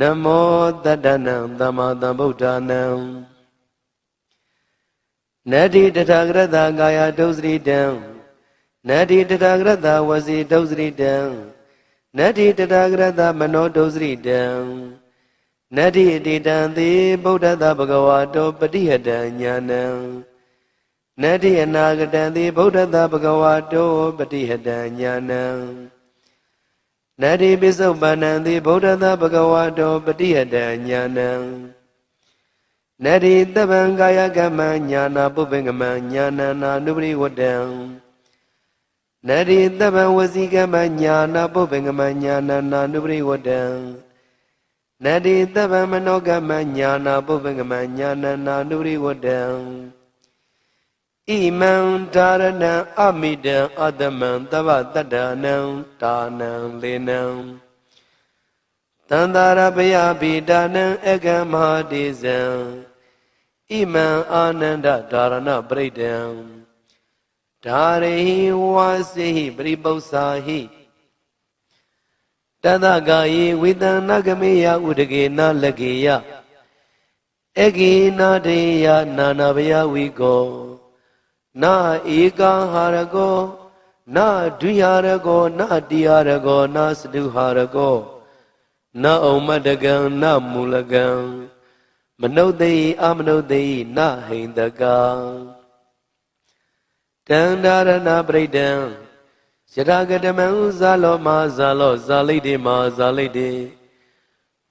နမောတတ္တနံသမ္မာသမ္ဗုဒ္ဓနံနတ္တိတထာဂရတကာယဒုစရိတံနတ္တိတထာဂရတဝစီဒုစရိတံနတ္တိတထာဂရတမနောဒုစရိတံနတ္တိတိတံသေဗုဒ္ဓတဘဂဝါတောပတိဟတံညာနံနတ္တိအနာဂတံသေဗုဒ္ဓတဘဂဝါတောပတိဟတံညာနံနတ္တိပိစုပ္ပန္နံသေဗုဒ္ဓတဘဂဝါတောပတိဟတံညာနံနတ္တိသဗ္ဗံကာယကမ္မညာနာပုပ္ပင်္ဂမညာနနာနုပရိဝတ္တံနတ္တိသဗ္ဗံဝစီကမ္မညာနာပုပ္ပင်္ဂမညာနနာနုပရိဝတ္တံနတ္တိသဗ္ဗံမနောကမ္မညာနာပုပ္ပင်္ဂမညာနနာနုပရိဝတ္တံဣမံဒါရဏံအမိတံအတ္တမံသဗ္ဗတတ္တနံဒါနံလေနံသန္တာရပယပိဒါနံအကမဟာတိဇံဣမံအာနန္ဒဒါရဏပရိဒံဒါရိဝါစေဟိပရိပု္ပ္ပာဟိတသကာယေဝေတနာဂမေယဥဒကေနလကေယအကေနာတေယနာနာဘယဝိကောနာဧကဟာရကောနာဒွိဟာရကောနာတိဟာရကောနာစတုဟာရကောနာဩမတကံနာမူလကံမနုဿေအမနုဿေနာဟိန္တကံတန္တာရဏပရိဒံယထာဂတမံဇာလောမဇာလောဇာလိတေမဇာလိတေ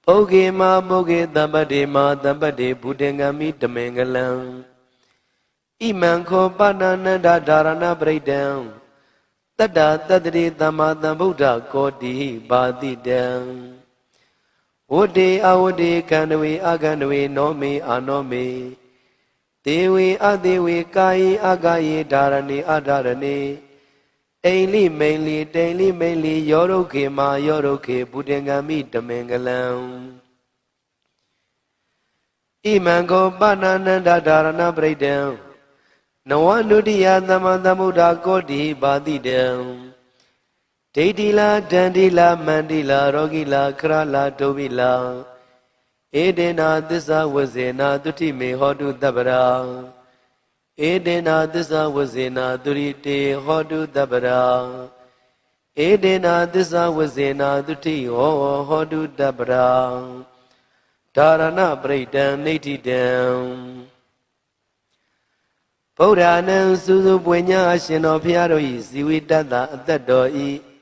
ပုဂ္ဂေမပုဂ္ဂေတပ္ပတေမတပ္ပတေဘုဒ္ဓံဂမိတမင်္ဂလံဣမံခောပဏနန္ဒဒါရဏပရိဒံတတ္တတတ္တိသမ္မာသမ္ဗုဒ္ဓကောတိပါတိတံဝတ္တေအဝတ္တေကန္တဝေအကန္တဝေနောမေအာနောမေတေဝေအတေဝေကာယေအကာယေဒါရဏေအဒါရဏေအိန္လိမိန်လိတိန်လိမိန်လိယောရုခေမာယောရုခေဘုဒ္ဓံဂမိတမင်္ဂလံဣမံကောပဏနန္ဒဒါရဏပရိဒံနဝနုတ္တိယသမ္မာသမ္ဗုဒ္ဓကောတိပါတိတံဒိဋ္ဌိလာဒန္တိလာမန္တိလာရောဂိလာခရလာဒုဗိလာဧတေနာသစ္စာဝဇေနာတုတိမေဟောတုတပ္ပရာဧတေနာသစ္စာဝဇေနာတုရိတေဟောတုတပ္ပရာဧတေနာသစ္စာဝဇေနာတုတိဟောတုတပ္ပရာဒါရဏပရိဒံနိဋ္ဌိတံဗုဒ္ဓနံစုစုပွင့်ညာအရှင်တော်ဘုရားတို့၏ဇီဝိတ္တအသက်တော်၏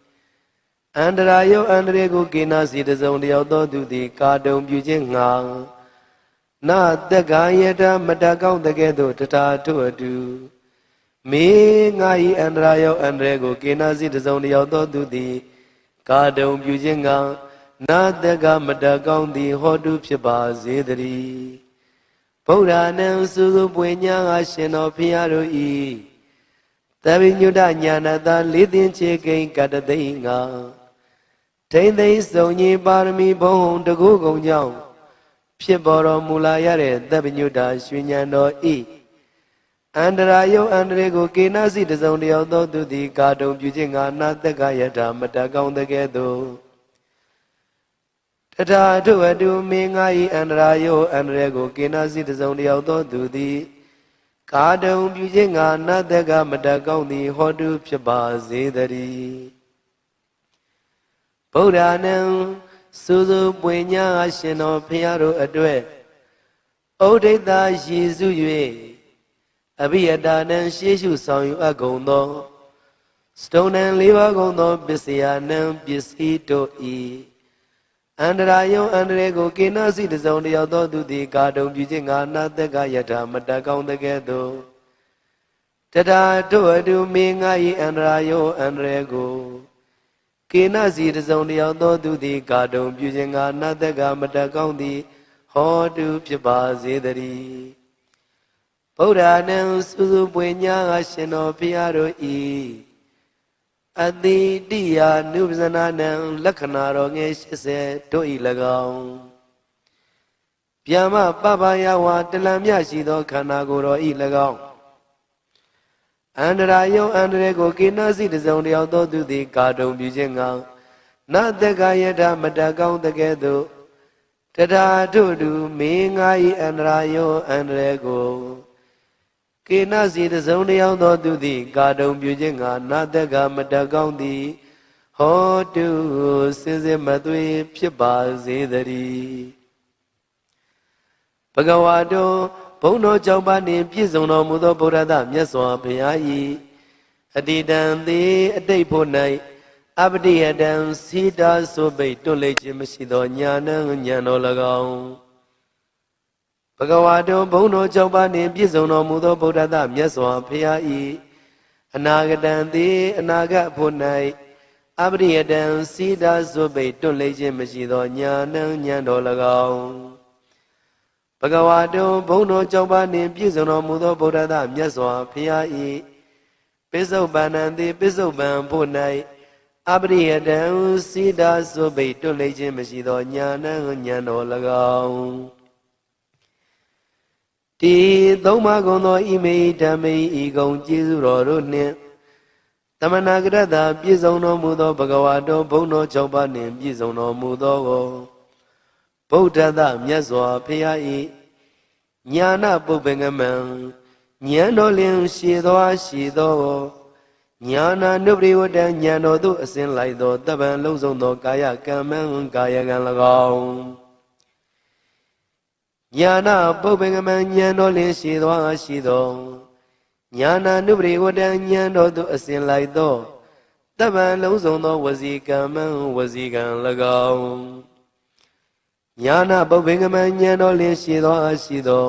အန္တရာယအန္တရေကိုကိနာစီတစုံတယောက်သောသူသည်ကာတုံပြုခြင်းငှာနာတက္ကယတမတကောင်းတကဲ့သို့တထာထုအတူမေငါ၏အန္တရာယအန္တရေကိုကိနာစီတစုံတယောက်သောသူသည်ကာတုံပြုခြင်းငှာနာတက္ကမတကောင်းသည်ဟောတုဖြစ်ပါစေတည်းဗုဒ္ဓနံစုစုပွင့်ညာအရှင်တော်ဘုရားတို့၏သဗ္ဗညုတညာဏတာလေးသိင်ချေကိဉ္ကတသိငါထိမ့်သိမ့်စုံကြီးပါရမီဘုံတကုကုံကြောင့်ဖြစ်ပေါ်တော်မူလာရတဲ့သဗ္ဗညုတရွှေဉဏ်တော်ဤအန္တရာယအန္တရေကိုကေနစီတစုံတယောက်သောသူသည်ကာတုံပြုခြင်းငါနာတက္ကယထာမတကောင်းတကဲ့သို့တထာထုအတုမေငါ၏အန္တရာယအန္တရေကိုကေနစီတစုံတယောက်သောသူသည်ကာတုံပြုခြင်းငါနာတက္ကမတကောင်းသည်ဟောတုဖြစ်ပါစေတည်းဗုဒ္ဓနံစုစုပွင့်ညာအရှင်တော်ဘုရားတို့အတွက်ဩဒိတယေစု၍အဘိယတာနံရှေးရှုဆောင်ယူအပ်ကုန်သောစတုံနံ၄ပါးကုန်သောပစ္စယနံပစ္စည်းတို့ဤ အန္တရာယုံအန္တရေကိုကိနာစီတစုံတယောက်သောသူသည်ကာတုံပြုခြင်းငါနာတက်ကယထာမတကောင်းတကဲ့သို့တထာတို့အတူမင်းငါ၏အန္တရာယုံအန္တရေကိုကိနာစီတစုံတယောက်သောသူသည်ကာတုံပြုခြင်းငါနာတက်ကမတကောင်းသည်ဟောတုဖြစ်ပါစေတည်းဗုဒ္ဓနံစုစုပွင့်ညာရှင်တော်ဘုရားတို့ဤအတိတိယနုပဇနာနံလက္ခဏာတော်ငယ်80တို့ဤ၎င်းဗျာမပပယဝတလံမြရှိသောခန္ဓာကိုယ်တော်ဤ၎င်းအန္တရာယုံအန္တရေကိုကိနာစီတစုံတယောက်သောသူသည်ကာတုံပြုခြင်းငါနတက္ကယထာမတကောင်းတကဲ့သို့တထာတို့တူမင်းငါ၏အန္တရာယုံအန္တရေကိုကိနာစီတစုံတယောက်သောသူသည်ကာတုံပြုခြင်းငါနာတက်ကမတကောင်းသည်ဟောတုစင်စစ်မသွေဖြစ်ပါစေတည်းဘဂဝါတောဘုံတော်ကြောင့်ပါနှင့်ပြည့်စုံတော်မူသောဗုဒ္ဓသမြတ်စွာဘုရား၏အတိတံသည်အတိတ်ဖို့၌အပတိယတံစီတာဆိုပိတ်တွန့်လိမ့်ခြင်းမရှိသောညာဏဉာဏ်တော်၎င်းဘဂဝါတောဘုံတော်ကြောင့်ပါနှင့်ပြည့်စုံတော်မူသောဗုဒ္ဓသမြတ်စွာဘုရား၏အနာဂတံသည်အနာဂတ်ဖို့၌အပရိယတံစီတာဆိုပိတ်တွန့်လိမ့်ခြင်းမရှိသောညာဏဉာဏ်တော်၎င်းဘဂဝါတောဘုံတော်ကြောင့်ပါနှင့်ပြည့်စုံတော်မူသောဗုဒ္ဓသမြတ်စွာဘုရား၏ပိစုပန္နံသည်ပိစုပန်ဖို့၌အပရိယတံစီတာဆိုပိတ်တွန့်လိမ့်ခြင်းမရှိသောညာဏဉာဏ်တော်၎င်းဒီသုံးပါးကုန်သောဣမေဓမ္မေဤကုံကျေးဇူးတော်တို့နှင့်တမနာကရတ္တပြည့်စုံတော်မူသောဘဂဝါတော်ဘုံတော်၆ပါးနှင့်ပြည့်စုံတော်မူသောဗုဒ္ဓသမြတ်စွာဘုရား၏ညာနာပုပ္ပငမံဉာဏ်တော်လျင်ရှည်သောညာနာနုပရိဝတ္တဉာဏ်တော်သို့အစဉ်လိုက်သောတပံလုံးစုံသောကာယကမ္မံကာယကံ၎င်းညာနာပုပ္ပငမံဉာဏ်တော်လျင်ရှည်သောညာနာနုပရိဝတ္တဉာဏ်တော်သို့အစဉ်လိုက်သောတပံလုံးစုံသောဝစီကမ္မံဝစီကံ၎င်းညာနာပုပ္ပငမံဉာဏ်တော်လျင်ရှည်သော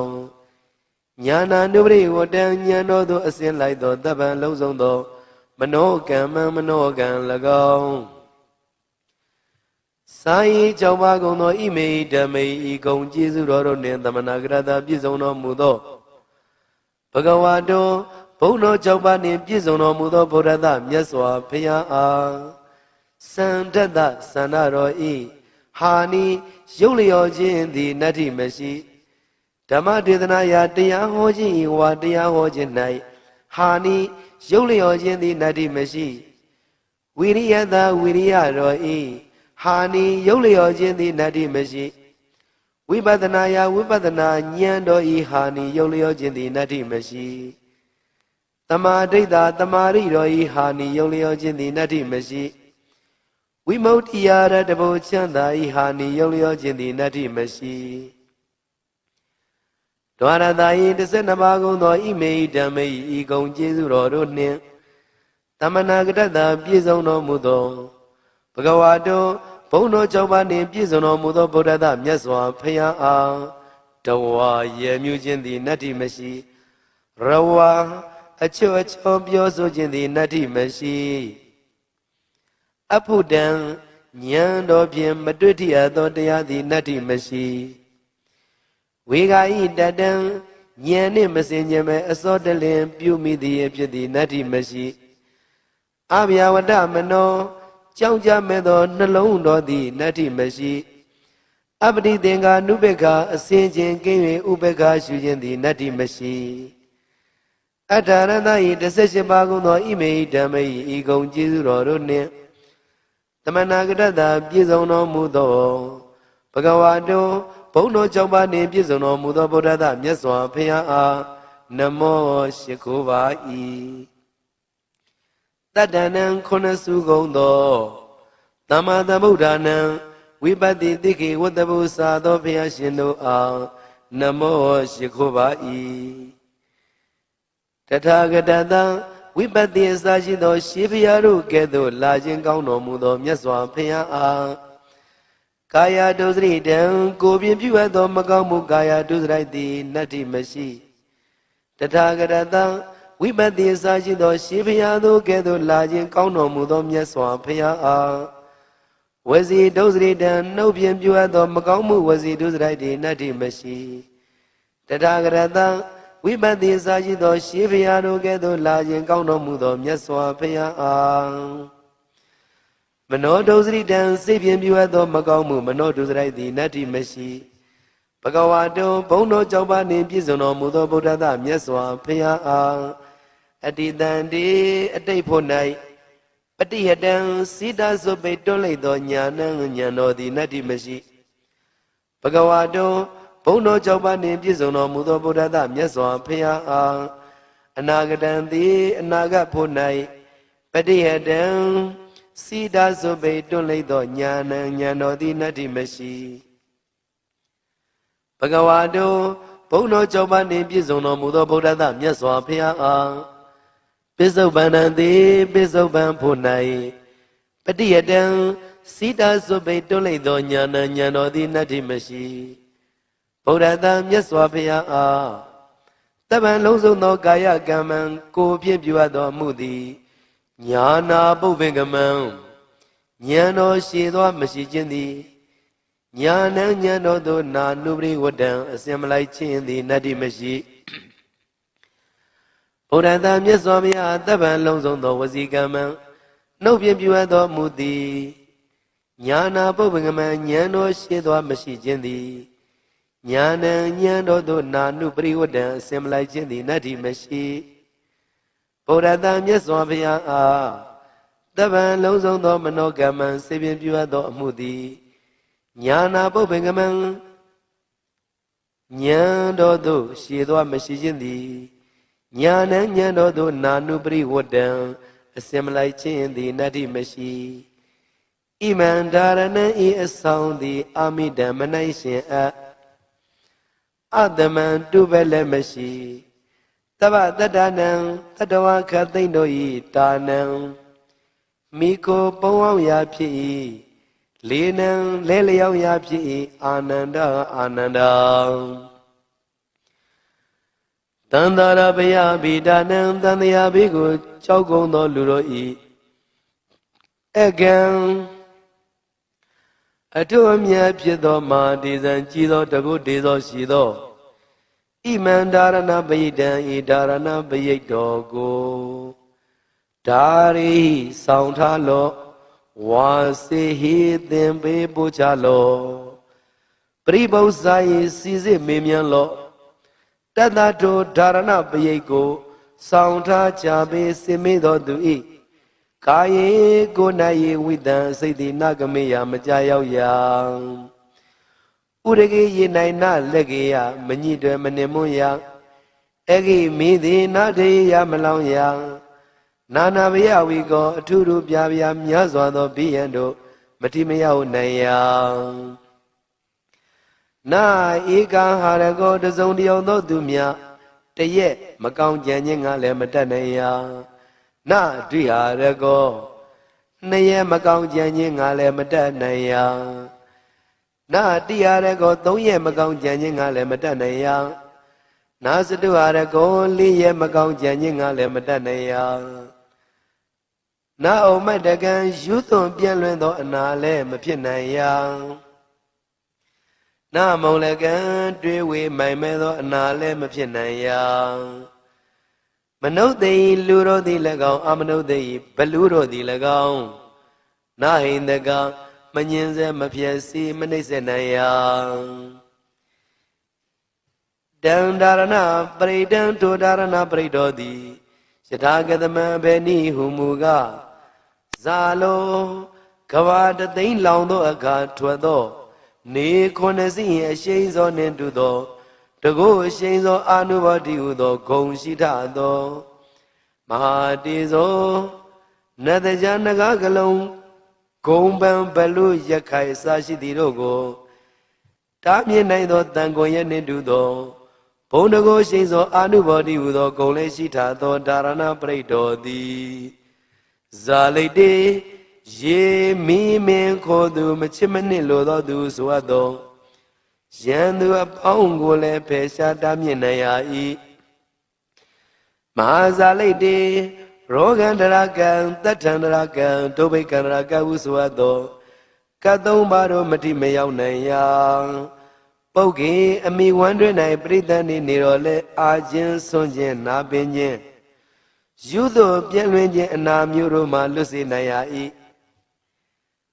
ညာနာနုပရိဝတ္တဉာဏ်တော်သို့အစဉ်လိုက်သောတပံလုံးစုံသောမနောကမ္မံမနောကံ၎င်းစာယီကြောင့်ပါကုန်သောဣမေဓမ္မေဤကုံကျေးဇူးတော်တို့နှင့်သမဏဂရတပြည့်စုံတော်မူသောဘဂဝါတော်ဘုံတော်ကြောင့်ပါနှင့်ပြည့်စုံတော်မူသောဗုဒ္ဓသမြတ်စွာဘုရားအားစန္ဒတ္တသန္တာတော်ဤဟာနိရုပ်လျော်ခြင်းသည်နတ္ထိမရှိဓမ္မဒေသနာယတရားဟောခြင်းဤဝါတရားဟောခြင်း၌ဟာနိရုပ်လျော်ခြင်းသည်နတ္ထိမရှိဝိရိယတဝိရိယတော်ဤဟာနိရုပ်လျော်ခြင်းသည်နတ္ထိမရှိဝိပဿနာယဝိပဿနာဉာဏ်တော်ဤဟာနိရုပ်လျော်ခြင်းသည်နတ္ထိမရှိတမာဒိဋ္ဌာတမာရိတော်ဤဟာနိရုပ်လျော်ခြင်းသည်နတ္ထိမရှိဝိမု ക്തി ယာရတဘောချမ်းသာဤဟာနိရုပ်လျော်ခြင်းသည်နတ္ထိမရှိဒွါရသာယ12ပါးကုန်သောဣမေဓမ္မေဤကုံကျေးဇူးတော်တို့နှင့်တမနာကတ္တပြည့်စုံတော်မူသောဘဂဝါတော်ဘုံတော်၆ပါးနှင့်ပြည့်စုံတော်မူသောဗုဒ္ဓသမြတ်စွာဘုရားအားတဝါရေမြူခြင်းသည်နတ္ထိမရှိရဝါအချွတ်အချောပြောဆိုခြင်းသည်နတ္ထိမရှိအဖုတံဉာဏ်တော်ဖြင့်မတွေ့ထရသောတရားသည်နတ္ထိမရှိဝေဂာဤတတံဉာဏ်နှင့်မစင်ကြမဲ့အစောတလင်ပြုမိသည်ဖြစ်သည်နတ္ထိမရှိအဗျာဝတ္တမနောကြောင်းကြမဲ့သောနှလုံးတော်သည်နတ္ထိမရှိအပတိသင်္ကာနုပေက္ခအစင်ချင်းကင်း၍ဥပေက္ခရှုခြင်းသည်နတ္ထိမရှိအထာရတဤ18ပါးကုန်သောဣမေဓမ္မေဤကုံကျေးဇူးတော်တို့နှင့်တမနာကတ္တပြည့်စုံတော်မူသောဘဂဝါတော်ဘုံတော်၆ပါးနှင့်ပြည့်စုံတော်မူသောဗုဒ္ဓသမြတ်စွာဘုရားအားနမောရှိခိုးပါ၏တတ္တနံခုနစုကုန်သောသမ္မာသမ္ဗုဒ္ဓနံဝိပတ္တိတိခေဝတ္တဗုသာသောဘုရားရှင်တို့အားနမောရှိခိုးပါ၏တထာဂတတံဝိပတ္တိအစရှိသောရှေးဘုရားတို့ကဲ့သို့လာခြင်းကောင်းတော်မူသောမြတ်စွာဘုရားအား ကာယဒုစရိတံကိုပြင်းပြုအပ်သောမကောင်းမှုကာယဒုစရိုက်သည်နတ္တိမရှိတထာဂရတံဝိပတ္တိအစရှိသောရှေးဖျားသို့ကဲ့သို့လာခြင်းကောင်းတော်မူသောမြတ်စွာဘုရားအားဝစီဒုစရိတံနှုတ်ပြင်းပြုအပ်သောမကောင်းမှုဝစီဒုစရိုက်သည်နတ္တိမရှိတထာဂရတံဝိပတ္တိအစရှိသောရှေးဖျားသို့ကဲ့သို့လာခြင်းကောင်းတော်မူသောမြတ်စွာဘုရားအားမနောဒုစရိတံစိတ်ပြင်းပြုအပ်သောမကောင်းမှုမနောဒုစရိုက်သည်နတ္တိမရှိဘဂဝါတုဘုံတော်ကြောင့်ပါနှင့်ပြည့်စုံတော်မူသောဗုဒ္ဓသမြတ်စွာဘုရားအားအတ္တိတံတိအတိတ်ဖို့၌ပฏิဟတံစိတသုပိတွန်းလိုက်သောညာဏဉာဏ်တော်သည်နတ္တိမရှိဘဂဝါတုဘုံတော်ကြောင့်ပါနှင့်ပြည့်စုံတော်မူသောဗုဒ္ဓသမြတ်စွာဘုရားအားအနာဂတံတိအနာဂတ်ဖို့၌ပฏิဟတံစိတသုပိတွန်းလိုက်သောညာဏဉာဏ်တော်သည်နတ္တိမရှိဘဂဝါတုဘုံတော်ကြောင့်ပါနှင့်ပြည့်စုံတော်မူသောဗုဒ္ဓသမြတ်စွာဘုရားအားပိစုပန္နံတိပိစုပန်ဖို့၌ပฏิယတံစိတသုပိတွန်းလိုက်သောညာဏဉာဏ်တော်သည်နတ္တိမရှိဗုဒ္ဓသမြတ်စွာဘုရားအားတပံလုံးစုံသောကာယကမ္မံကိုဖြင့်ပြုအပ်သောအမှုသည်ညာနာပုပ္ပင်ကမံဉာဏ်တော်ရှိသောမရှိခြင်းသည်ညာဏဉာဏ်တော်သို့နာနုပရိဝတ္တံအစင်မလိုက်ခြင်းသည်နတ္တိမရှိဘုရားသမြတ်စွာဘုရားတပံလုံးစုံသောဝစီကမ္မံနှုတ်ပြပြုအပ်သောမူသည်ညာနာပုပ္ပင်ကမံဉာဏ်တော်ရှိသောမရှိခြင်းသည်ညာဏဉာဏ်တော်သို့နာနုပရိဝတ္တံအစင်မလိုက်ခြင်းသည်နတ္တိမရှိဘုရားသမြတ်စွာဘုရားအားတပံလုံးစုံသောမနောကမ္မံစေပြင်းပြုအပ်သောအမှုသည်ညာနာပုပ္ပင်ကမံဉာဏ်တော်သို့ရှိသောမရှိခြင်းသည်ညာဏဉာဏ်တော်သို့နာနုပရိဝတ္တံအစင်မလိုက်ခြင်းသည်နတ္တိမရှိဣမန္တာရဏံဤအဆောင်သည်အာမိတံမ၌ရှင်အတမံတုပဲလည်းမရှိတဗ္ဗတတ္တနံတတဝခသိမ့်တို့ဤတာနံမိကိုပုံအောင်ရာဖြစ်၏လေနံလဲလျောက်ရာဖြစ်၏အာနန္ဒအာနန္ဒတန္တာရဘယဗိဒါနံတန်တရာဘေးကိုကြောက်ကုန်သောလူတို့ဤအကံအထုအမြတ်ဖြစ်သောမာဒေဇံကြည်သောတကုဒေသောရှိသောဣမန္တာရဏပယိတံဤဒါရဏပယိတ်တော်ကိုဒါရီဆောင်ထားလောဝါစေဟိသင်ပေးပို့ချလောပရိပု္ပ္ပာယေစီစစ်မေမြန်းလောတတ္တတောဒါရဏပယိတ်ကိုဆောင်ထားကြပေစင်မေသောသူဤကာယေကို၌ယေဝိတံစိတ်တိနဂမေယမကြရောက်ရာဥရကေယေနိုင်နလက်ကေယမညိတွယ်မနှင်မွန်းရာအဂိမိသေနထေယမလောင်ရာနာနာဘယဝီကောအထုထုပြပြမြတ်စွာသောဘိယံတို့မတိမရောက်နိုင်ရာနာဧကံဟာရကောတစုံတယောက်သောသူမြတရက်မကောင်းကြံခြင်းကလည်းမတတ်နိုင်ရာနာဒွိဟာရကောနှစ်ရက်မကောင်းကြံခြင်းကလည်းမတတ်နိုင်ရာနာတိဟာရကောသုံးရက်မကောင်းကြံခြင်းကလည်းမတတ်နိုင်ရာနာစတုဟာရကောလေးရက်မကောင်းကြံခြင်းကလည်းမတတ်နိုင်ရာနာအုံမတကံယူသွန်ပြန့်လွင်သောအနာလည်းမဖြစ်နိုင်ရာနာမုံလကံတွေးဝေမိုင်မဲသောအနာလည်းမဖြစ်နိုင်ရာမနုဿေလူတို့သည်၎င်းအမနုဿေဘလူတို့သည်၎င်းနာဟိန္ဒကမငင်စေမဖြစ်စီမနှိမ့်စေနိုင်ရာတံဒါရဏပရိတံထိုဒါရဏပရိတောသည်ယထာဂတမံဘေနိဟုမူကားဇာလောကဘာတသိန်းလောင်သောအခါထွက်သောနေခုနှစ်စီအရှိန်သောနှင့်တူသောတကုအရှိန်သောအာနုဘောတိဟုသောဂုံရှိထသောမဟာတေဇောနတကြနဂကလုံးဂုံပံဘလူရခိုင်အစရှိသည်တို့ကိုတားမြင်နိုင်သောတန်ခွန်ရဲ့နှင့်တူသောဘုံတကုရှိန်သောအာနုဘောတိဟုသောဂုံလေးရှိထသောဒါရဏပရိတောသည်ဇာလိတေ ရေမီမင်းခေါ်သူမချစ်မနစ်လိုသောသူဆိုအပ်သောရန်သူအပေါင်းကိုလည်းဖယ်ရှားတားမြစ်နိုင်ရ၏မဟာဇာလိတ်တေရောဂန္တရာကံတတ္ထန္တရာကံဒုဗိကန္တရာကဟုဆိုအပ်သောကတ်သုံးပါးတို့မတိမရောက်နိုင်ရာပုတ်ကေအမိဝမ်းတွင်၌ပရိသတ်နေတော်လဲအာခြင်းဆွန့်ခြင်းနာပင်ခြင်းယူသို့ပြည့်လွင်ခြင်းအနာမျိုးတို့မှလွတ်စေနိုင်ရ၏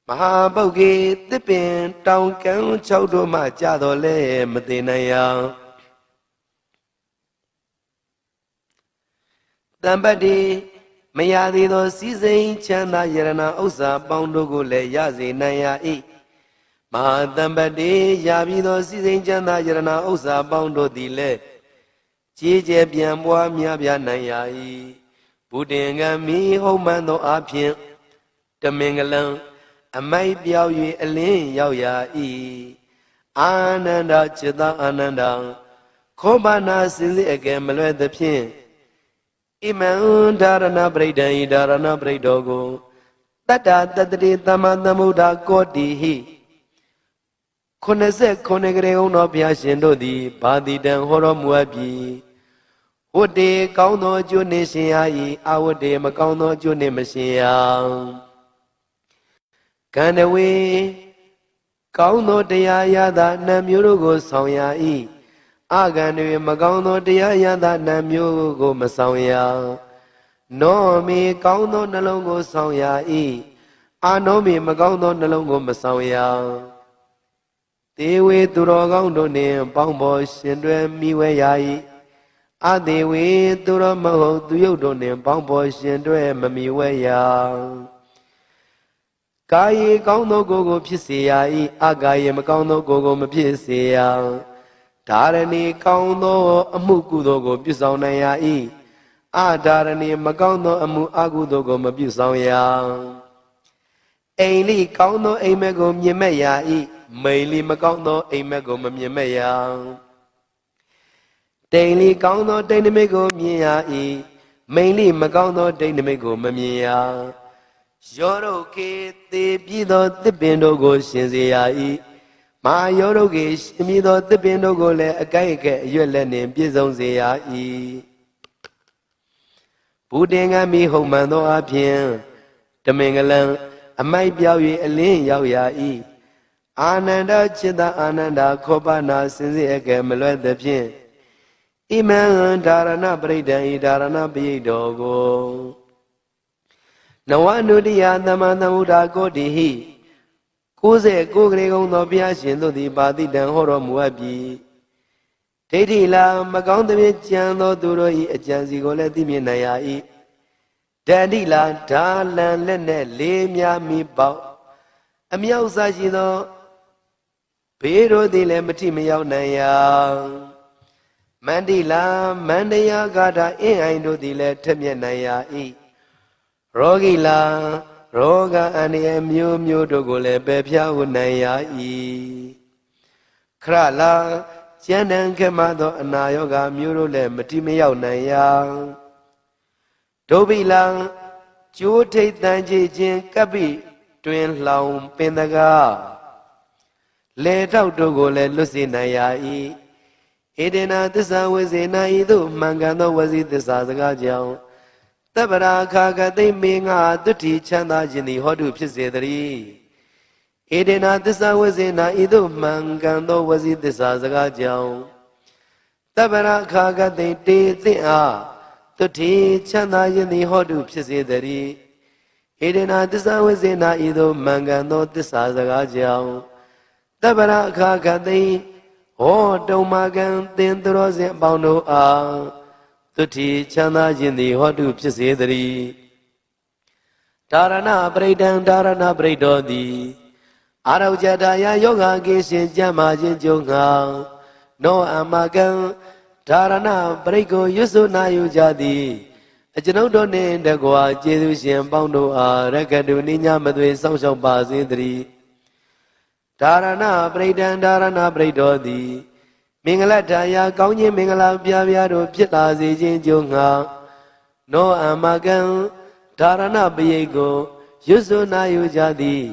မဟာပုတ်ကေတစ်ပင်တောင်ကံ၆တို့မှကြတော်လဲမသိနိုင်ရာတံပတ္တိမရသေးသောစည်းစိမ်ချမ်းသာယရဏဥစ္စာပေါင်းတို့ကိုလည်းရစေနိုင်ရ၏မဟာတံပတ္တိရပြီးသောစည်းစိမ်ချမ်းသာယရဏဥစ္စာပေါင်းတို့သည်လည်းကြီးကျယ်ပြန့်ပွားများပြားနိုင်ရ၏ဘုဒ္ဓင်္ဂမီဟုတ်မှန်သောအဖြစ်တမင်္ဂလံအမိုက်ပြောက်၍အလင်းရောက်ရ၏အာနန္ဒจิตအာနန္ဒခောဘာနာစင်စစ်အကယ်မလွဲ့သဖြင့်ဣမံဒါရဏပရိဒံဤဒါရဏပရိဒောကိုတတ္တတတ္တိသမ္မာသမုဒ္ဒကောတိဟိ89ကရေုံတော်ဘုရားရှင်တို့သည်ဘာတိတံဟောတော်မူအပ်ပြီဝတ္တေကောင်းသောအကျိုးနှင့်ရှင်ရ၏အဝတ္တေမကောင်းသောအကျိုးနှင့်မရှင်ရကန္တဝေကောင်းသောတရားရသာနှံမျိုးတို့ကိုဆောင်ရ၏အကံတွေမကောင်းသောတရားရသာနှံမျိုးကိုမဆောင်ရနောမေကောင်းသောနှလုံးကိုဆောင်ရ၏အာနောမေမကောင်းသောနှလုံးကိုမဆောင်ရတေဝေသူတော်ကောင်းတို့နှင့်ပေါင်းဖော်ရှင်တွဲမိဝဲရ၏အတေဝေသူတော်မဟုတ်သူယုတ်တို့နှင့်ပေါင်းဖော်ရှင်တွဲမမိဝဲရကာယေကောင်းသောကိုယ်ကိုဖြစ်စေရ၏အကာယေမကောင်းသောကိုယ်ကိုမဖြစ်စေရဓာရဏီကောင်းသောအမှုကုသိုလ်ကိုပြုဆောင်နိုင်ရ၏အဓာရဏီမကောင်းသောအမှုအကုသိုလ်ကိုမပြုဆောင်ရအိမ်လိကောင်းသောအိမ်မက်ကိုမြင်မဲ့ရ၏မိန်လိမကောင်းသောအိမ်မက်ကိုမမြင်မဲ့ရတိန်လိကောင်းသောတိန်နမိတ်ကိုမြင်ရ၏မိန်လိမကောင်းသောတိန်နမိတ်ကိုမမြင်ရယောရုကေသေပြီးသောသစ်ပင်တို့ကိုရှင်စေရ၏မဟာယောရုကေရှင်ပြီးသောသစ်ပင်တို့ကိုလည်းအကိုက်အကဲ့အရွက်လက်နှင့်ပြည့်စုံစေရ၏ဘုဒ္ဓင်္ဂမိဟုံမှန်သောအဖြစ်တမင်္ဂလံအမိုက်ပြောက်၍အလင်းရောက်ရ၏အာနန္ဒจิตအာနန္ဒခောပနာစင်စစ်အကဲမလွဲ့သဖြင့်ဣမံဒါရဏပရိဒံဤဒါရဏပရိဒောကိုနဝနုတ္တိယသမ္မာသမ္ဗုဒ္ဓကောတိဟိ99ကလေးကုံသောဘုရားရှင်တို့သည်ပါတိတံဟောတော်မူအပ်ပြီဒိဋ္ဌိလာမကောင်းသဖြင့်ကြံသောသူတို့၏အကြံစီကိုလည်းသိမြင်နိုင်ရ၏ဒန္တိလာဓာလံလက်နဲ့လေးများမိပေါက်အမြောက်စားရှိသောဘေးတို့သည်လည်းမထိမရောက်နိုင်ရမန္တိလာမန္တယာဂါထာအင်းအိုင်တို့သည်လည်းထက်မြက်နိုင်ရ၏ရောဂီလာရောဂအန္တရာယ်မျိုးမျိုးတို့ကိုလည်းပယ်ဖြားဝနိုင်ရ၏ခရလာကျန်တန်ခမသောအနာရောဂါမျိုးတို့လည်းမတိမရောက်နိုင်ရဒုဗိလံကျိုးထိတ်တန်ကြည်ခြင်းကပ္ပိတွင်လှောင်ပင်တကားလေထောက်တို့ကိုလည်းလွတ်စေနိုင်ရ၏ဧဒေနာသစ္စာဝေစေနာဤသို့မှန်ကန်သောဝစီသစ္စာစကားကြောင့်တပ္ပရာခါကသိမေငါတုတိချမ်းသာခြင်းသည်ဟောတုဖြစ်စေတည်းဧဒေနာသစ္စာဝေစေနာဤသို့မှန်ကန်သောဝစီသစ္စာစကားကြောင့်တပ္ပရာခါကသိတေသင့်အားတုတိချမ်းသာခြင်းသည်ဟောတုဖြစ်စေတည်းဧဒေနာသစ္စာဝေစေနာဤသို့မှန်ကန်သောသစ္စာစကားကြောင့်တပ္ပရာခါကသိဟောတုံမာကံသင်သူတော်စင်အပေါင်းတို့အားသုတိချမ်းသာခြင်းသည်ဟောတုဖြစ်စေတည်းဒါရဏပရိဒံဒါရဏပရိဒောသည်အာရောဇတာယယောဂကေရှင်ကြမ်းမာခြင်းကြုံငါနောအမကံဒါရဏပရိကိုရွတ်ဆိုနာယူကြသည်အကျွန်ုပ်တို့နှင့်တကွာကျေးဇူးရှင်ပေါင်းတို့အားရကတုနိညာမသွေစောင့်ရှောက်ပါစေတည်းဒါရဏပရိဒံဒါရဏပရိဒောသည်မင်္ဂလထာယကောင်းခြင်းမင်္ဂလာပြားပြားတို့ဖြစ်လာစေခြင်းကြုံငါနောအမကံဒါရဏပရိကို ရွတ်ဆိုနာယူကြသည်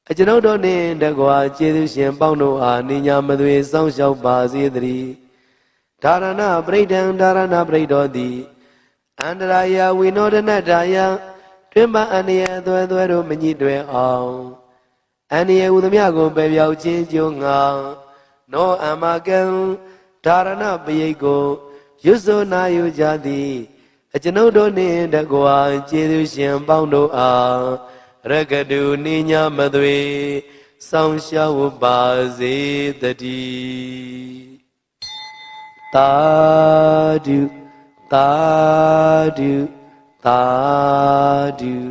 အကျွန်ုပ်တို့နှင့်တကွာကျေးဇူးရှင်ပေါင်းတို့အားနိညာမသွေစောင့်ရှောက်ပါစေတည်းဒါရဏပရိဒံဒါရဏပရိဒောတိအန္တရာယဝိနောဒနတာယတွင်ပအန္တရာယ်သွဲသွဲတို့မညှိတွယ်အောင်အန္တရာယ်ဟူသမျှကိုပယ်ပြောက်ခြင်းကြိုးငါနောအမကံဒါရဏပရိတ်ကိုရွတ်ဆိုနာယူကြသည်အကျွန်ုပ်တို့နှင့်တကွာကျေးဇူးရှင်ပေါင်းတို့အားရကတုနိညာမသွေစောင့်ရှောက်ပါစေတည်းသာဓုသာဓုသာဓု